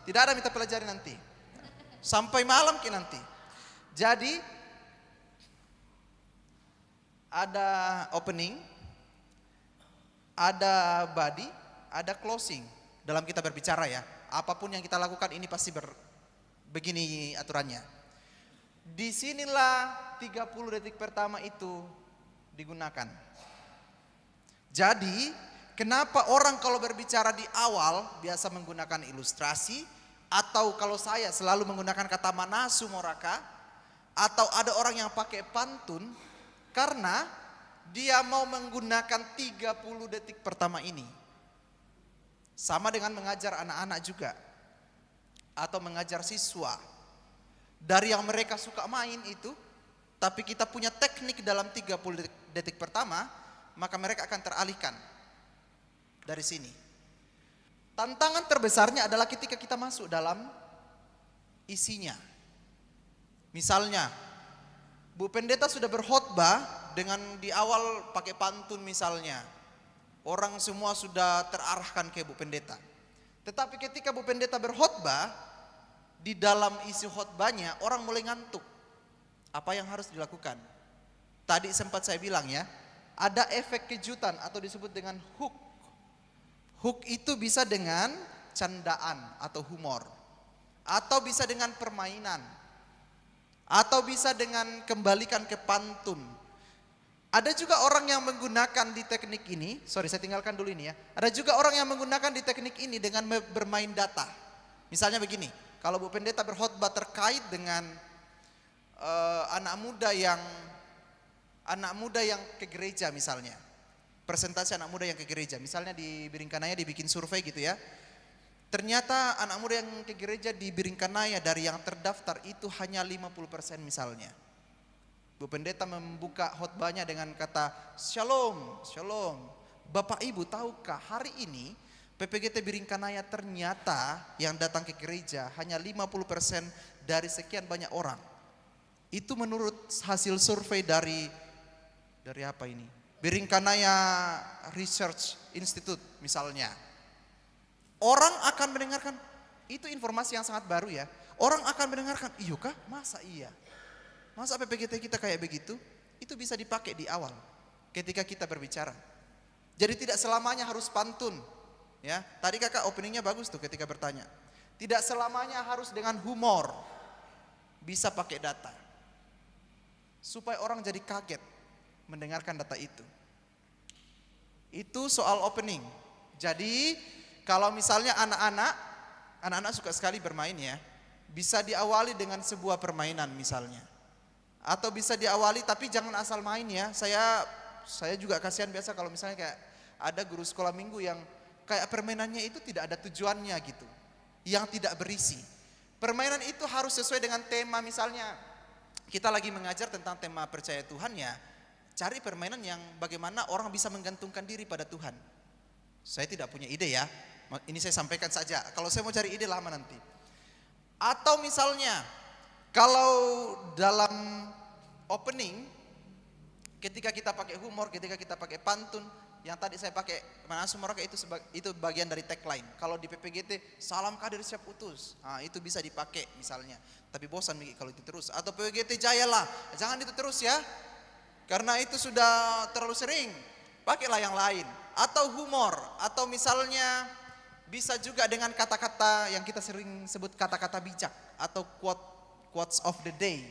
tidak ada minta pelajari nanti. Sampai malam nanti. Jadi, ada opening, ada body, ada closing. Dalam kita berbicara ya, apapun yang kita lakukan ini pasti begini aturannya. Disinilah 30 detik pertama itu digunakan. Jadi Kenapa orang kalau berbicara di awal biasa menggunakan ilustrasi, atau kalau saya selalu menggunakan kata manasu moraka, atau ada orang yang pakai pantun, karena dia mau menggunakan 30 detik pertama ini. Sama dengan mengajar anak-anak juga, atau mengajar siswa. Dari yang mereka suka main itu, tapi kita punya teknik dalam 30 detik pertama, maka mereka akan teralihkan dari sini. Tantangan terbesarnya adalah ketika kita masuk dalam isinya. Misalnya, Bu Pendeta sudah berkhotbah dengan di awal pakai pantun misalnya. Orang semua sudah terarahkan ke Bu Pendeta. Tetapi ketika Bu Pendeta berkhotbah, di dalam isi khotbahnya orang mulai ngantuk. Apa yang harus dilakukan? Tadi sempat saya bilang ya, ada efek kejutan atau disebut dengan hook. Hook itu bisa dengan candaan atau humor, atau bisa dengan permainan, atau bisa dengan kembalikan ke pantun. Ada juga orang yang menggunakan di teknik ini, sorry saya tinggalkan dulu ini ya. Ada juga orang yang menggunakan di teknik ini dengan bermain data. Misalnya begini, kalau Bu Pendeta berkhotbah terkait dengan anak muda yang ke gereja misalnya, persentase anak muda yang ke gereja, misalnya di Biringkanaya dibikin survei gitu ya, ternyata anak muda yang ke gereja di Biringkanaya dari yang terdaftar itu hanya 50% misalnya. Bu Pendeta membuka khotbahnya dengan kata shalom, shalom. Bapak Ibu tahukah hari ini PPGT Biringkanaya ternyata yang datang ke gereja hanya 50% dari sekian banyak orang. Itu menurut hasil survei dari apa ini? Biringkanaya Research Institute misalnya. Orang akan mendengarkan, itu informasi yang sangat baru ya. Orang akan mendengarkan, iya kah? Masa iya? Masa PPGT kita kayak begitu? Itu bisa dipakai di awal ketika kita berbicara. Jadi tidak selamanya harus pantun. Ya, tadi kakak openingnya bagus tuh ketika bertanya. Tidak selamanya harus dengan humor. Bisa pakai data. Supaya orang jadi kaget mendengarkan data itu. Itu soal opening. Jadi kalau misalnya anak-anak suka sekali bermain ya, bisa diawali dengan sebuah permainan misalnya. Atau bisa diawali tapi jangan asal main ya. Saya juga kasihan biasa kalau misalnya kayak ada guru sekolah minggu yang kayak permainannya itu tidak ada tujuannya gitu. Yang tidak berisi. Permainan itu harus sesuai dengan tema, misalnya kita lagi mengajar tentang tema percaya Tuhan ya. Cari permainan yang bagaimana orang bisa menggantungkan diri pada Tuhan. Saya tidak punya ide ya. Ini saya sampaikan saja. Kalau saya mau cari ide lama nanti. Atau misalnya kalau dalam opening ketika kita pakai humor, ketika kita pakai pantun, yang tadi saya pakai manasu moraka itu bagian dari tagline. Kalau di PPGT salam kader siap utus. Nah, itu bisa dipakai misalnya. Tapi bosan kalau itu terus. Atau PPGT jayalah. Jangan itu terus ya. Karena itu sudah terlalu sering. Pakailah yang lain. Atau humor, atau misalnya bisa juga dengan kata-kata yang kita sering sebut kata-kata bijak atau quotes of the day.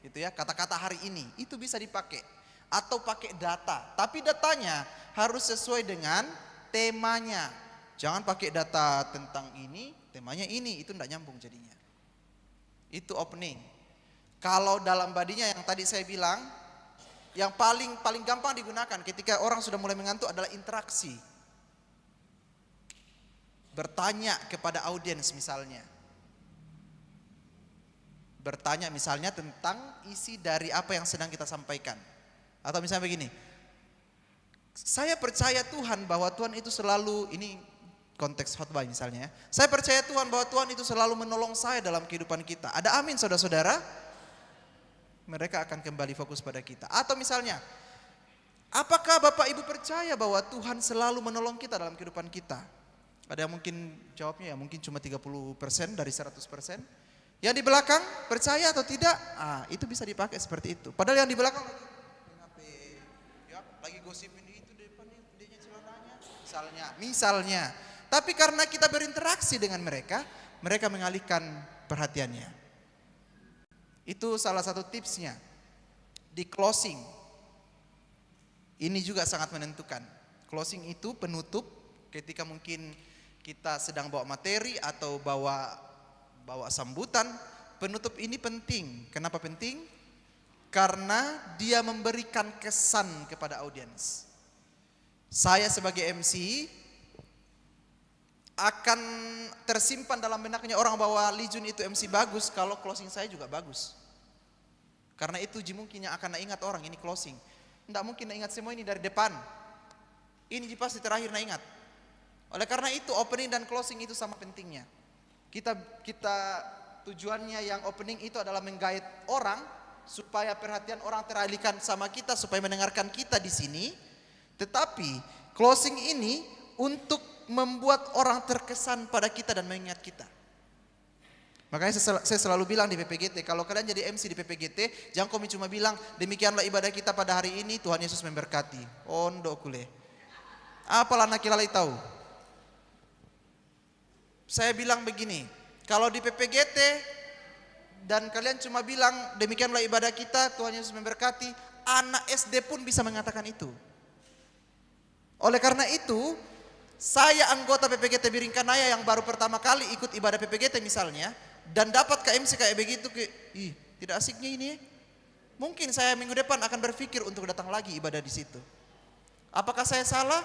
Gitu ya, kata-kata hari ini. Itu bisa dipakai. Atau pakai data, tapi datanya harus sesuai dengan temanya. Jangan pakai data tentang ini, temanya ini, itu enggak nyambung jadinya. Itu opening. Kalau dalam badinya yang tadi saya bilang, yang paling gampang digunakan ketika orang sudah mulai mengantuk adalah interaksi. Bertanya kepada audiens misalnya. Bertanya misalnya tentang isi dari apa yang sedang kita sampaikan. Atau misalnya begini, saya percaya Tuhan bahwa Tuhan itu selalu, ini konteks khotbah misalnya ya. Saya percaya Tuhan bahwa Tuhan itu selalu menolong saya dalam kehidupan kita. Ada amin saudara-saudara? Mereka akan kembali fokus pada kita. Atau misalnya, apakah Bapak Ibu percaya bahwa Tuhan selalu menolong kita dalam kehidupan kita? Ada yang mungkin jawabnya ya mungkin cuma 30% dari 100%. Yang di belakang percaya atau tidak? Itu bisa dipakai seperti itu. Padahal yang di belakang lagi gosipin itu depan dia celananya misalnya. Tapi karena kita berinteraksi dengan mereka mengalihkan perhatiannya. Itu salah satu tipsnya di closing. Ini juga sangat menentukan. Closing itu penutup ketika mungkin kita sedang bawa materi atau bawa sambutan. Penutup ini penting. Kenapa penting? Karena dia memberikan kesan kepada audiens. Saya sebagai MC akan tersimpan dalam benaknya orang bahwa Lee Jun itu MC bagus kalau closing saya juga bagus. Karena itu mungkin yang akan ingat orang ini closing. Tidak mungkin ingat semua ini dari depan. Ini pasti terakhir ingat. Oleh karena itu opening dan closing itu sama pentingnya. Kita tujuannya yang opening itu adalah menggait orang supaya perhatian orang teralihkan sama kita, supaya mendengarkan kita di sini. Tetapi closing ini untuk membuat orang terkesan pada kita dan mengingat kita. Makanya saya selalu bilang di PPGT, kalau kalian jadi MC di PPGT, jangan cuma bilang demikianlah ibadah kita pada hari ini, Tuhan Yesus memberkati. Ondo kule. Apalah nak kilalai tahu. Saya bilang begini, kalau di PPGT dan kalian cuma bilang demikianlah ibadah kita, Tuhan Yesus memberkati, anak SD pun bisa mengatakan itu. Oleh karena itu, saya anggota PPGT Biringkanaya yang baru pertama kali ikut ibadah PPGT misalnya, dan dapat KMC kayak begitu, tidak asiknya ini. Mungkin saya minggu depan akan berpikir untuk datang lagi ibadah di situ. Apakah saya salah?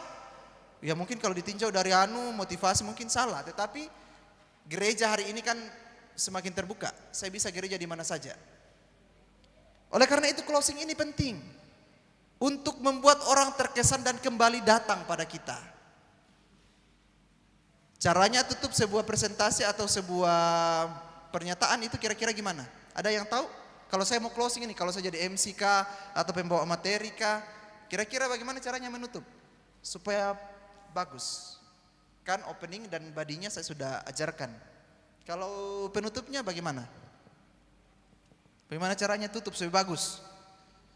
Ya mungkin kalau ditinjau dari motivasi mungkin salah, tetapi gereja hari ini kan semakin terbuka. Saya bisa gereja di mana saja. Oleh karena itu closing ini penting untuk membuat orang terkesan dan kembali datang pada kita. Caranya tutup sebuah presentasi atau sebuah pernyataan itu kira-kira gimana? Ada yang tahu? Kalau saya mau closing ini, kalau saya jadi MC kah atau pembawa materi kah, kira-kira bagaimana caranya menutup supaya bagus? Kan opening dan badinya saya sudah ajarkan. Kalau penutupnya bagaimana? Bagaimana caranya tutup supaya bagus?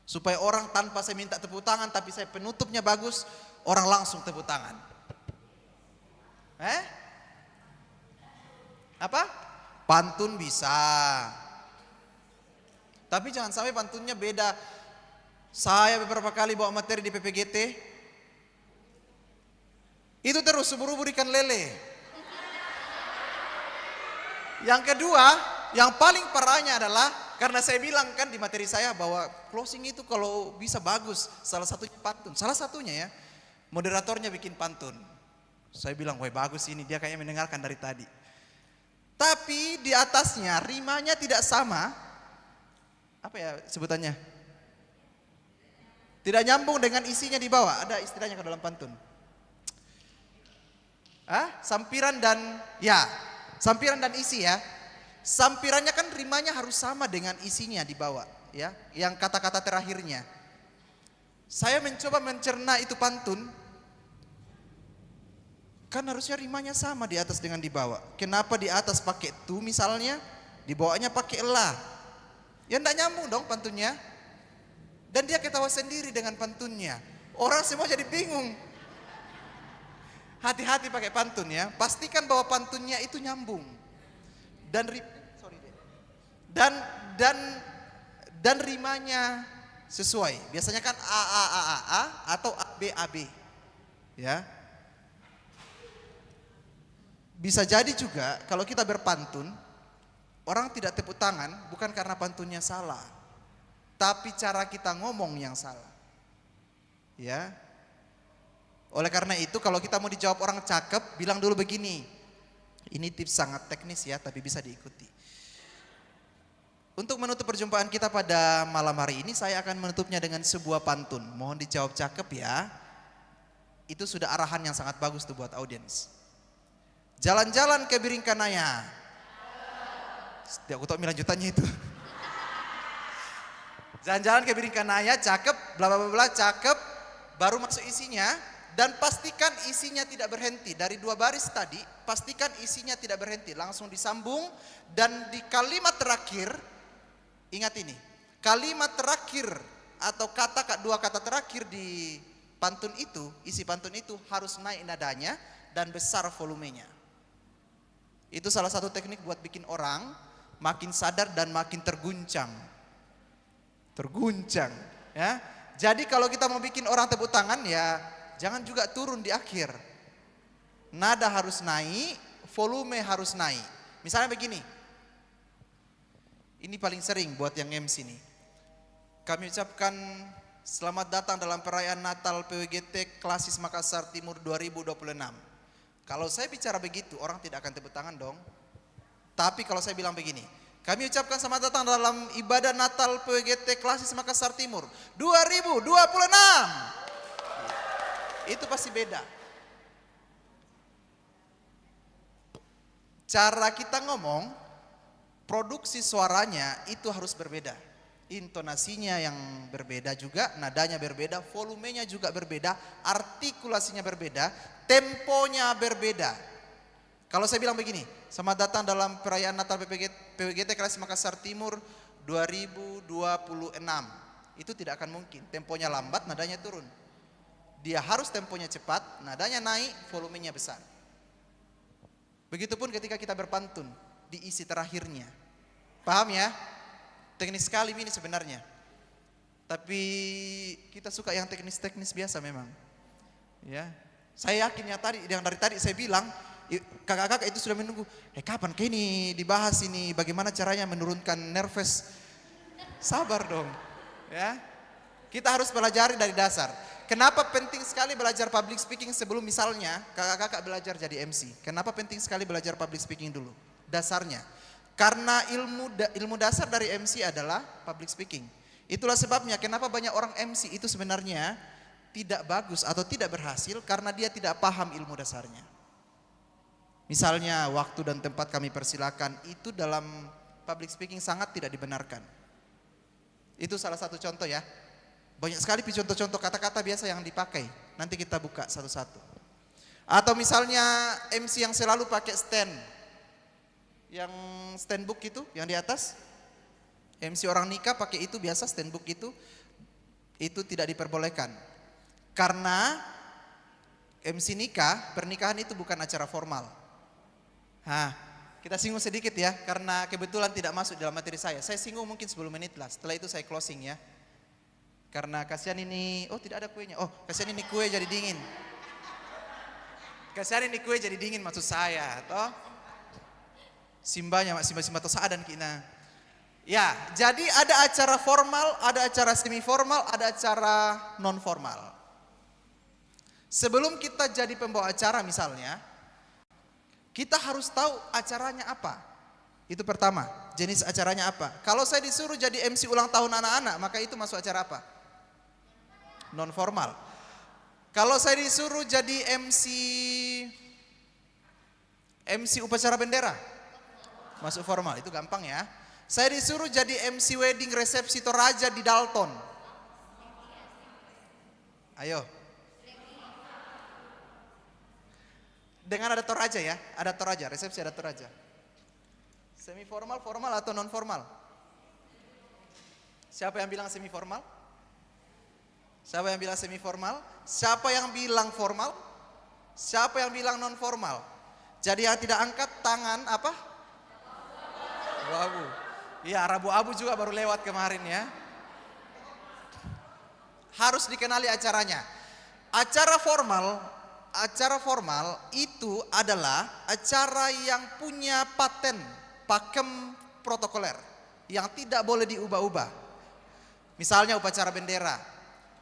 Supaya orang tanpa saya minta tepuk tangan, tapi saya penutupnya bagus, orang langsung tepuk tangan. Apa? Pantun bisa. Tapi jangan sampai pantunnya beda. Saya beberapa kali bawa materi di PPGT, itu terus ubur-ubur ikan lele. Yang kedua, yang paling parahnya adalah karena saya bilang kan di materi saya bahwa closing itu kalau bisa bagus, salah satunya pantun. Salah satunya ya, moderatornya bikin pantun. Saya bilang, wah bagus ini, dia kayaknya mendengarkan dari tadi. Tapi di atasnya rimanya tidak sama. Apa ya sebutannya? Tidak nyambung dengan isinya di bawah. Ada istilahnya ke dalam pantun. Sampiran dan isi ya. Sampirannya kan rimanya harus sama dengan isinya di bawah ya, yang kata-kata terakhirnya. Saya mencoba mencerna itu pantun. Kan harusnya rimanya sama di atas dengan di bawah. Kenapa di atas pakai tu misalnya, di bawahnya pakai la? Ya enggak nyambung dong pantunnya. Dan dia ketawa sendiri dengan pantunnya. Orang semua jadi bingung. Hati-hati pakai pantun ya. Pastikan bahwa pantunnya itu nyambung. Dan rimanya sesuai. Biasanya kan a atau ab. Ya. Bisa jadi juga kalau kita berpantun, orang tidak tepuk tangan bukan karena pantunnya salah, tapi cara kita ngomong yang salah. Ya. Oleh karena itu kalau kita mau dijawab orang cakep, bilang dulu begini. Ini tips sangat teknis ya, tapi bisa diikuti. Untuk menutup perjumpaan kita pada malam hari ini, saya akan menutupnya dengan sebuah pantun. Mohon dijawab cakep ya. Itu sudah arahan yang sangat bagus tuh buat audiens. Jalan-jalan ke Biringkanaya. Aku tahu lanjutannya itu. Jalan-jalan ke Biringkanaya, cakep, bla bla bla, cakep. Baru masuk isinya dan pastikan isinya tidak berhenti. Dari 2 baris tadi, pastikan isinya tidak berhenti, langsung disambung dan di kalimat terakhir ingat ini. Kalimat terakhir atau dua kata terakhir di pantun itu, isi pantun itu harus naik nadanya dan besar volumenya. Itu salah satu teknik buat bikin orang makin sadar dan makin terguncang. Terguncang, ya. Jadi kalau kita mau bikin orang tepuk tangan ya jangan juga turun di akhir. Nada harus naik, volume harus naik. Misalnya begini, ini paling sering buat yang MC nih. Kami ucapkan selamat datang dalam perayaan Natal PWGT Klasis Makassar Timur 2026. Kalau saya bicara begitu, orang tidak akan tepuk tangan dong. Tapi kalau saya bilang begini, kami ucapkan selamat datang dalam ibadah Natal PWGT Klasis Makassar Timur 2026. Itu pasti beda. Cara kita ngomong, produksi suaranya itu harus berbeda. Intonasinya yang berbeda juga, nadanya berbeda, volumenya juga berbeda, artikulasinya berbeda, temponya berbeda. Kalau saya bilang begini, selamat datang dalam perayaan Natal PWGT Klasis Makassar Timur 2026. Itu tidak akan mungkin, temponya lambat, nadanya turun. Dia harus temponya cepat, nadanya naik, volumenya besar. Begitupun ketika kita berpantun di isi terakhirnya. Paham ya? Teknis sekali ini sebenarnya. Tapi kita suka yang teknis-teknis biasa memang. Ya. Saya yakin ya tadi, yang dari tadi saya bilang, kakak-kakak itu sudah menunggu, kapan ke ini dibahas ini, bagaimana caranya menurunkan nervous. Sabar dong. Ya. Kita harus pelajari dari dasar. Kenapa penting sekali belajar public speaking sebelum misalnya kakak-kakak belajar jadi MC? Kenapa penting sekali belajar public speaking dulu? Dasarnya. Karena ilmu dasar dari MC adalah public speaking. Itulah sebabnya kenapa banyak orang MC itu sebenarnya tidak bagus atau tidak berhasil karena dia tidak paham ilmu dasarnya. Misalnya waktu dan tempat kami persilakan itu dalam public speaking sangat tidak dibenarkan. Itu salah satu contoh ya. Banyak sekali contoh-contoh kata-kata biasa yang dipakai. Nanti kita buka satu-satu. Atau misalnya MC yang selalu pakai stand. Yang stand book itu, yang di atas. MC orang nikah pakai itu biasa, stand book itu tidak diperbolehkan. Karena MC nikah, pernikahan itu bukan acara formal. Kita singgung sedikit ya, karena kebetulan tidak masuk dalam materi saya. Saya singgung mungkin 10 menit lah, setelah itu saya closing ya. Karena kasihan ini, tidak ada kuenya. Kasihan ini kue jadi dingin. Kasihan ini kue jadi dingin maksud saya, toh. Simbanya, simba toh saadan kina. Ya, jadi ada acara formal, ada acara semi formal, ada acara non formal. Sebelum kita jadi pembawa acara misalnya, kita harus tahu acaranya apa. Itu pertama, jenis acaranya apa. Kalau saya disuruh jadi MC ulang tahun anak-anak, maka itu masuk acara apa? Non formal. Kalau saya disuruh jadi MC upacara bendera, masuk formal, itu gampang ya. Saya disuruh jadi MC wedding resepsi Toraja di Dalton. Ayo. Dengan ada Toraja ya, ada Toraja, resepsi ada Toraja. Semi formal, formal atau non formal? Siapa yang bilang semi formal? Siapa yang bilang semi formal? Siapa yang bilang formal? Siapa yang bilang non formal? Jadi yang tidak angkat tangan apa? Abu-abu. Iya, abu-abu juga baru lewat kemarin ya. Harus dikenali acaranya. Acara formal itu adalah acara yang punya pakem protokoler yang tidak boleh diubah-ubah. Misalnya upacara bendera.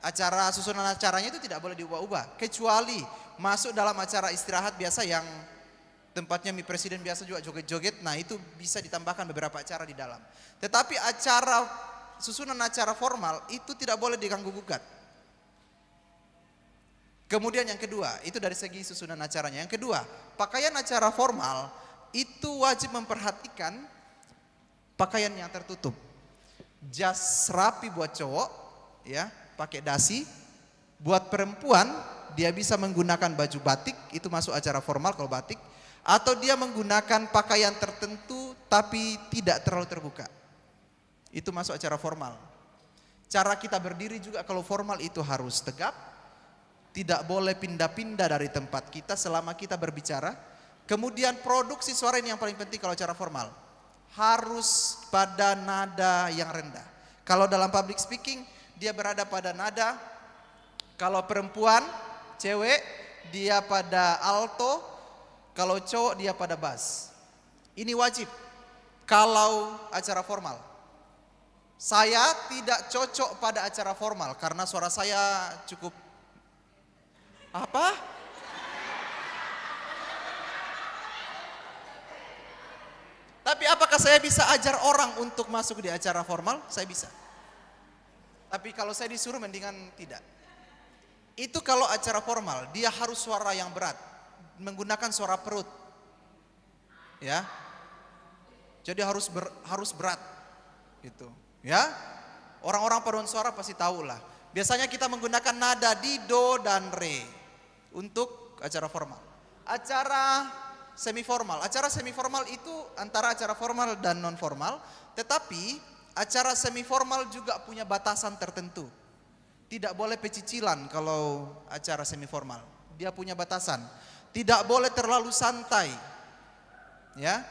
Acara susunan acaranya itu tidak boleh diubah-ubah kecuali masuk dalam acara istirahat biasa yang tempatnya presiden biasa juga joget-joget. Nah, itu bisa ditambahkan beberapa acara di dalam. Tetapi susunan acara formal itu tidak boleh diganggu gugat. Kemudian yang kedua, itu dari segi susunan acaranya. Yang kedua, pakaian acara formal itu wajib memperhatikan pakaian yang tertutup. Jas rapi buat cowok, ya, pakai dasi. Buat perempuan, dia bisa menggunakan baju batik, itu masuk acara formal kalau batik. Atau dia menggunakan pakaian tertentu tapi tidak terlalu terbuka. Itu masuk acara formal. Cara kita berdiri juga kalau formal itu harus tegap. Tidak boleh pindah-pindah dari tempat kita selama kita berbicara. Kemudian produksi suara ini yang paling penting kalau acara formal. Harus pada nada yang rendah. Kalau dalam public speaking dia berada pada nada, kalau perempuan cewek dia pada alto, kalau cowok dia pada bass. Ini wajib kalau acara formal. Saya tidak cocok pada acara formal karena suara saya cukup apa? Tapi apakah saya bisa ajar orang untuk masuk di acara formal? Saya bisa. Tapi kalau saya disuruh mendingan tidak. Itu kalau acara formal, dia harus suara yang berat, menggunakan suara perut. Ya. Jadi harus berat. Gitu. Ya. Orang-orang paduan suara pasti tahu lah. Biasanya kita menggunakan nada di do dan re untuk acara formal. Acara semi formal. Acara semi formal itu antara acara formal dan non formal, tetapi acara semi formal juga punya batasan tertentu. Tidak boleh pecicilan kalau acara semi formal. Dia punya batasan. Tidak boleh terlalu santai. Ya.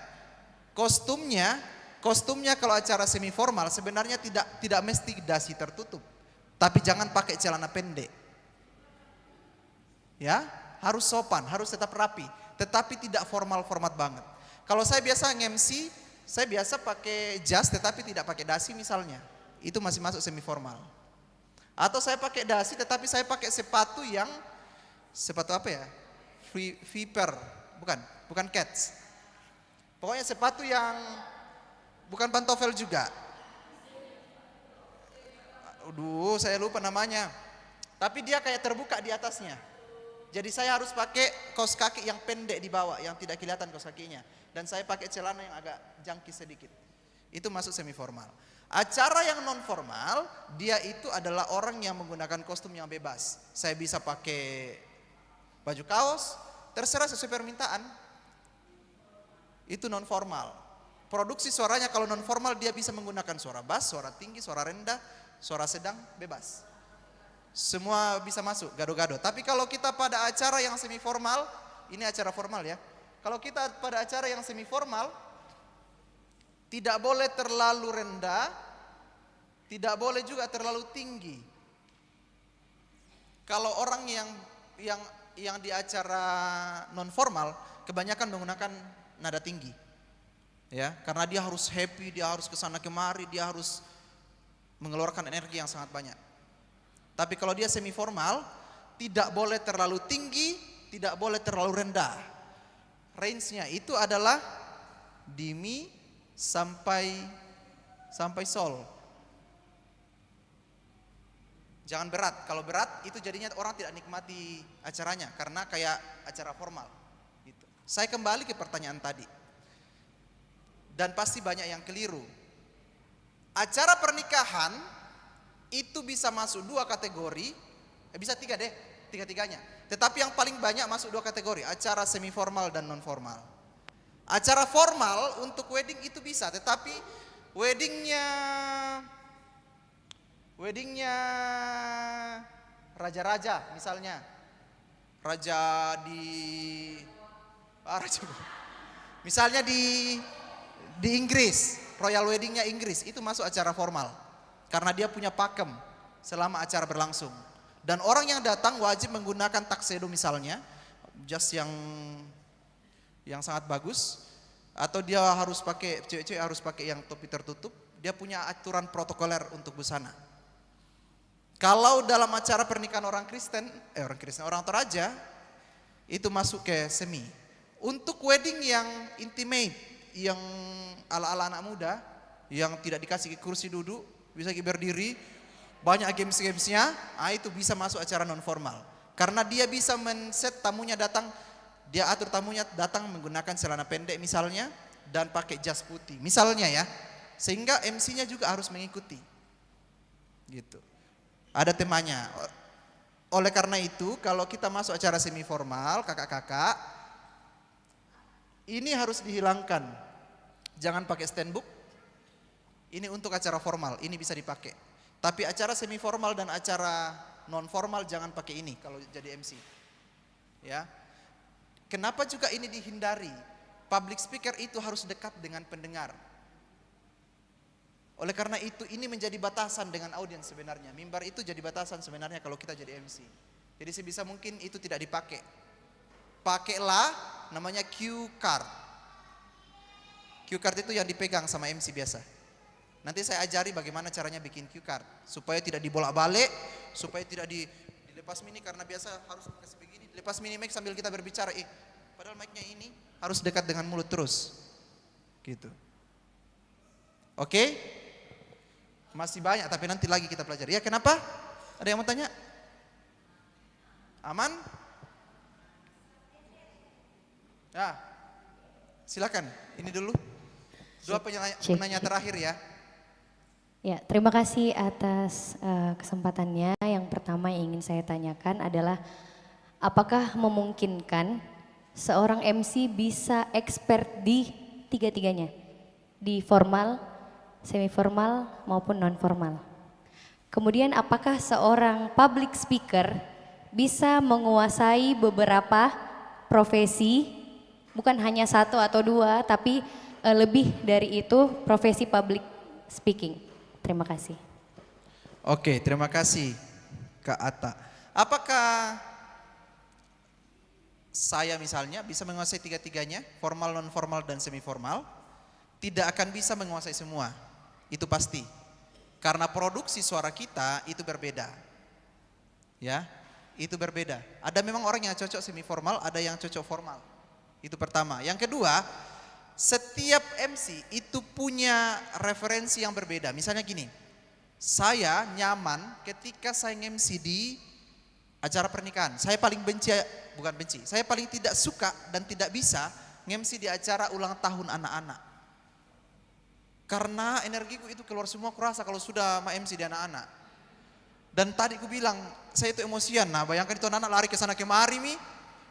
Kostumnya kalau acara semi formal sebenarnya tidak mesti dasi tertutup. Tapi jangan pakai celana pendek. Ya, harus sopan, harus tetap rapi, tetapi tidak format banget. Kalau saya biasa nge-MC, saya biasa pakai jas tetapi tidak pakai dasi misalnya. Itu masih masuk semi formal. Atau saya pakai dasi tetapi saya pakai sepatu apa ya? Viper, bukan Keds. Pokoknya sepatu yang bukan pantofel juga. Aduh, saya lupa namanya. Tapi dia kayak terbuka di atasnya. Jadi saya harus pakai kaos kaki yang pendek di bawah, yang tidak kelihatan kaos kakinya. Dan saya pakai celana yang agak jangkis sedikit. Itu masuk semi formal. Acara yang non formal, dia itu adalah orang yang menggunakan kostum yang bebas. Saya bisa pakai baju kaos, terserah sesuai permintaan. Itu non formal. Produksi suaranya kalau non formal dia bisa menggunakan suara bass, suara tinggi, suara rendah, suara sedang, bebas. Semua bisa masuk, gado-gado. Tapi kalau kita pada acara yang semi formal, ini acara formal ya. Kalau kita pada acara yang semi formal, tidak boleh terlalu rendah, tidak boleh juga terlalu tinggi. Kalau orang yang di acara non formal, kebanyakan menggunakan nada tinggi. Ya, karena dia harus happy, dia harus kesana kemari, dia harus mengeluarkan energi yang sangat banyak. Tapi kalau dia semi formal, tidak boleh terlalu tinggi, tidak boleh terlalu rendah. Range-nya itu adalah di mi sampai sol. Jangan berat. Kalau berat itu jadinya orang tidak nikmati acaranya karena kayak acara formal. Gitu. Saya kembali ke pertanyaan tadi. Dan pasti banyak yang keliru. Acara pernikahan itu bisa masuk 2 kategori, bisa 3 deh, tiga-tiganya. Tetapi yang paling banyak masuk 2 kategori, acara semi formal dan non formal. Acara formal untuk wedding itu bisa, tetapi weddingnya raja-raja misalnya, misalnya di Inggris, royal weddingnya Inggris, itu masuk acara formal. Karena dia punya pakem selama acara berlangsung. Dan orang yang datang wajib menggunakan tuxedo misalnya, jas yang sangat bagus. Atau dia harus pakai, cewek-cewek harus pakai yang topi tertutup. Dia punya aturan protokoler untuk busana. Kalau dalam acara pernikahan orang Toraja, itu masuk ke semi. Untuk wedding yang intimate, yang ala-ala anak muda, yang tidak dikasih kursi duduk, bisa berdiri, banyak games-gamesnya, itu bisa masuk acara non formal. Karena dia bisa men-set tamunya datang, dia atur tamunya datang menggunakan celana pendek misalnya, dan pakai jas putih, misalnya ya. Sehingga MC-nya juga harus mengikuti. Gitu. Ada temanya. Oleh karena itu, kalau kita masuk acara semi formal, kakak-kakak, ini harus dihilangkan. Jangan pakai standbook. Ini untuk acara formal, ini bisa dipakai. Tapi acara semi formal dan acara non formal jangan pakai ini kalau jadi MC. Ya. Kenapa juga ini dihindari? Public speaker itu harus dekat dengan pendengar. Oleh karena itu ini menjadi batasan dengan audiens sebenarnya. Mimbar itu jadi batasan sebenarnya kalau kita jadi MC. Jadi sebisa mungkin itu tidak dipakai. Pakailah namanya cue card. Cue card itu yang dipegang sama MC biasa. Nanti saya ajari bagaimana caranya bikin cue card supaya tidak dibolak-balik, supaya tidak dilepas mini karena biasa harus kasih begini, dilepas mini mic sambil kita berbicara. Padahal mic-nya ini harus dekat dengan mulut terus. Gitu. Oke? Masih banyak tapi nanti lagi kita pelajari. Ya, kenapa? Ada yang mau tanya? Aman? Ya. Silakan. Ini dulu. Dua penanya terakhir ya. Ya, terima kasih atas kesempatannya. Yang pertama yang ingin saya tanyakan adalah apakah memungkinkan seorang MC bisa expert di tiga-tiganya? Di formal, semi formal maupun non formal. Kemudian apakah seorang public speaker bisa menguasai beberapa profesi, bukan hanya satu atau dua, tapi lebih dari itu profesi public speaking. Terima kasih. Oke, terima kasih Kak Atta. Apakah saya misalnya bisa menguasai tiga-tiganya, formal, non formal, dan semi formal? Tidak akan bisa menguasai semua, itu pasti. Karena produksi suara kita itu berbeda. Ya, itu berbeda. Ada memang orang yang cocok semi formal, ada yang cocok formal. Itu pertama. Yang kedua, setiap MC itu punya referensi yang berbeda. Misalnya gini, saya nyaman ketika saya MC di acara pernikahan. Saya paling benci, bukan benci, saya paling tidak suka dan tidak bisa MC di acara ulang tahun anak-anak. Karena energiku itu keluar semua, kurasa kalau sudah MC di anak-anak. Dan tadi aku bilang, saya itu emosian. Nah, bayangkan itu anak-anak lari ke sana kemari mi.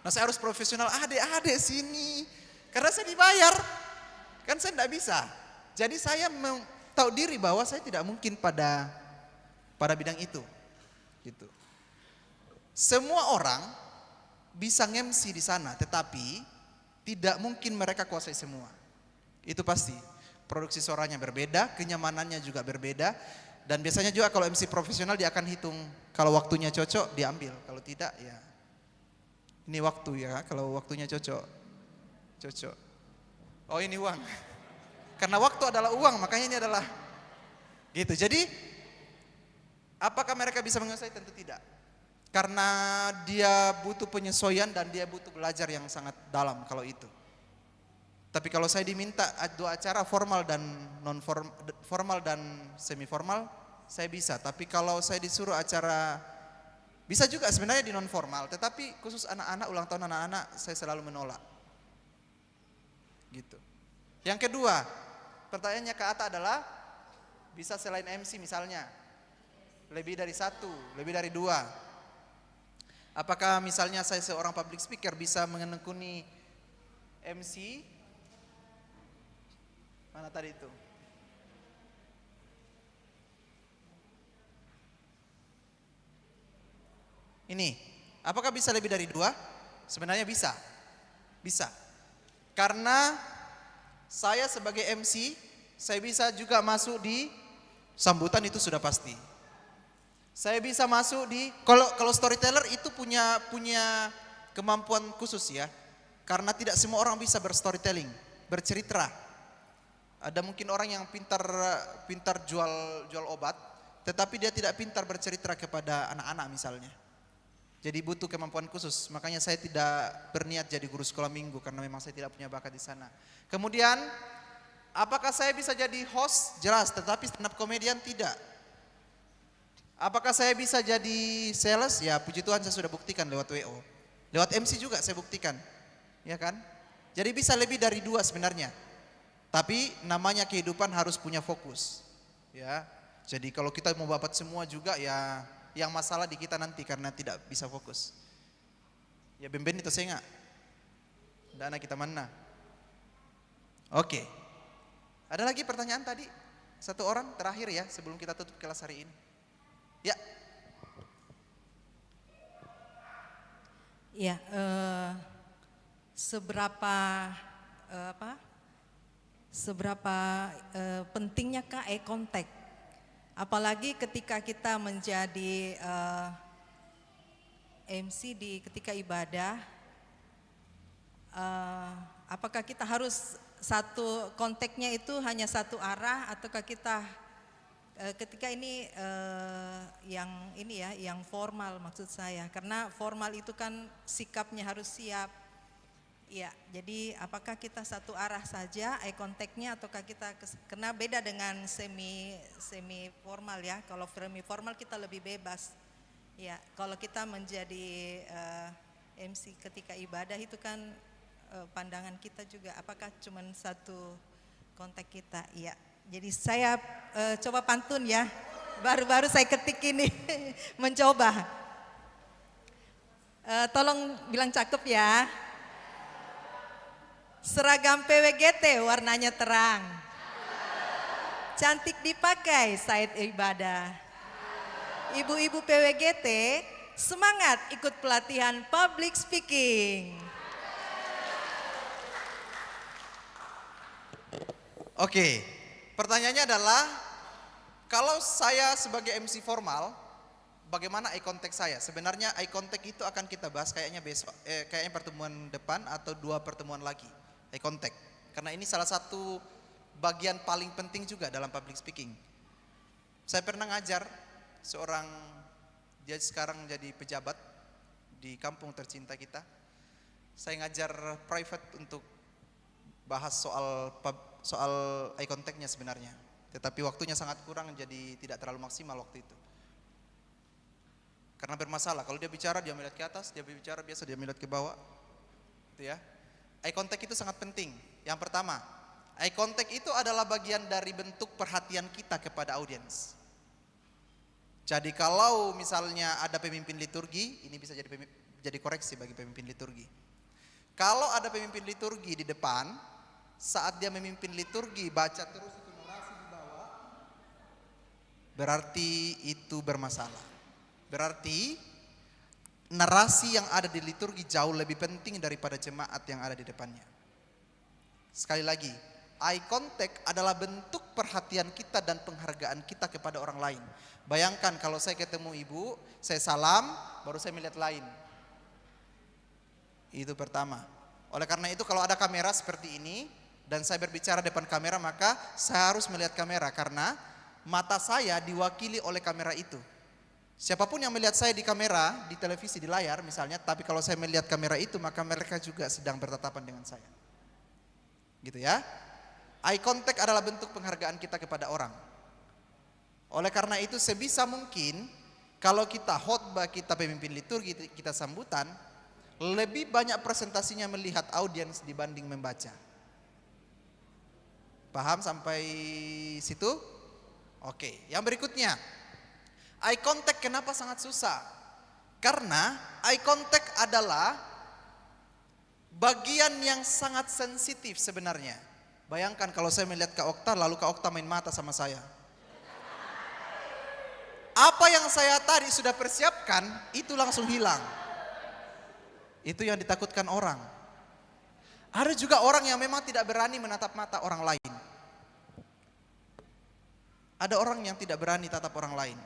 Nah, saya harus profesional, adek-adek sini. Karena saya dibayar. Kan saya tidak bisa. Jadi saya tahu diri bahwa saya tidak mungkin pada bidang itu. Gitu. Semua orang bisa MC di sana, tetapi tidak mungkin mereka kuasai semua. Itu pasti. Produksi suaranya berbeda, kenyamanannya juga berbeda. Dan biasanya juga kalau MC profesional dia akan hitung. Kalau waktunya cocok diambil, kalau tidak ya ini waktu ya, kalau waktunya cocok. Oh, ini uang. Karena waktu adalah uang, makanya ini adalah gitu. Jadi apakah mereka bisa menguasai? Tentu tidak. Karena dia butuh penyesuaian dan dia butuh belajar yang sangat dalam kalau itu. Tapi kalau saya diminta dua acara formal dan non formal dan semi formal, saya bisa. Tapi kalau saya disuruh acara, bisa juga sebenarnya di non formal, tetapi khusus anak-anak, ulang tahun anak-anak, saya selalu menolak. Gitu. Yang kedua, pertanyaannya ke Atta adalah, bisa selain MC misalnya, lebih dari satu, lebih dari dua. Apakah misalnya saya seorang public speaker bisa menekuni MC? Mana tadi itu? Ini, apakah bisa lebih dari dua? Sebenarnya bisa. Bisa. Karena saya sebagai MC, saya bisa juga masuk di sambutan, itu sudah pasti. Saya bisa masuk di, kalau storyteller itu punya kemampuan khusus ya. Karena tidak semua orang bisa berstorytelling, bercerita. Ada mungkin orang yang pintar jual obat, tetapi dia tidak pintar bercerita kepada anak-anak misalnya. Jadi butuh kemampuan khusus. Makanya saya tidak berniat jadi guru sekolah minggu karena memang saya tidak punya bakat di sana. Kemudian, apakah saya bisa jadi host? Jelas, tetapi stand up comedian tidak. Apakah saya bisa jadi sales? Ya, puji Tuhan saya sudah buktikan lewat WO. Lewat MC juga saya buktikan. Ya kan? Jadi bisa lebih dari dua sebenarnya. Tapi namanya kehidupan harus punya fokus. Ya. Jadi kalau kita mau babat semua juga ya yang masalah di kita nanti karena tidak bisa fokus. Ya bemben itu saya enggak. Dana kita mana? Oke. Ada lagi pertanyaan tadi? Satu orang terakhir ya sebelum kita tutup kelas hari ini. Ya. Ya, seberapa pentingnya eye contact, apalagi ketika kita menjadi MC di ketika ibadah, apakah kita harus satu konteksnya itu hanya satu arah, ataukah kita ketika ini yang formal maksud saya, karena formal itu kan sikapnya harus siap. Ya, jadi apakah kita satu arah saja eye contact-nya, ataukah kita karena beda dengan semi formal ya. Kalau semi formal kita lebih bebas. Ya, kalau kita menjadi MC ketika ibadah itu kan pandangan kita juga apakah cuma satu kontak kita. Ya. Jadi saya coba pantun ya. Baru-baru saya ketik ini mencoba. Tolong bilang cakep ya. Seragam PWGT warnanya terang. Cantik dipakai saat ibadah. Ibu-ibu PWGT semangat ikut pelatihan public speaking. Oke, pertanyaannya adalah kalau saya sebagai MC formal, bagaimana eye contact saya? Sebenarnya eye contact itu akan kita bahas kayaknya besok, kayaknya pertemuan depan atau 2 pertemuan lagi. Eye contact, karena ini salah satu bagian paling penting juga dalam public speaking. Saya pernah ngajar seorang, dia sekarang jadi pejabat di kampung tercinta kita. Saya ngajar private untuk bahas soal eye contact-nya sebenarnya. Tetapi waktunya sangat kurang, jadi tidak terlalu maksimal waktu itu. Karena bermasalah, kalau dia bicara dia melihat ke atas, dia bicara biasa dia melihat ke bawah. Gitu ya. Eye contact itu sangat penting. Yang pertama, eye contact itu adalah bagian dari bentuk perhatian kita kepada audiens. Jadi kalau misalnya ada pemimpin liturgi, ini bisa jadi koreksi bagi pemimpin liturgi. Kalau ada pemimpin liturgi di depan, saat dia memimpin liturgi baca terus itu narasi di bawah, berarti itu bermasalah. Berarti narasi yang ada di liturgi jauh lebih penting daripada jemaat yang ada di depannya. Sekali lagi, eye contact adalah bentuk perhatian kita dan penghargaan kita kepada orang lain. Bayangkan kalau saya ketemu ibu, saya salam, baru saya melihat lain. Itu pertama. Oleh karena itu kalau ada kamera seperti ini, dan saya berbicara depan kamera, maka saya harus melihat kamera, karena mata saya diwakili oleh kamera itu. Siapapun yang melihat saya di kamera, di televisi, di layar misalnya, tapi kalau saya melihat kamera itu, maka mereka juga sedang bertatapan dengan saya. Gitu ya. Eye contact adalah bentuk penghargaan kita kepada orang. Oleh karena itu sebisa mungkin, kalau kita khotbah, kita pemimpin liturgi, kita sambutan, lebih banyak presentasinya melihat audiens dibanding membaca. Paham sampai situ? Oke, yang berikutnya. Eye contact kenapa sangat susah? Karena eye contact adalah bagian yang sangat sensitif sebenarnya. Bayangkan kalau saya melihat Kak Okta, lalu Kak Okta main mata sama saya. Apa yang saya tadi sudah persiapkan, itu langsung hilang. Itu yang ditakutkan orang. Ada juga orang yang memang tidak berani menatap mata orang lain. Ada orang yang tidak berani tatap orang lain.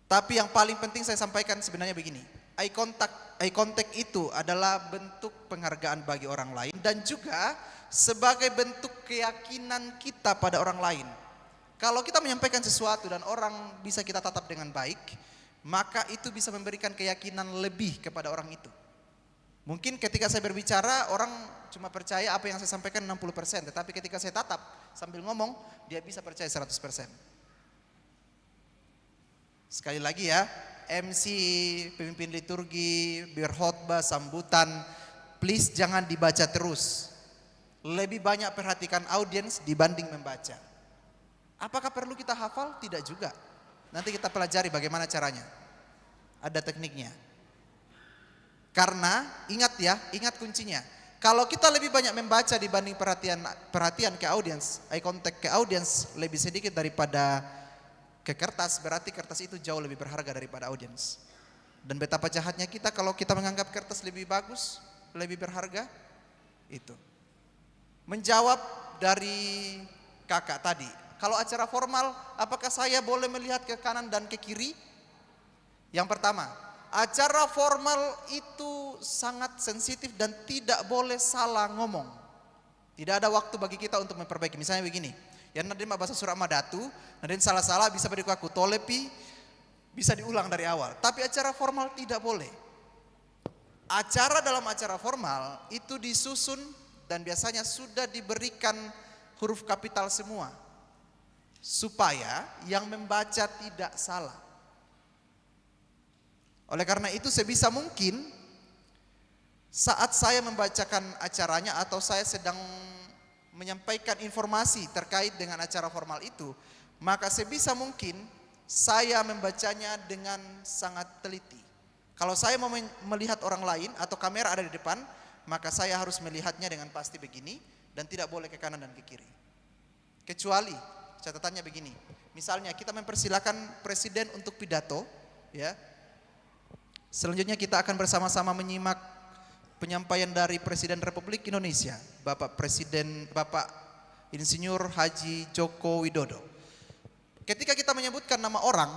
Tapi yang paling penting saya sampaikan sebenarnya begini. Eye contact itu adalah bentuk penghargaan bagi orang lain dan juga sebagai bentuk keyakinan kita pada orang lain. Kalau kita menyampaikan sesuatu dan orang bisa kita tatap dengan baik, maka itu bisa memberikan keyakinan lebih kepada orang itu. Mungkin ketika saya berbicara orang cuma percaya apa yang saya sampaikan 60%, tetapi ketika saya tatap sambil ngomong dia bisa percaya 100%. Sekali lagi ya, MC, pemimpin liturgi, berkhotbah, sambutan, please jangan dibaca terus. Lebih banyak perhatikan audiens dibanding membaca. Apakah perlu kita hafal? Tidak juga. Nanti kita pelajari bagaimana caranya. Ada tekniknya. Karena ingat ya, ingat kuncinya. Kalau kita lebih banyak membaca dibanding perhatian ke audiens, eye contact ke audiens lebih sedikit daripada ke kertas, berarti kertas itu jauh lebih berharga daripada audiens. Dan betapa jahatnya kita kalau kita menganggap kertas lebih bagus, lebih berharga. Itu. Menjawab dari kakak tadi, kalau acara formal, apakah saya boleh melihat ke kanan dan ke kiri? Yang pertama, acara formal itu sangat sensitif dan tidak boleh salah ngomong. Tidak ada waktu bagi kita untuk memperbaiki. Misalnya begini, yang naden bahasa surat madatu, naden salah-salah bisa beri aku tolepi, bisa diulang dari awal. Tapi acara formal tidak boleh. Dalam acara formal itu disusun dan biasanya sudah diberikan huruf kapital semua. Supaya yang membaca tidak salah. Oleh karena itu sebisa mungkin saat saya membacakan acaranya atau saya sedang menyampaikan informasi terkait dengan acara formal itu, maka sebisa mungkin saya membacanya dengan sangat teliti. Kalau saya mau melihat orang lain atau kamera ada di depan, maka saya harus melihatnya dengan pasti begini dan tidak boleh ke kanan dan ke kiri. Kecuali catatannya begini, misalnya kita mempersilakan presiden untuk pidato, ya. Selanjutnya kita akan bersama-sama menyimak penyampaian dari Presiden Republik Indonesia, Bapak Insinyur Haji Joko Widodo. Ketika kita menyebutkan nama orang,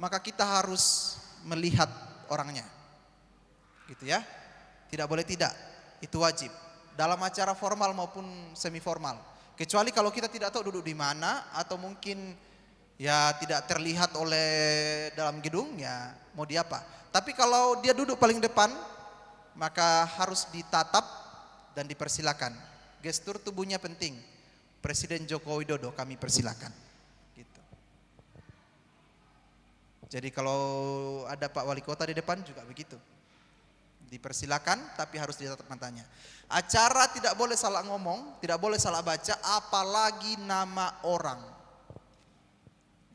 maka kita harus melihat orangnya. Gitu ya. Tidak boleh tidak, itu wajib. Dalam acara formal maupun semi formal. Kecuali kalau kita tidak tahu duduk di mana atau mungkin ya tidak terlihat oleh dalam gedung, ya mau diapa. Tapi kalau dia duduk paling depan, maka harus ditatap dan dipersilakan. Gestur tubuhnya penting. Presiden Joko Widodo kami persilakan. Gitu. Jadi kalau ada Pak Wali Kota di depan juga begitu. Dipersilakan tapi harus ditatap matanya. Acara tidak boleh salah ngomong, tidak boleh salah baca, apalagi nama orang.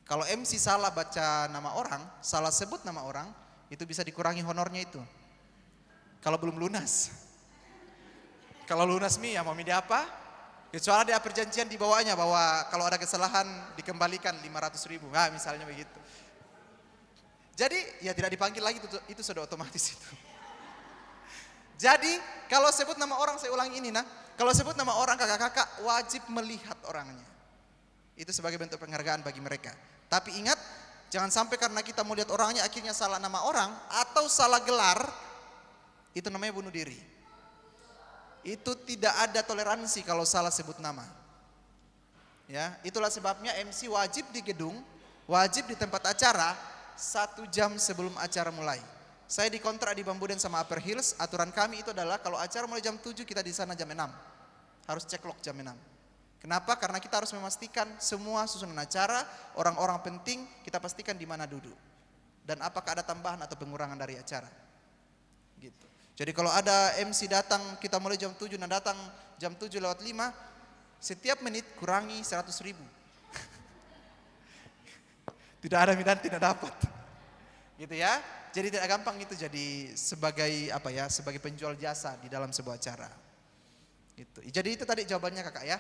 Kalau MC salah baca nama orang, salah sebut nama orang, itu bisa dikurangi honornya itu. Kalau belum lunas. Kalau lunas ya mau apa? Kecuali ada perjanjian di bawahnya bahwa kalau ada kesalahan dikembalikan 500.000. Nah, misalnya begitu. Jadi ya tidak dipanggil lagi, itu sudah otomatis itu. Jadi kalau sebut nama orang, saya ulangi ini kalau sebut nama orang kakak-kakak wajib melihat orangnya. Itu sebagai bentuk penghargaan bagi mereka. Tapi ingat, jangan sampai karena kita mau lihat orangnya akhirnya salah nama orang atau salah gelar, itu namanya bunuh diri. Itu tidak ada toleransi kalau salah sebut nama. Ya, itulah sebabnya MC wajib di gedung, wajib di tempat acara 1 jam sebelum acara mulai. Saya dikontrak di Bambuden sama Upper Hills, aturan kami itu adalah kalau acara mulai jam 7 kita di sana jam 6. Harus ceklok jam 6. Kenapa? Karena kita harus memastikan semua susunan acara, orang-orang penting kita pastikan di mana duduk. Dan apakah ada tambahan atau pengurangan dari acara. Gitu. Jadi kalau ada MC datang, kita mulai jam 7 dan datang jam 7:05, setiap menit kurangi 100.000. Tidak ada minat tidak dapat. Gitu ya. Jadi tidak gampang itu jadi sebagai sebagai penjual jasa di dalam sebuah acara. Gitu. Jadi itu tadi jawabannya kakak ya.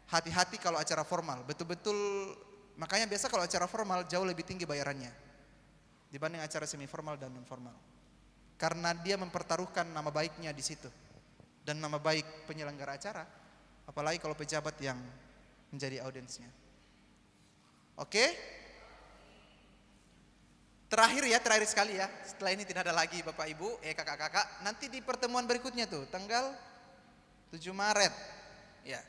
Hati-hati kalau acara formal, betul-betul makanya biasa kalau acara formal jauh lebih tinggi bayarannya dibanding acara semi formal dan non formal. Karena dia mempertaruhkan nama baiknya di situ dan nama baik penyelenggara acara, apalagi kalau pejabat yang menjadi audiensnya. Oke? Terakhir sekali ya. Setelah ini tidak ada lagi Bapak Ibu, kakak-kakak. Nanti di pertemuan berikutnya tuh, tanggal 7 Maret. Ya.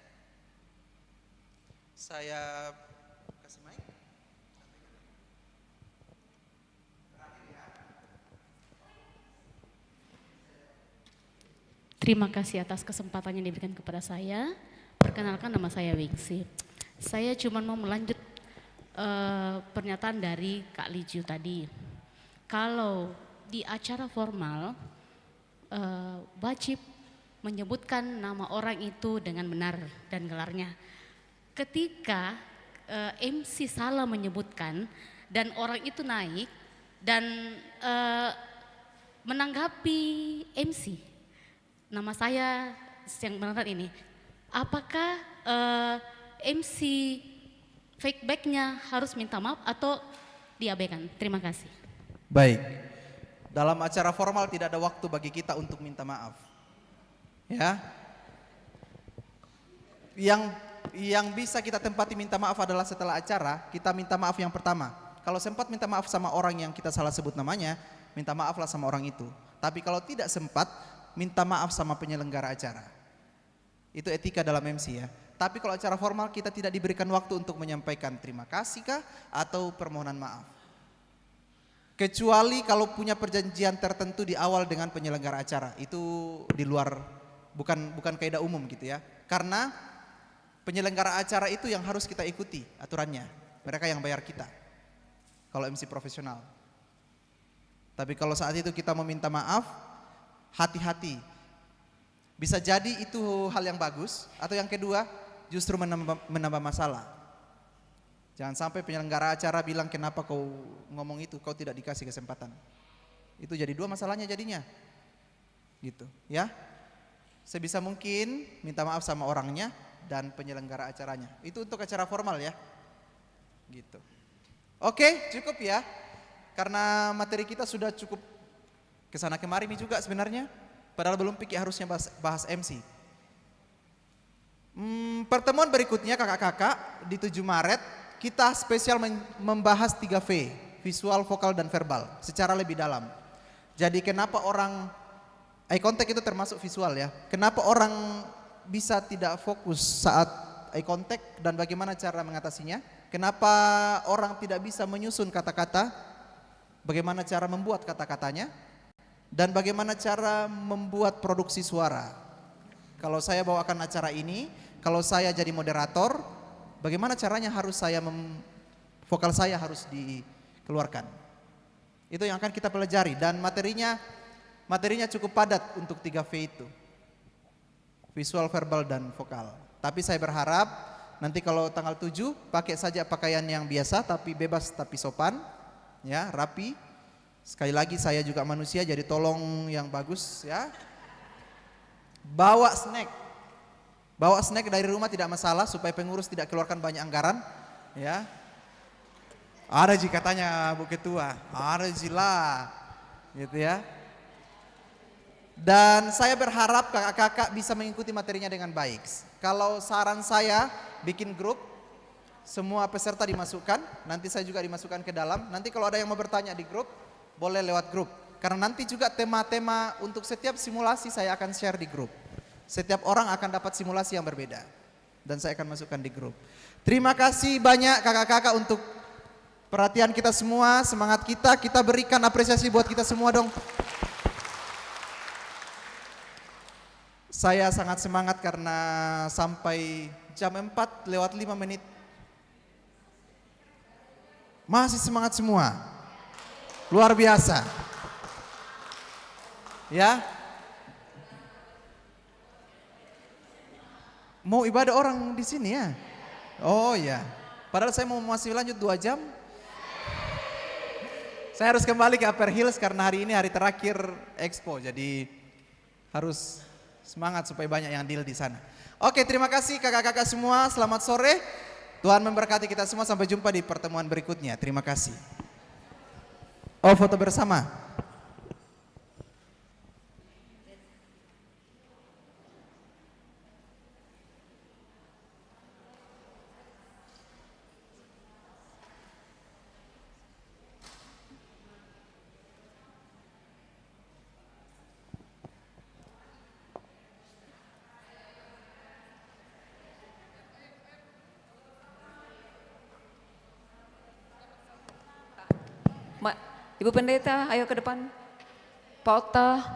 Saya kasih mic. Terima kasih atas kesempatan yang diberikan kepada saya. Perkenalkan, nama saya Wingsi. Saya cuma mau melanjut pernyataan dari Kak Liju tadi. Kalau di acara formal wajib menyebutkan nama orang itu dengan benar dan gelarnya. Ketika MC salah menyebutkan dan orang itu naik dan menanggapi MC, nama saya yang benar ini, apakah MC fake back-nya harus minta maaf atau diabaikan? Terima kasih. Baik, dalam acara formal tidak ada waktu bagi kita untuk minta maaf. Ya, yang bisa kita tempati minta maaf adalah setelah acara kita minta maaf yang pertama. Kalau sempat minta maaf sama orang yang kita salah sebut namanya, minta maaflah sama orang itu. Tapi kalau tidak sempat, minta maaf sama penyelenggara acara. Itu etika dalam MC ya. Tapi kalau acara formal kita tidak diberikan waktu untuk menyampaikan terima kasih kah atau permohonan maaf. Kecuali kalau punya perjanjian tertentu di awal dengan penyelenggara acara. Itu di luar, bukan kaidah umum gitu ya. Karena penyelenggara acara itu yang harus kita ikuti aturannya. Mereka yang bayar kita. Kalau MC profesional. Tapi kalau saat itu kita meminta maaf, hati-hati. Bisa jadi itu hal yang bagus, atau yang kedua justru menambah masalah. Jangan sampai penyelenggara acara bilang kenapa kau ngomong itu, kau tidak dikasih kesempatan. Itu jadi dua masalahnya jadinya. Gitu, ya. Sebisa mungkin minta maaf sama orangnya dan penyelenggara acaranya. Itu untuk acara formal ya. Gitu. Oke, cukup ya. Karena materi kita sudah cukup kesana kemari nih juga sebenarnya. Padahal belum pikir harusnya bahas MC. Pertemuan berikutnya kakak-kakak di 7 Maret kita spesial membahas 3V, visual, vokal, dan verbal secara lebih dalam. Jadi kenapa orang, eye contact itu termasuk visual ya. Kenapa orang bisa tidak fokus saat eye contact dan bagaimana cara mengatasinya. Kenapa orang tidak bisa menyusun kata-kata, bagaimana cara membuat kata-katanya. Dan bagaimana cara membuat produksi suara. Kalau saya bawakan acara ini, kalau saya jadi moderator, bagaimana caranya harus vokal saya harus dikeluarkan. Itu yang akan kita pelajari dan materinya cukup padat untuk 3V itu. Visual, verbal, dan vokal. Tapi saya berharap nanti kalau tanggal 7 pakai saja pakaian yang biasa tapi bebas tapi sopan, ya, rapi. Sekali lagi saya juga manusia jadi tolong yang bagus ya. Bawa snack dari rumah tidak masalah supaya pengurus tidak keluarkan banyak anggaran ya. Ada ji katanya Bu Ketua, ada ji lah gitu ya. Dan saya berharap kakak-kakak bisa mengikuti materinya dengan baik. Kalau saran saya bikin grup, semua peserta dimasukkan, nanti saya juga dimasukkan ke dalam. Nanti kalau ada yang mau bertanya di grup, boleh lewat grup. Karena nanti juga tema-tema untuk setiap simulasi saya akan share di grup. Setiap orang akan dapat simulasi yang berbeda. Dan saya akan masukkan di grup. Terima kasih banyak kakak-kakak untuk perhatian kita semua, semangat kita. Kita berikan apresiasi buat kita semua dong. Saya sangat semangat karena sampai jam 4 lewat 5 menit. Masih semangat semua. Luar biasa. Ya. Mau ibadah orang di sini ya? Oh ya. Padahal saya mau masih lanjut 2 jam. Saya harus kembali ke Upper Hills karena hari ini hari terakhir Expo. Jadi harus semangat supaya banyak yang deal di sana. Oke, terima kasih kakak-kakak semua. Selamat sore. Tuhan memberkati kita semua. Sampai jumpa di pertemuan berikutnya. Terima kasih. Oh, foto bersama. Ibu Pendeta, ayo ke depan. Pak Ota,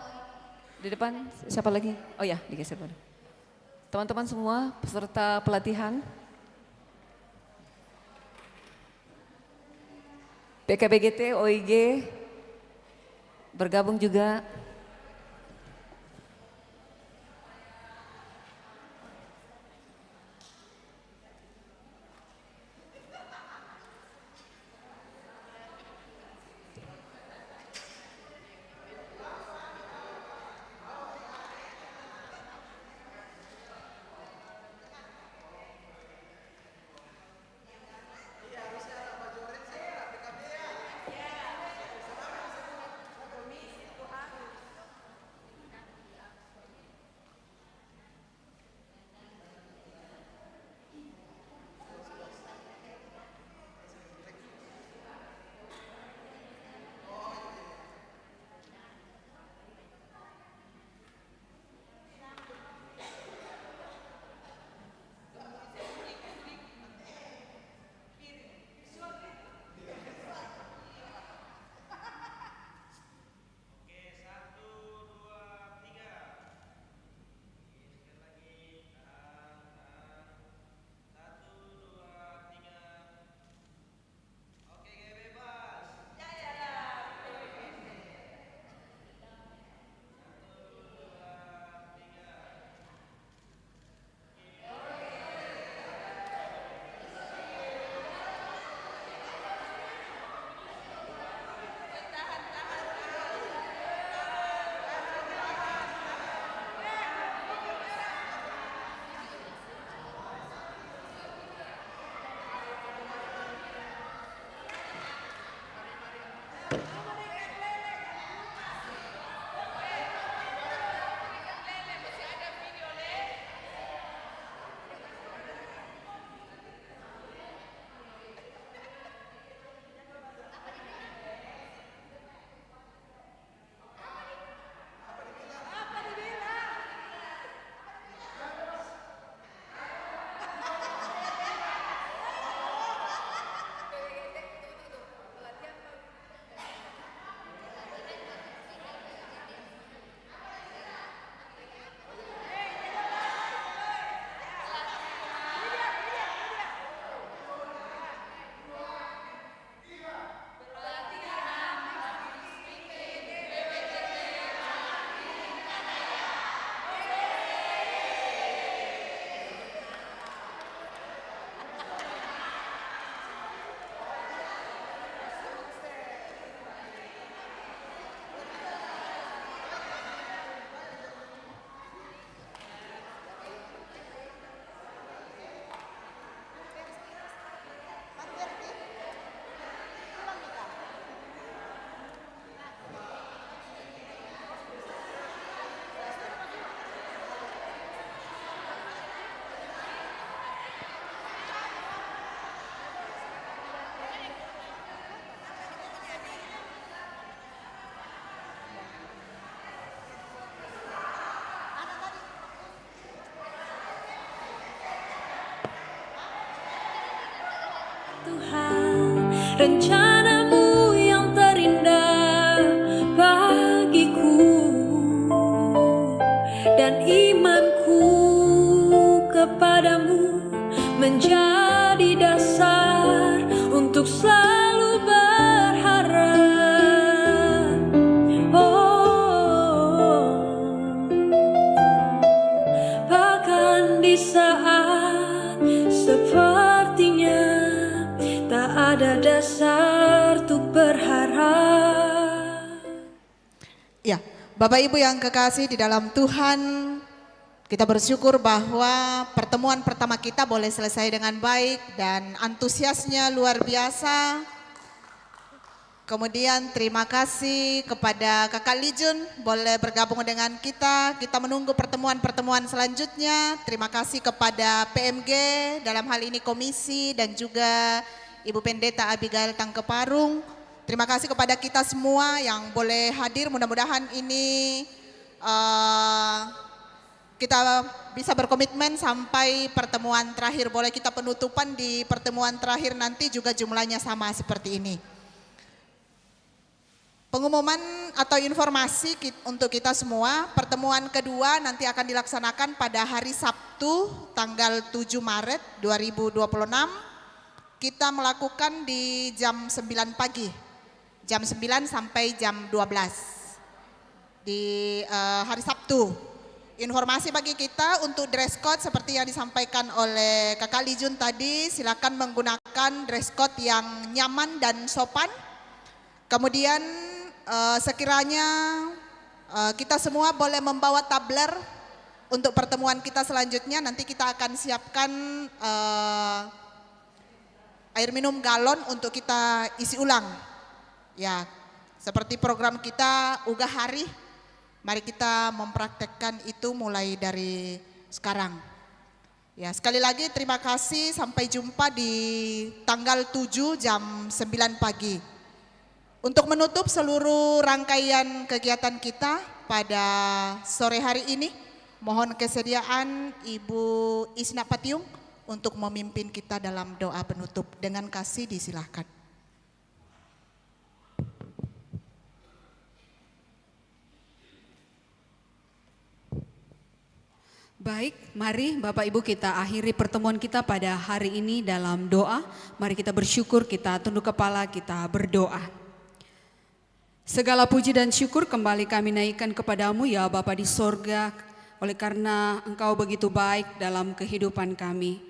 di depan. Siapa lagi? Oh ya, digeser pada. Teman-teman semua, peserta pelatihan. PKBGT, OIG, bergabung juga. rencanamu yang terindah bagiku, dan imanku kepadamu menjadi dasar untuk selalu berharap. Bahkan di saat sepertinya tak ada dasar untuk berharap. Ya, Bapak Ibu yang kekasih di dalam Tuhan, kita bersyukur bahwa pertemuan pertama kita boleh selesai dengan baik dan antusiasnya luar biasa. Kemudian terima kasih kepada Kakak Lijun boleh bergabung dengan kita. Kita menunggu pertemuan-pertemuan selanjutnya. Terima kasih kepada PMG dalam hal ini komisi dan juga Ibu Pendeta Abigail Tangkeparung. Terima kasih kepada kita semua yang boleh hadir. Mudah-mudahan ini kita bisa berkomitmen sampai pertemuan terakhir. Boleh kita penutupan di pertemuan terakhir nanti juga jumlahnya sama seperti ini. Pengumuman atau informasi untuk kita semua, pertemuan kedua nanti akan dilaksanakan pada hari Sabtu tanggal 7 Maret 2026. Kita melakukan di jam 9 pagi, jam 9 sampai jam 12 di hari Sabtu. Informasi bagi kita untuk dress code seperti yang disampaikan oleh Kakak Lijun tadi, silakan menggunakan dress code yang nyaman dan sopan. Kemudian sekiranya kita semua boleh membawa tabler untuk pertemuan kita selanjutnya, nanti kita akan siapkan air minum galon untuk kita isi ulang. Ya, seperti program kita Ugah Hari, mari kita mempraktekkan itu mulai dari sekarang. Ya, sekali lagi terima kasih, sampai jumpa di tanggal 7 jam 9 pagi. Untuk menutup seluruh rangkaian kegiatan kita pada sore hari ini, mohon kesediaan Ibu Isna Patiung untuk memimpin kita dalam doa penutup. Dengan kasih disilahkan. Baik, mari Bapak Ibu kita akhiri pertemuan kita pada hari ini dalam doa. Mari kita bersyukur, kita tunduk kepala, kita berdoa. Segala puji dan syukur kembali kami naikkan kepadamu ya Bapa di sorga, oleh karena Engkau begitu baik dalam kehidupan kami.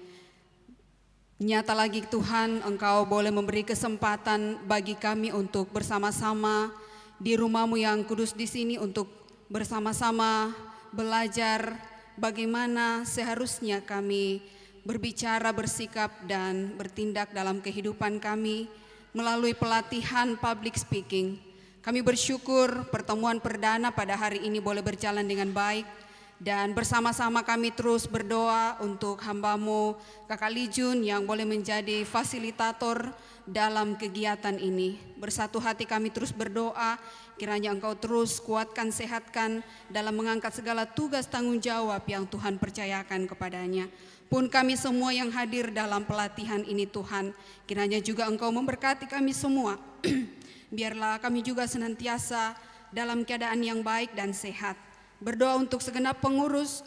Nyata lagi Tuhan, Engkau boleh memberi kesempatan bagi kami untuk bersama-sama di rumah-Mu yang kudus di sini, untuk bersama-sama belajar bagaimana seharusnya kami berbicara, bersikap dan bertindak dalam kehidupan kami melalui pelatihan public speaking. Kami bersyukur pertemuan perdana pada hari ini boleh berjalan dengan baik, dan bersama-sama kami terus berdoa untuk hamba-Mu Kakak Lijun yang boleh menjadi fasilitator dalam kegiatan ini. Bersatu hati kami terus berdoa, kiranya Engkau terus kuatkan, sehatkan dalam mengangkat segala tugas tanggung jawab yang Tuhan percayakan kepadanya. Pun kami semua yang hadir dalam pelatihan ini Tuhan, kiranya juga Engkau memberkati kami semua. Biarlah kami juga senantiasa dalam keadaan yang baik dan sehat. Berdoa untuk segenap pengurus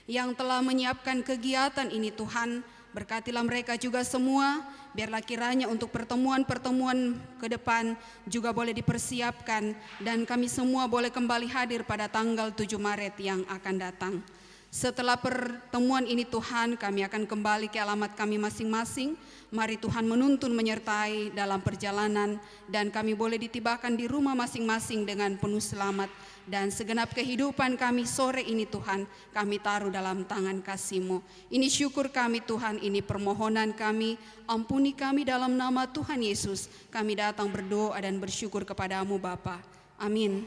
yang telah menyiapkan kegiatan ini Tuhan. Berkatilah mereka juga semua. Biarlah kiranya untuk pertemuan-pertemuan ke depan juga boleh dipersiapkan. Dan kami semua boleh kembali hadir pada tanggal 7 Maret yang akan datang. Setelah pertemuan ini Tuhan, kami akan kembali ke alamat kami masing-masing. Mari Tuhan menuntun menyertai dalam perjalanan, dan kami boleh ditibakan di rumah masing-masing dengan penuh selamat. Dan segenap kehidupan kami sore ini Tuhan, kami taruh dalam tangan kasih-Mu. Ini syukur kami Tuhan, ini permohonan kami. Ampuni kami dalam nama Tuhan Yesus. Kami datang berdoa dan bersyukur kepadamu Bapa. Amin.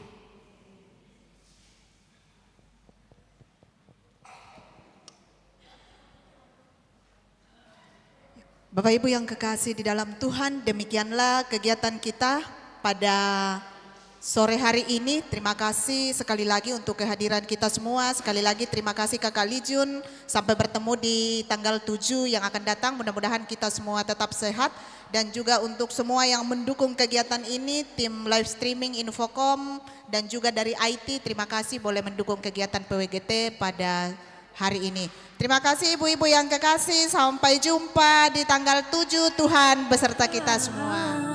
Bapak Ibu yang kekasih di dalam Tuhan, demikianlah kegiatan kita pada sore hari ini. Terima kasih sekali lagi untuk kehadiran kita semua. Sekali lagi terima kasih Kakak Lijun. Sampai bertemu di tanggal 7 yang akan datang. Mudah-mudahan kita semua tetap sehat. Dan juga untuk semua yang mendukung kegiatan ini, tim live streaming Infocom dan juga dari IT, terima kasih boleh mendukung kegiatan PWGT pada hari ini. Terima kasih ibu-ibu yang kekasih, sampai jumpa di tanggal 7, Tuhan beserta kita semua.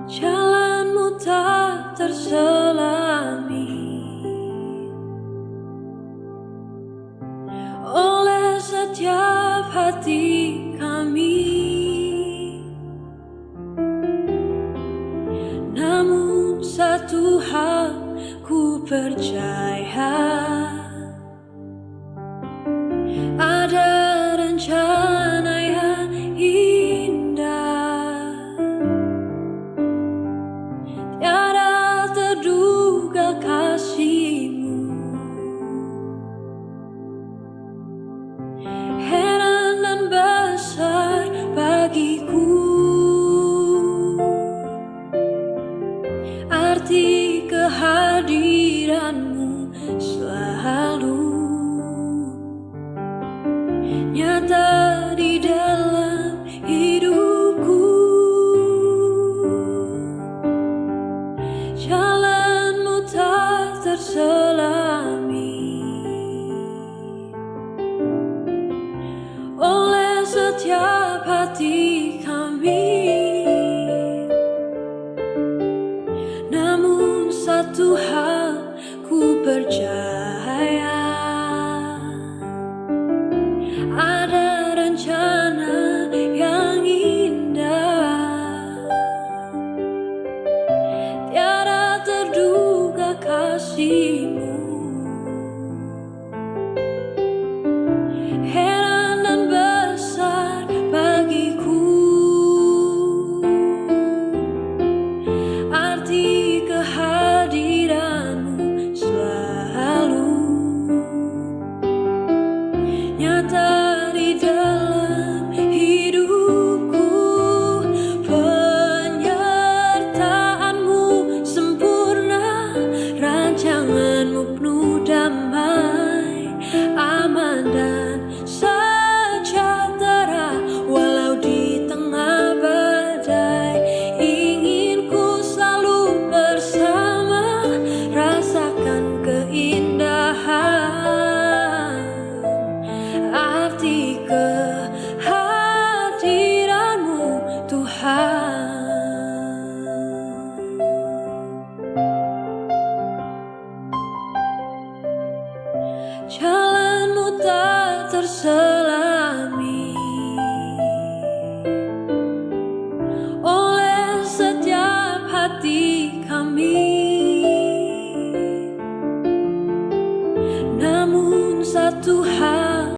Jalanmu tak terselami oleh setiap hati kami, namun satu hal ku percaya, ada rencana yang indah. Tiada terduga kasih-Mu, heran dan besar bagiku, arti kehadiran-Mu selalu nyata di dalam hidupku. Jalanmu tak terselami oleh setiap hati kami, namun satu hal ku percaya, ada rencana yang indah. Tiada terduga kasih-Mu, heran dan besar bagiku, arti kehadiran-Mu selalu nyata di dalam hidupku. Penyertaan-Mu sempurna, rancangan-Mu penuh damai, aman dan sejahtera. Walau di tengah badai, ingin ku selalu bersama, rasakan keindahan, arti kehadiran-Mu Tuhan. Jalanmu tak terselami oleh setiap hati kami, namun satu hal